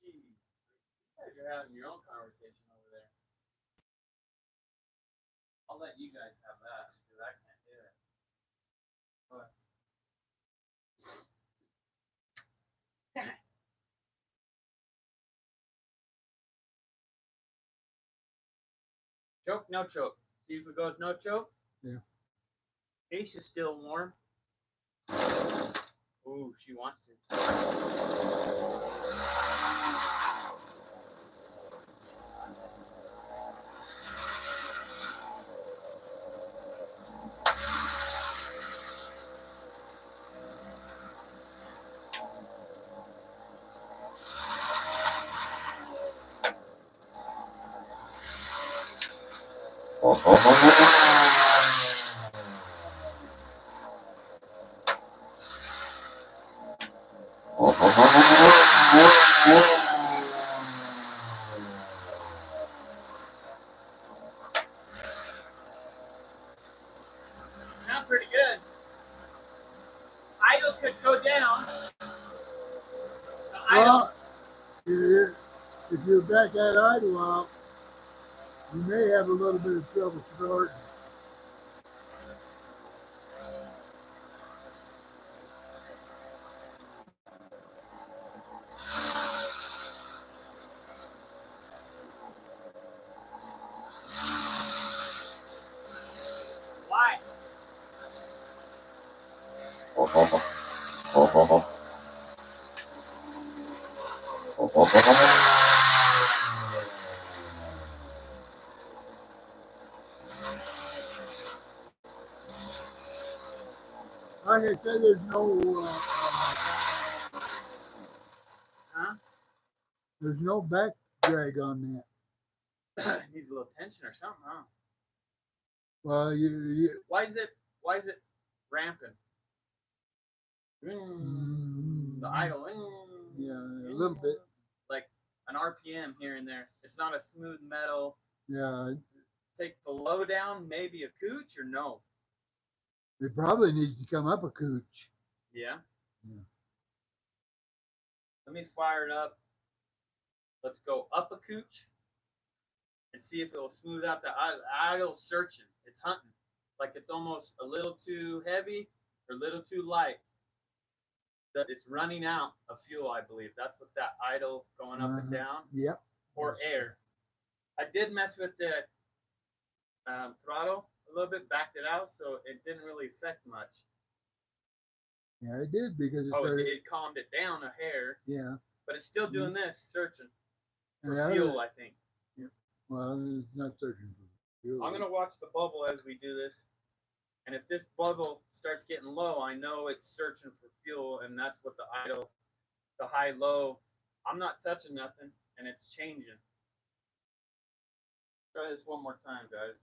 CG. You guys are having your own conversation over there. I'll let you guys have that because I can't do it. But Choke, no choke. See if it goes no choke. Yeah. Case is still warm. Ooh, she wants to. Sounds pretty good. Idle could go down. Well, if you back that idle out, you may have a little bit of trouble starting. Why? Like I said, Huh? there's no back drag on that. Needs a little tension or something, huh? Well, Why is it ramping? The idle. yeah, a little bit. Like an RPM here and there. It's not a smooth metal. Yeah, Take the low down, maybe a cooch or no? it probably needs to come up a cooch. Yeah. Yeah. Let me fire it up. Let's go up a cooch and see if it will smooth out the idle searching. It's hunting. Like it's almost a little too heavy or a little too light. That it's running out of fuel, I believe. That's what that idle going up and down. Yep. Or air. I did mess with the throttle a little bit, backed it out, so it didn't really affect much. Yeah, it did because it calmed it down a hair. Yeah. But it's still doing this, searching for Yeah, fuel, I think. Yeah. Well, it's not searching for fuel. I'm going to watch the bubble as we do this. And if this bubble starts getting low, I know it's searching for fuel, and that's what the idle, the high-low, I'm not touching nothing, and it's changing. Try this one more time, guys.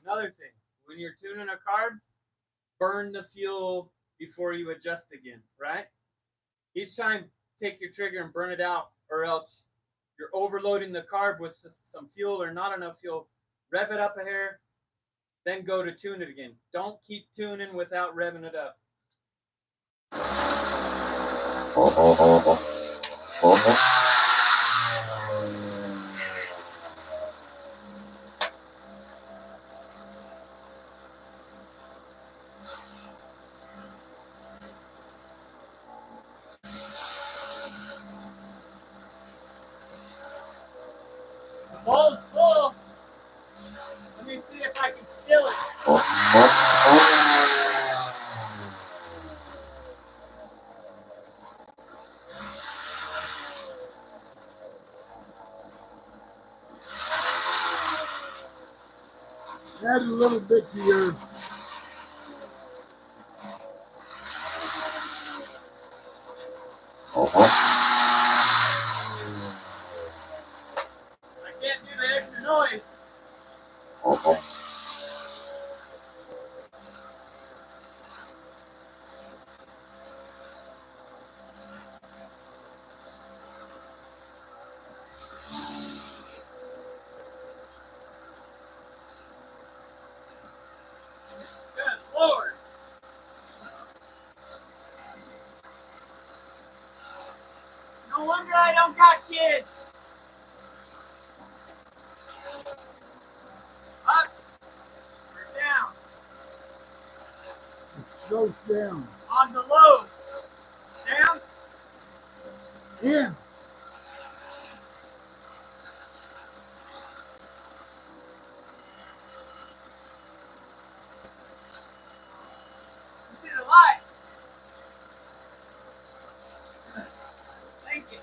Another thing, when you're tuning a carb, burn the fuel before you adjust again, right? Each time, take your trigger and burn it out, or else you're overloading the carb with some fuel or not enough fuel. Rev it up a hair, then go to tune it again. Don't keep tuning without revving it up. The bowl's full. Let me see if I can still it. Add a little bit to your. I can't do the extra noise. Good Lord. No wonder I don't got kids. Up or down? Goes down. On the low. Down. In. You see the light. Thank you.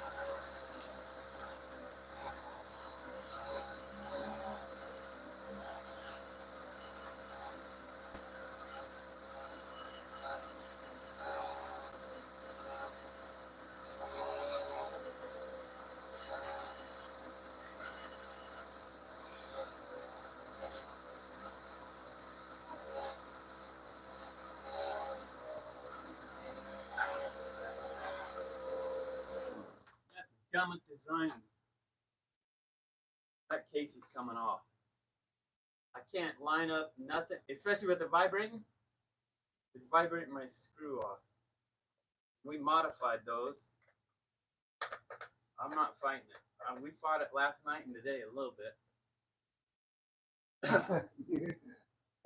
That's the dumbest design. That case is coming off. I can't line up nothing, especially with the vibrating. It's vibrating my screw off. We modified those. I'm not fighting it. We fought it last night and today a little bit.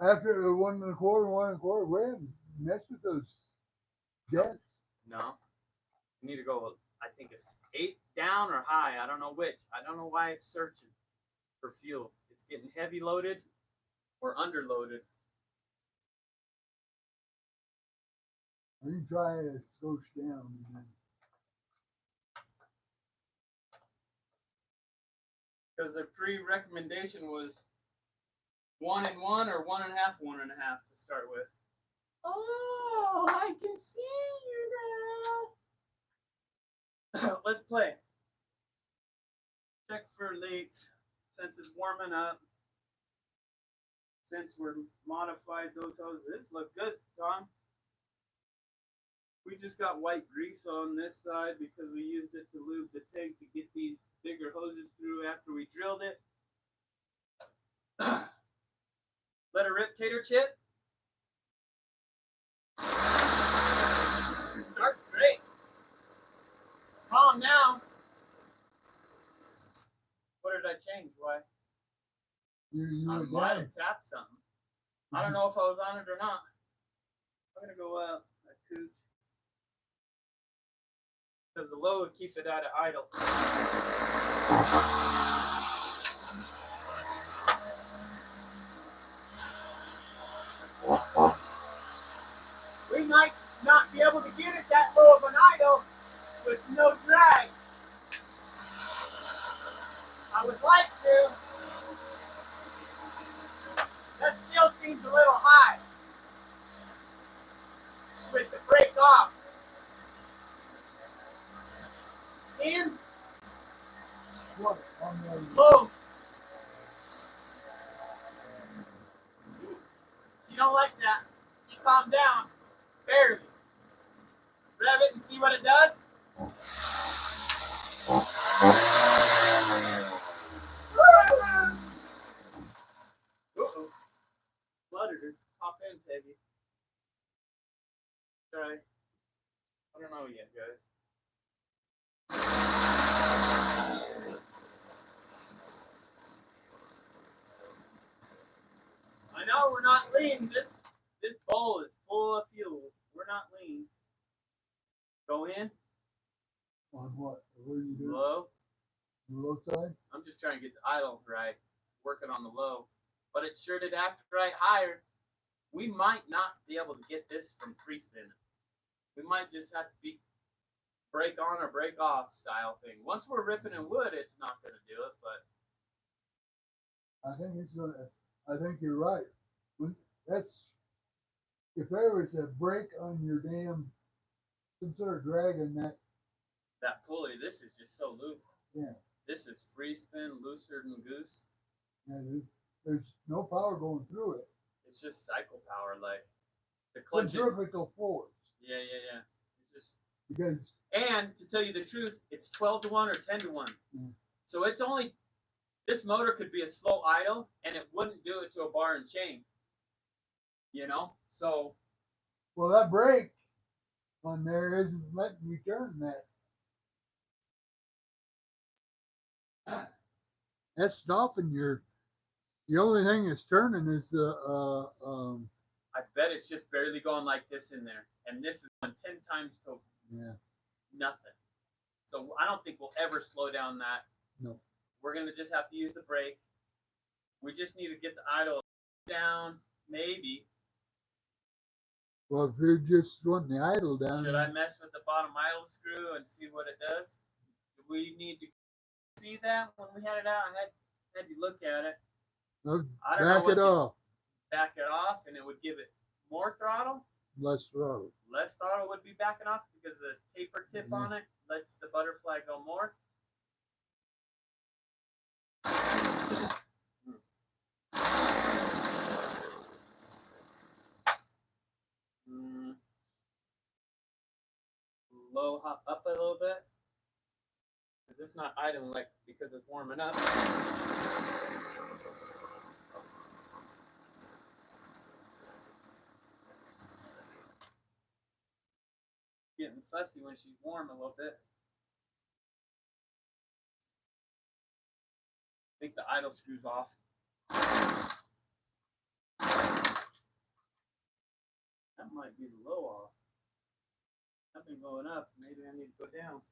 After the 1 1/4, we haven't messed with those jets. No. You need to go, I think it's 8 down or high. I don't know which. I don't know why it's searching for fuel. It's getting heavy loaded or underloaded. I can try a slow down. Because the pre-recommendation was 1 and 1 or 1 1/2, 1 1/2 to start with. Oh, I can see you now. Let's play. Check for leaks since it's warming up. Since we're modified those hoses, this look good, Tom. We just got white grease on this side because we used it to lube the tank to get these bigger hoses through after we drilled it. Let it rip, tater chip. Starts great. Calm now. What did I change? Why? I might have tapped something. I don't know if I was on it or not. I'm gonna go out at Cooch. Because the low would keep it out of idle. We might not be able to get it that low of an idle with no drag. I would like to. That still seems a little high. With the brake off. In. What? On the Low. She don't like that. She calmed down. Barely. Rev it and see what it does. Uh-oh. Flooded her. Top end's heavy. Try. I don't know yet, guys. I know we're not lean. This bowl is full of fuel. We're not lean. Go in. on what? What are you doing? Low. The low side? I'm just trying to get the idle right. Working on the low. But it sure did act right higher. We might not be able to get this from free spinning. We might just have to be break on or break off style thing. Once we're ripping in wood, it's not going to do it, but I think you're right. That's if there was a break on your damn some sort of drag on that. that pulley, this is just so loose. Yeah. This is free spin, looser than goose. Yeah, there's no power going through it. It's just cycle power, like the clutch. Centrifugal force. Yeah. It's just because. And to tell you the truth, it's 12-1 or 10-1. Yeah. So it's only this motor could be a slow idle, and it wouldn't do it to a bar and chain. You know, so. Well, that brake on there isn't letting you turn that. That's stopping your. The only thing that's turning is the. I bet it's just barely going like this in there, and this is on 10 times to nothing. So I don't think we'll ever slow down that. No. We're gonna just have to use the brake. We just need to get the idle down, maybe. Well, if you just want the idle down. Should I mess with the bottom idle screw and see what it does? Do we need to see that when we had it out? I had you look at it. No, I don't know back it off. Back it off, and it would give it more throttle. Less throttle. Less throttle would be backing off because the taper tip on it lets the butterfly go more. Low hop up a little bit. Is this not idling like because it's warming up? Getting fussy when she's warm a little bit. I think the idle screw's off. That might be the low off. I've been going up. Maybe I need to go down.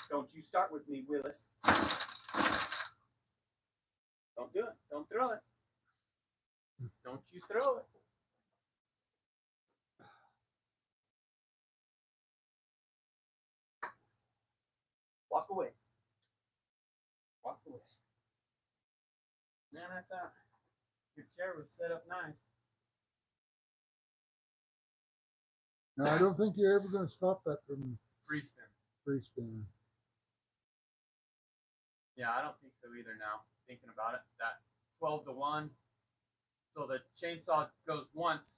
Don't you start with me, Willis. Don't do it. Don't throw it. Don't you throw it. Walk away. Walk away. Man, I thought your chair was set up nice. No, I don't think you're ever going to stop that from free spinning. Yeah, I don't think so either now. Thinking about it, that 12 to 1. So the chainsaw goes once,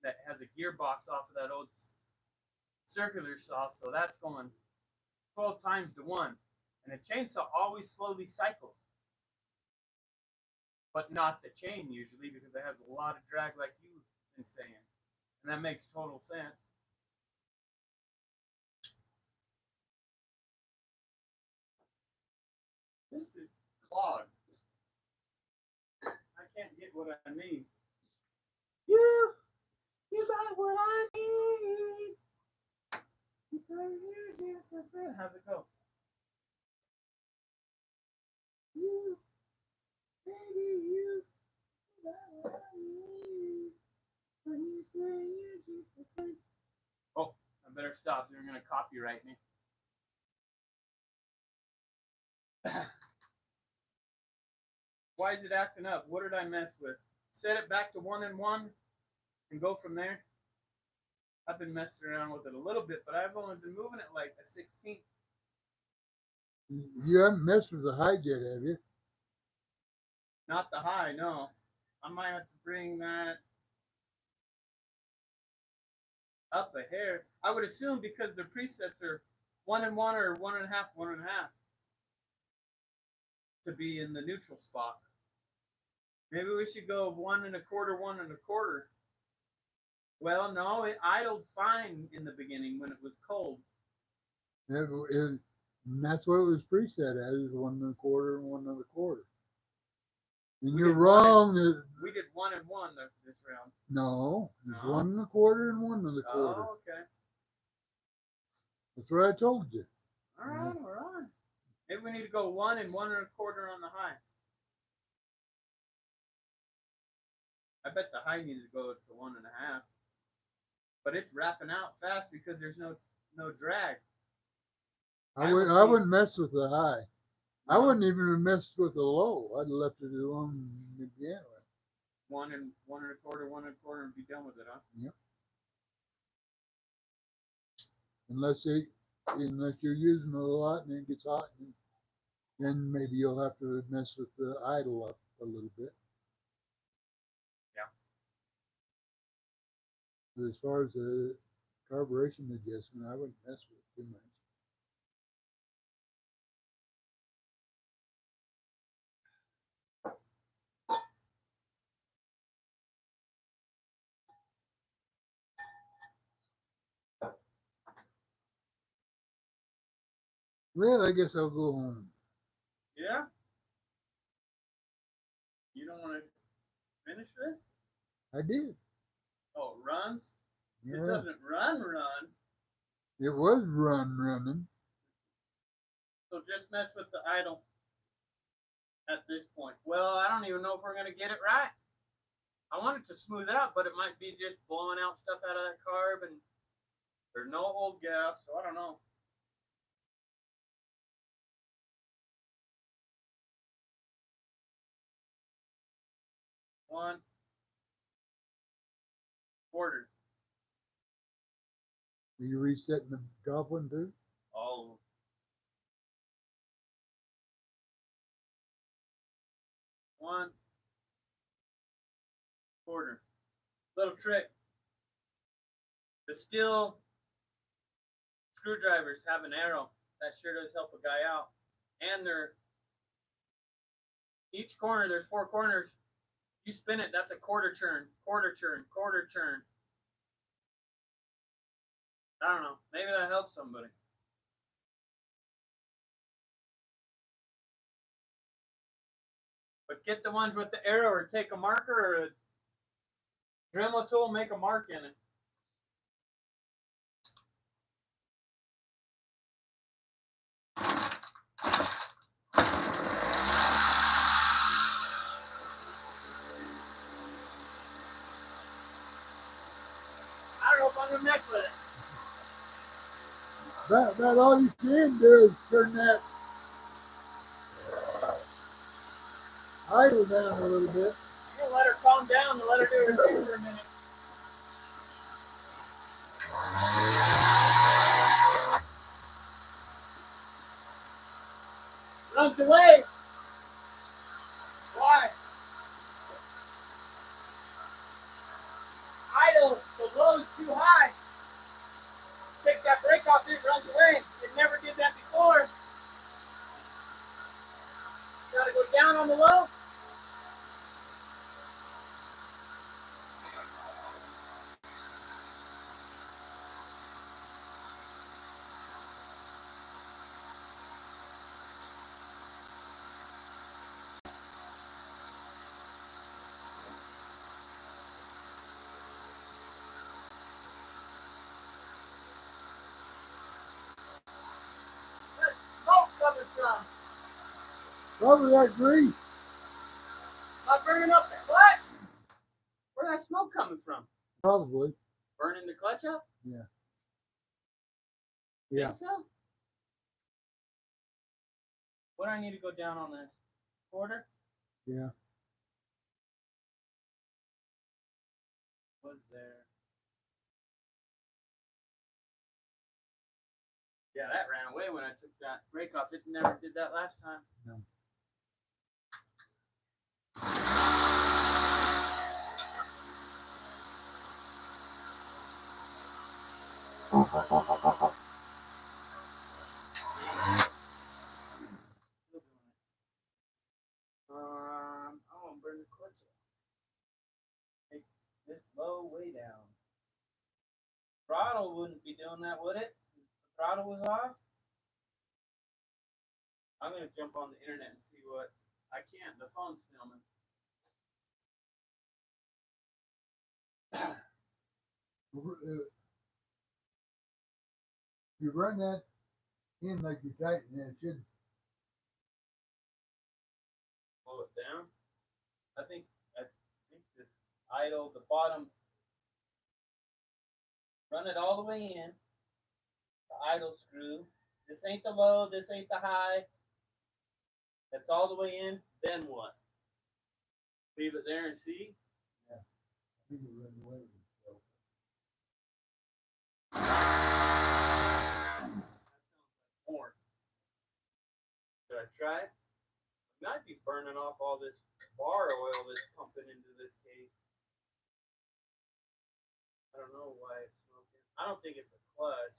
that has a gearbox off of that old circular saw, so that's going 12 times to 1. And the chainsaw always slowly cycles. But not the chain usually, because it has a lot of drag like you've been saying. And that makes total sense. This is clogged. I can't get what I need. You got what I need. Because you're just a friend. How's it go? You, baby, you got what I need. When you say you're just a friend. Oh, I better stop. They're going to copyright me. Why is it acting up? What did I mess with? Set it back to 1 and 1 and go from there. I've been messing around with it a little bit, but I've only been moving it like a 16th. You haven't messed with the high yet, have you? Not the high, no. I might have to bring that up a hair. I would assume because their presets are 1 and 1 or 1 and a half, 1 and a half to be in the neutral spot. Maybe we should go 1 and a quarter, 1 and a quarter. Well, no, it idled fine in the beginning when it was cold. And that's what it was preset as, is 1 and a quarter and 1 and a quarter. And you're wrong. We did 1 and 1 this round. No, 1 and a quarter and 1 and a quarter. Oh, okay. That's what I told you. All right, all right. Maybe we need to go 1 and 1 and a quarter on the high. I bet the high needs to go to 1 and a half. But it's wrapping out fast because there's no drag. I wouldn't mess with the high. No. I wouldn't even have messed with the low. I'd left it alone to begin with. 1 and a quarter, 1 and a quarter, and be done with it, huh? Yep. Unless you're using it a lot and it gets hot, then maybe you'll have to mess with the idle up a little bit. But as far as the carburation adjustment, I wouldn't mess with it too much. Well, I guess I'll go home. Yeah? You don't want to finish this? I did. Oh, it runs? It Yeah. doesn't run. It was running. So just mess with the idle at this point. Well, I don't even know if we're going to get it right. I want it to smooth out, but it might be just blowing out stuff out of that carb, and there's no old gas, so I don't know. One quarter. Are you resetting the golf one too? All of them. One quarter. Little trick. The steel screwdrivers have an arrow. That sure does help a guy out. And they're each corner, there's 4 corners. You spin it, that's a quarter turn. I don't know. Maybe that helps somebody. But get the ones with the arrow, or take a marker or a Dremel tool, make a mark in it. I don't know if I'm gonna mess with it. About all you can do is turn that idle down a little bit. I'm gonna let her calm down and let her do her thing for a minute. Runs away. Why? Idle. The low is too high. Take that brake off, it runs away. It never did that before. Gotta go down on the low. Where's smoke coming from? Probably that grease. Not burning up the clutch. Where's that smoke coming from? Probably. Burning the clutch up? Yeah. Think so? What do I need to go down on this? Quarter? Yeah. Was there? Yeah, that ran away when I took that brake off. It never did that last time. No. I want to burn the clutch up. Take this low way down. Throttle wouldn't be doing that, would it? If the throttle was off. I'm gonna jump on the internet and see what I can't. The phone's filming. You run that in like you tighten it, it should. Pull it down. I think this idle, the bottom. Run it all the way in. The idle screw. This ain't the low. This ain't the high. That's all the way in. Then what? Leave it there and see. Yeah. I think it runs away with itself. More. Should I try it? I might be burning off all this bar oil that's pumping into this case. I don't know why it's smoking. I don't think it's a clutch.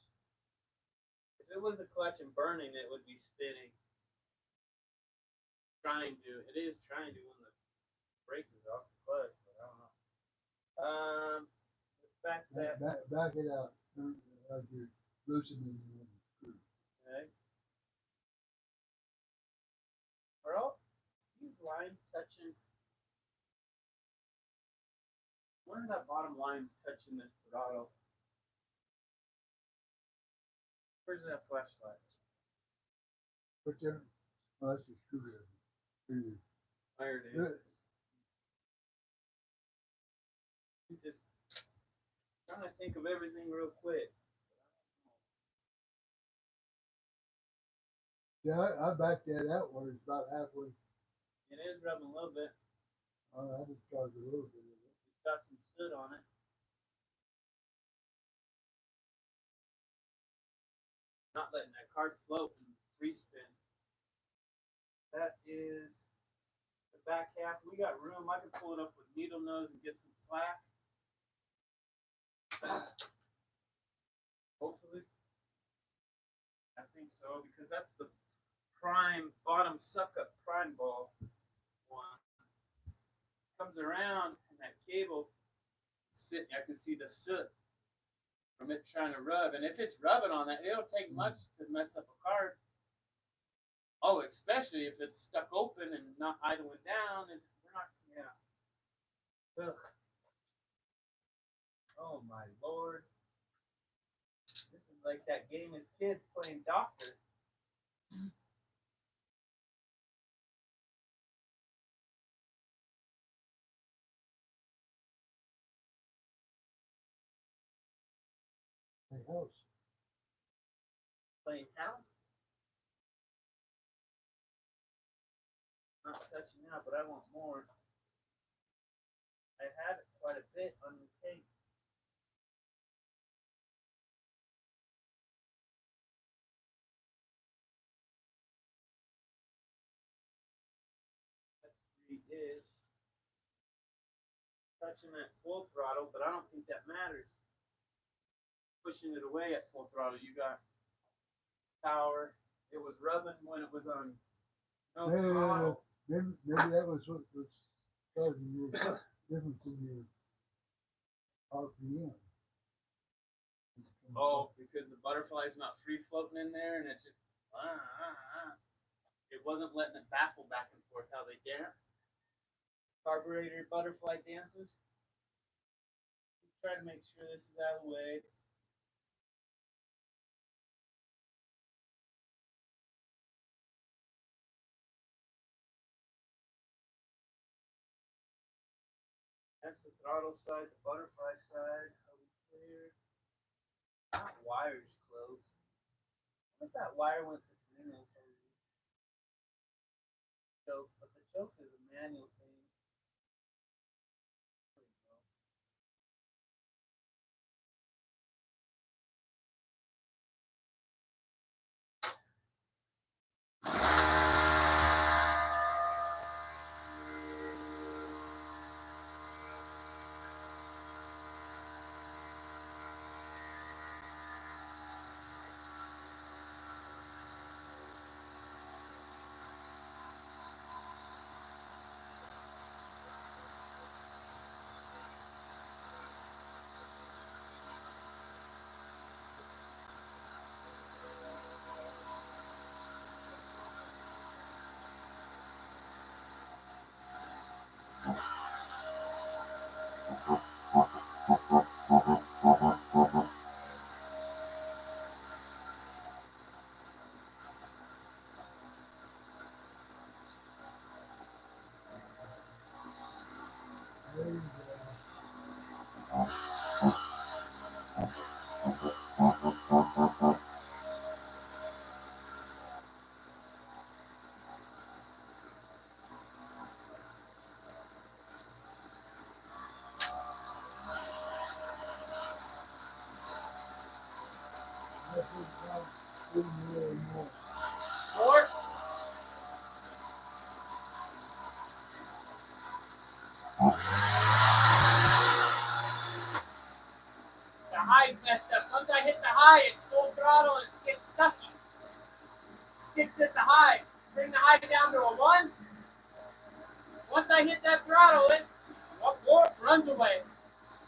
If it was a clutch and burning, it would be spinning. It is trying to when the brake is off the clutch, but I don't know. Let's back that. Back it out. Like you're loosening the screw. Okay. Are all these lines touching? wonder if that bottom line's touching this throttle. Where's that flashlight? Put there. Oh, that's a screwdriver. There it is. Good. I'm just trying to think of everything real quick. Yeah, I backed that out where it's about halfway. It is rubbing a little bit. Oh, I just charged a little bit of it. It's got some soot on it. Not letting that card float and free spin. That is the back half. We got room. I can pull it up with needle nose and get some slack. Hopefully. I think so, because that's the prime bottom suck up prime ball one. Comes around and that cable sitting, I can see the soot from it trying to rub. And if it's rubbing on that, it'll take much to mess up a card. Oh, especially if it's stuck open and not idling down, and we're not, yeah. Ugh. Oh my lord. This is like that game as kids playing doctor. My house. Playing house. Not touching out, but I want more. I had quite a bit on the tape. That's 3-ish. Touching at full throttle, but I don't think that matters. Pushing it away at full throttle, you got power. It was rubbing when it was on no throttle. Maybe that was what was causing your difference in your RPM. Oh, because the butterfly's not free floating in there, and it's just It wasn't letting it baffle back and forth how they dance. Carburetor butterfly dances. Try to make sure this is out of the way. That's the throttle side, the butterfly side. Are we clear? That wire's closed. What if that wire went to green? Choke, but the choke is a manual thing. There we go. Four. The high's messed up. Once I hit the high, it's full throttle and it gets stucky. Sticks at the high. Bring the high down to a 1. Once I hit that throttle, it runs away.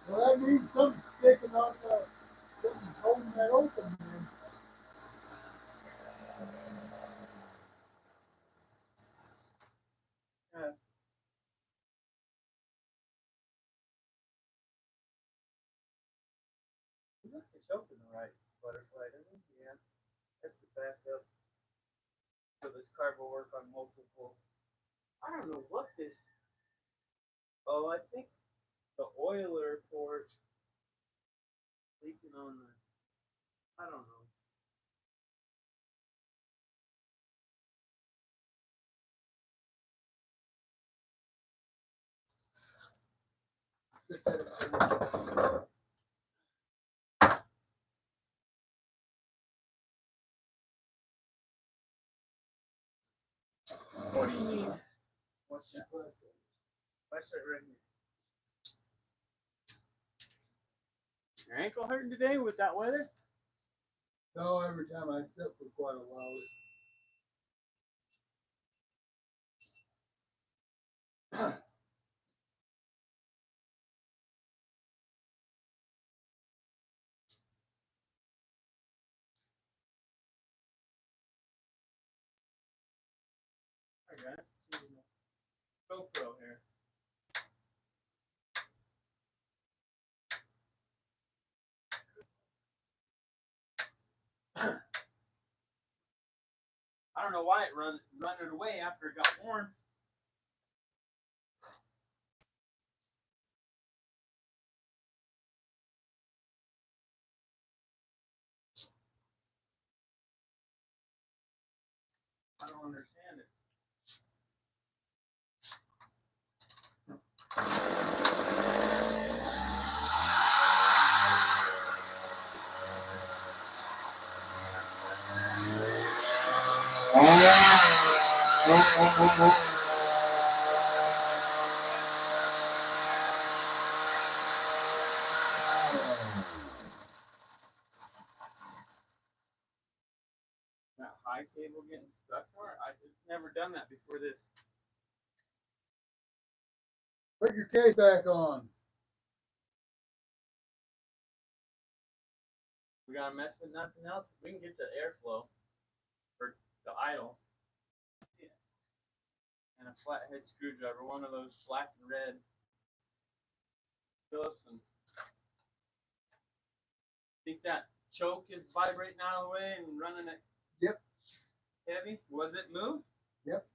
Well, I need something sticking on something holding that open, man. right butterfly, doesn't it? Yeah. That's the backup. So this card will work on multiple. I don't know what this. Oh, I think the oiler port leaking on the. I don't know. What do you need? What's that? Flashlight right here. Your ankle hurting today with that weather? No, every time I sit for quite a while. I got it. GoPro here. I don't know why it run it away after it got warm. I don't understand it. That high cable getting stuck somewhere? It's never done that before this. Put your case back on. We gotta mess with nothing else. We can get the airflow for the idle. Yeah. And a flathead screwdriver, one of those black and red. Phillips, and think that choke is vibrating out of the way and running it. Yep. Heavy. Was it moved? Yep.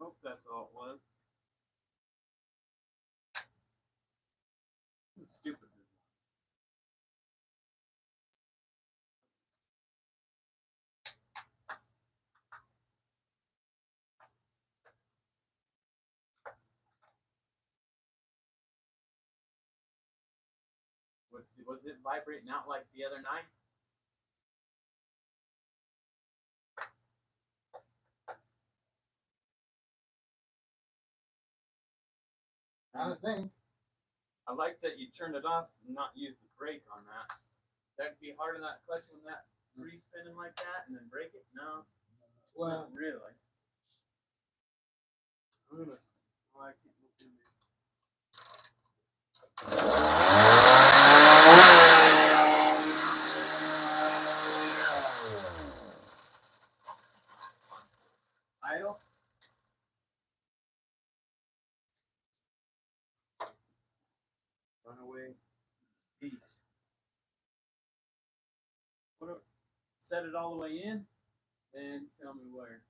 Hope that's all it was. Stupid. Was it vibrating out like the other night? I think. I like that you turned it off and not use the brake on that. That'd be hard on that clutch when that free spinning like that and then break it? No. Well, not really. I'm gonna. Oh, I can't look in there. Idle. Runaway beast. Set it all the way in, and tell me where.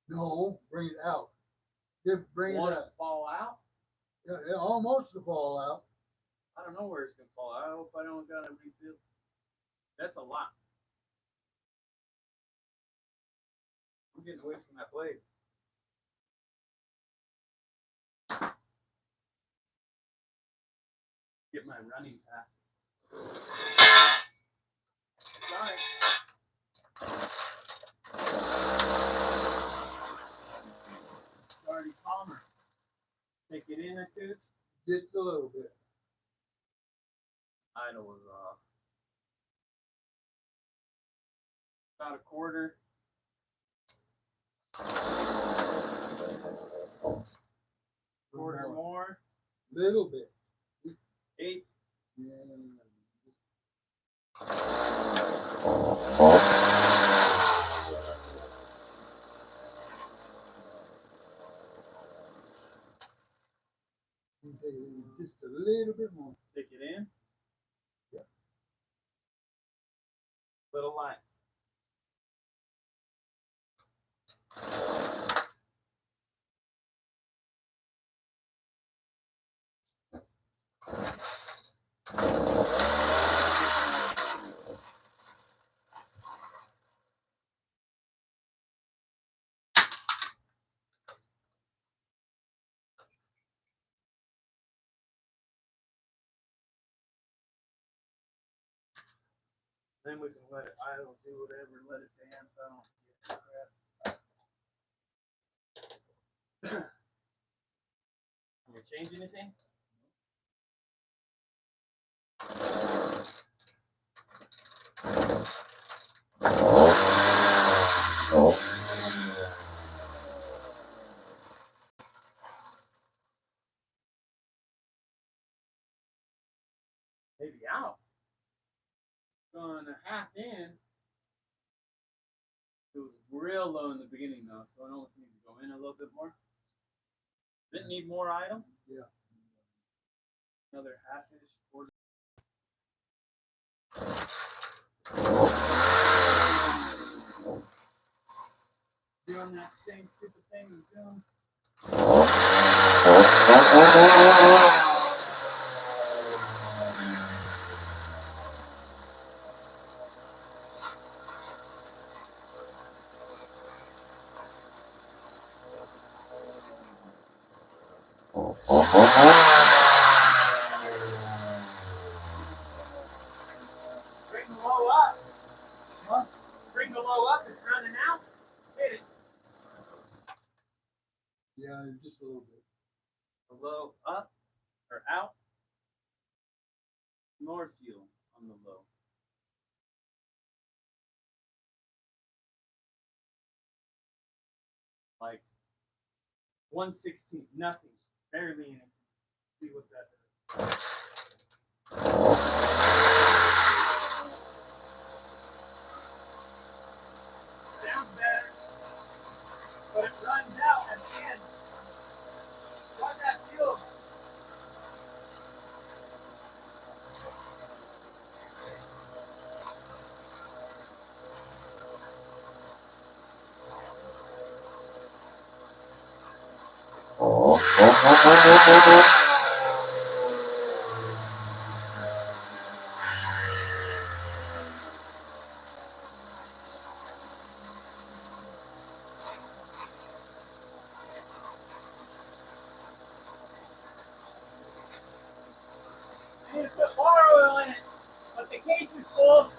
no, bring it out. Bring it Want it out. to fall out? It almost to fall out. I don't know where it's gonna fall out. I hope I don't gotta refill. That's a lot. I'm getting away from that blade. Get my running path. Sorry. Already calmer. Take it in a tooth. Just a little bit. Idle was off. About a quarter. Quarter more. Little bit. 8. Yeah. can take it in just a little bit more. Stick it in. Yeah. Little light. Then we can let it idle, do whatever, let it dance. I don't give a crap. Can you change anything? Maybe out. Going a half in. It was real low in the beginning though, so it almost needs to go in a little bit more. Does it need more item? Yeah. Another half-ish quarter. Doing that same stupid thing he's doing. Bring the low up. Huh? Bring the low up. It's running out. Hit it. Yeah, just a little bit. The low up or out. More fuel on the low. Like 1/16, nothing, barely anything. See what that does. Sounds better, but it runs out at the end. What that fuel? I need to put water oil in it, but the case is full.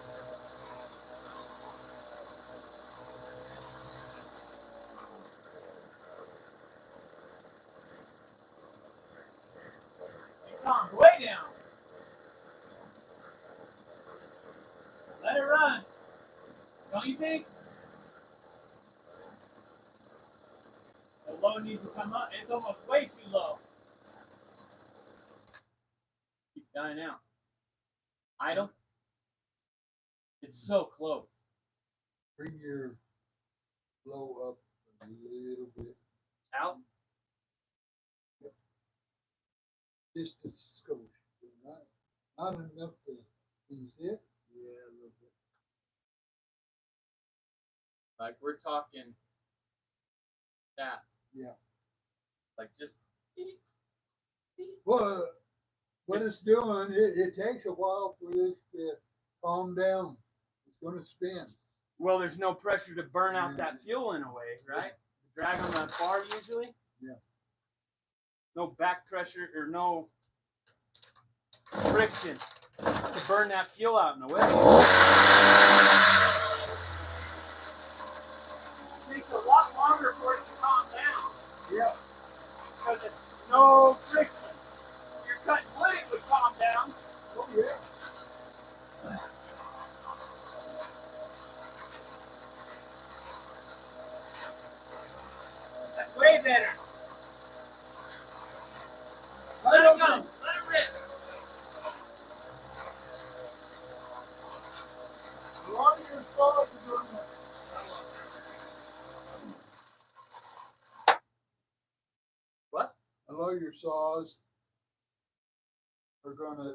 It comes way down. Let it run. Don't you think? The low needs to come up. It's almost way too low. Keeps dying out. Idle. It's so close. Bring your low up a little bit. Out. Just a skosh. Not enough to, can you see it? Yeah, a little bit. Like we're talking that. Yeah. Like just. Well, what it's doing, it takes a while for this to calm down. It's going to spin. Well, there's no pressure to burn out that fuel in a way, right? Drag on the bar usually. Yeah. No back pressure or no friction to burn that fuel out in a way. It takes a lot longer for it to calm down. Yeah. Because it's no friction. Your cutting wood, it would calm down. Oh, yeah. That's way better. Let it go. Let it rip. A lot of your saws are doing that. What? A lot of your saws are gonna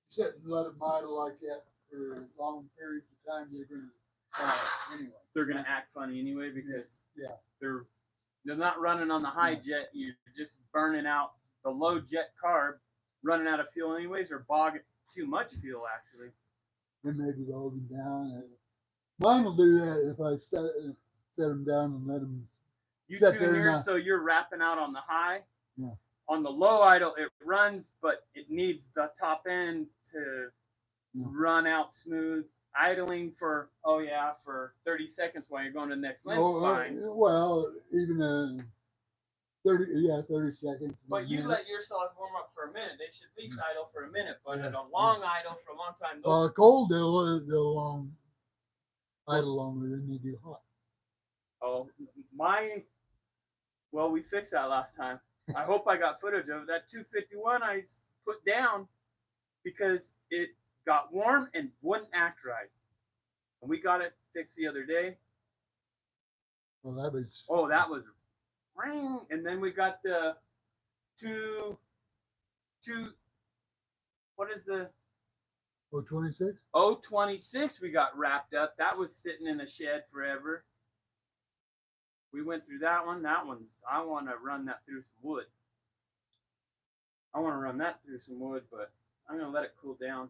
sit and let them idle like that for long periods of time, they're gonna die anyway. They're gonna act funny anyway because Yeah. they're not running on the high jet. You're just burning out the low jet carb, running out of fuel anyways, or bogging too much fuel actually. Then maybe roll them down. Mine will do that if I set them down and let them. You Set tune there yours now. so you're wrapping out on the high. Yeah. On the low idle, it runs, but it needs the top end to run out smooth. Idling for 30 seconds while you're going to the next lens, fine. Well, even 30 seconds. But you let your saws warm up for a minute. They should at least idle for a minute. But at a long idle for a long time. Well, cold they'll idle longer than they do hot. Oh, well, we fixed that last time. I hope I got footage of it. That 251 I put down because it got warm and wouldn't act right. And we got it fixed the other day. Well, that was. Oh, that was. And then we got the two. What is the 026? 026 we got wrapped up. That was sitting in a shed forever. We went through that one. That one's, I want to run that through some wood. I want to run that through some wood, but I'm going to let it cool down.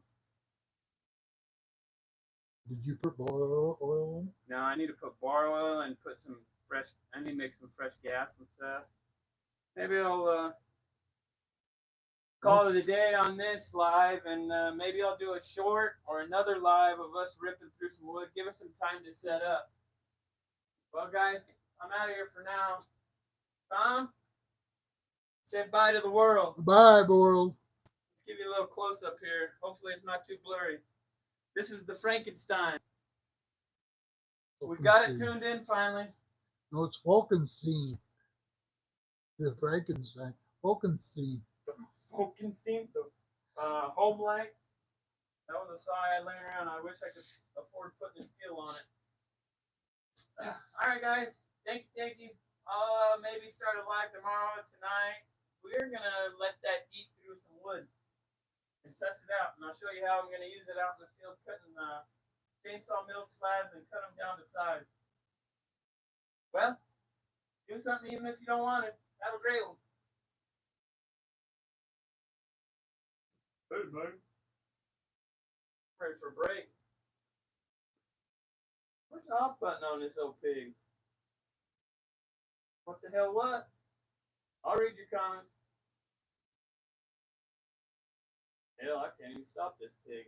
Did you put bar oil in? No, I need to put bar oil and put some fresh, I need to make some fresh gas and stuff. Maybe I'll call it a day on this live, and maybe I'll do a short or another live of us ripping through some wood. Give us some time to set up. Well, guys, I'm out of here for now. Tom, say bye to the world. Bye, world. Let's give you a little close up here. Hopefully it's not too blurry. This is the Frankenstein. We got it tuned in finally. No, it's Falkenstein. The Frankenstein. Falkenstein. The Falkenstein, the home light. That was a saw I laying around. I wish I could afford putting a skill on it. All right, guys. Thank you. Maybe start a live tomorrow, tonight. We're gonna let that eat through some wood and test it out, and I'll show you how I'm gonna use it out in the field, cutting chainsaw mill slabs and cut them down to size. Well, do something even if you don't want it. Have a great one. Hey, man. Ready for a break. Where's the off button on this old pig? What the hell, what? I'll read your comments. Hell, I can't even stop this pig.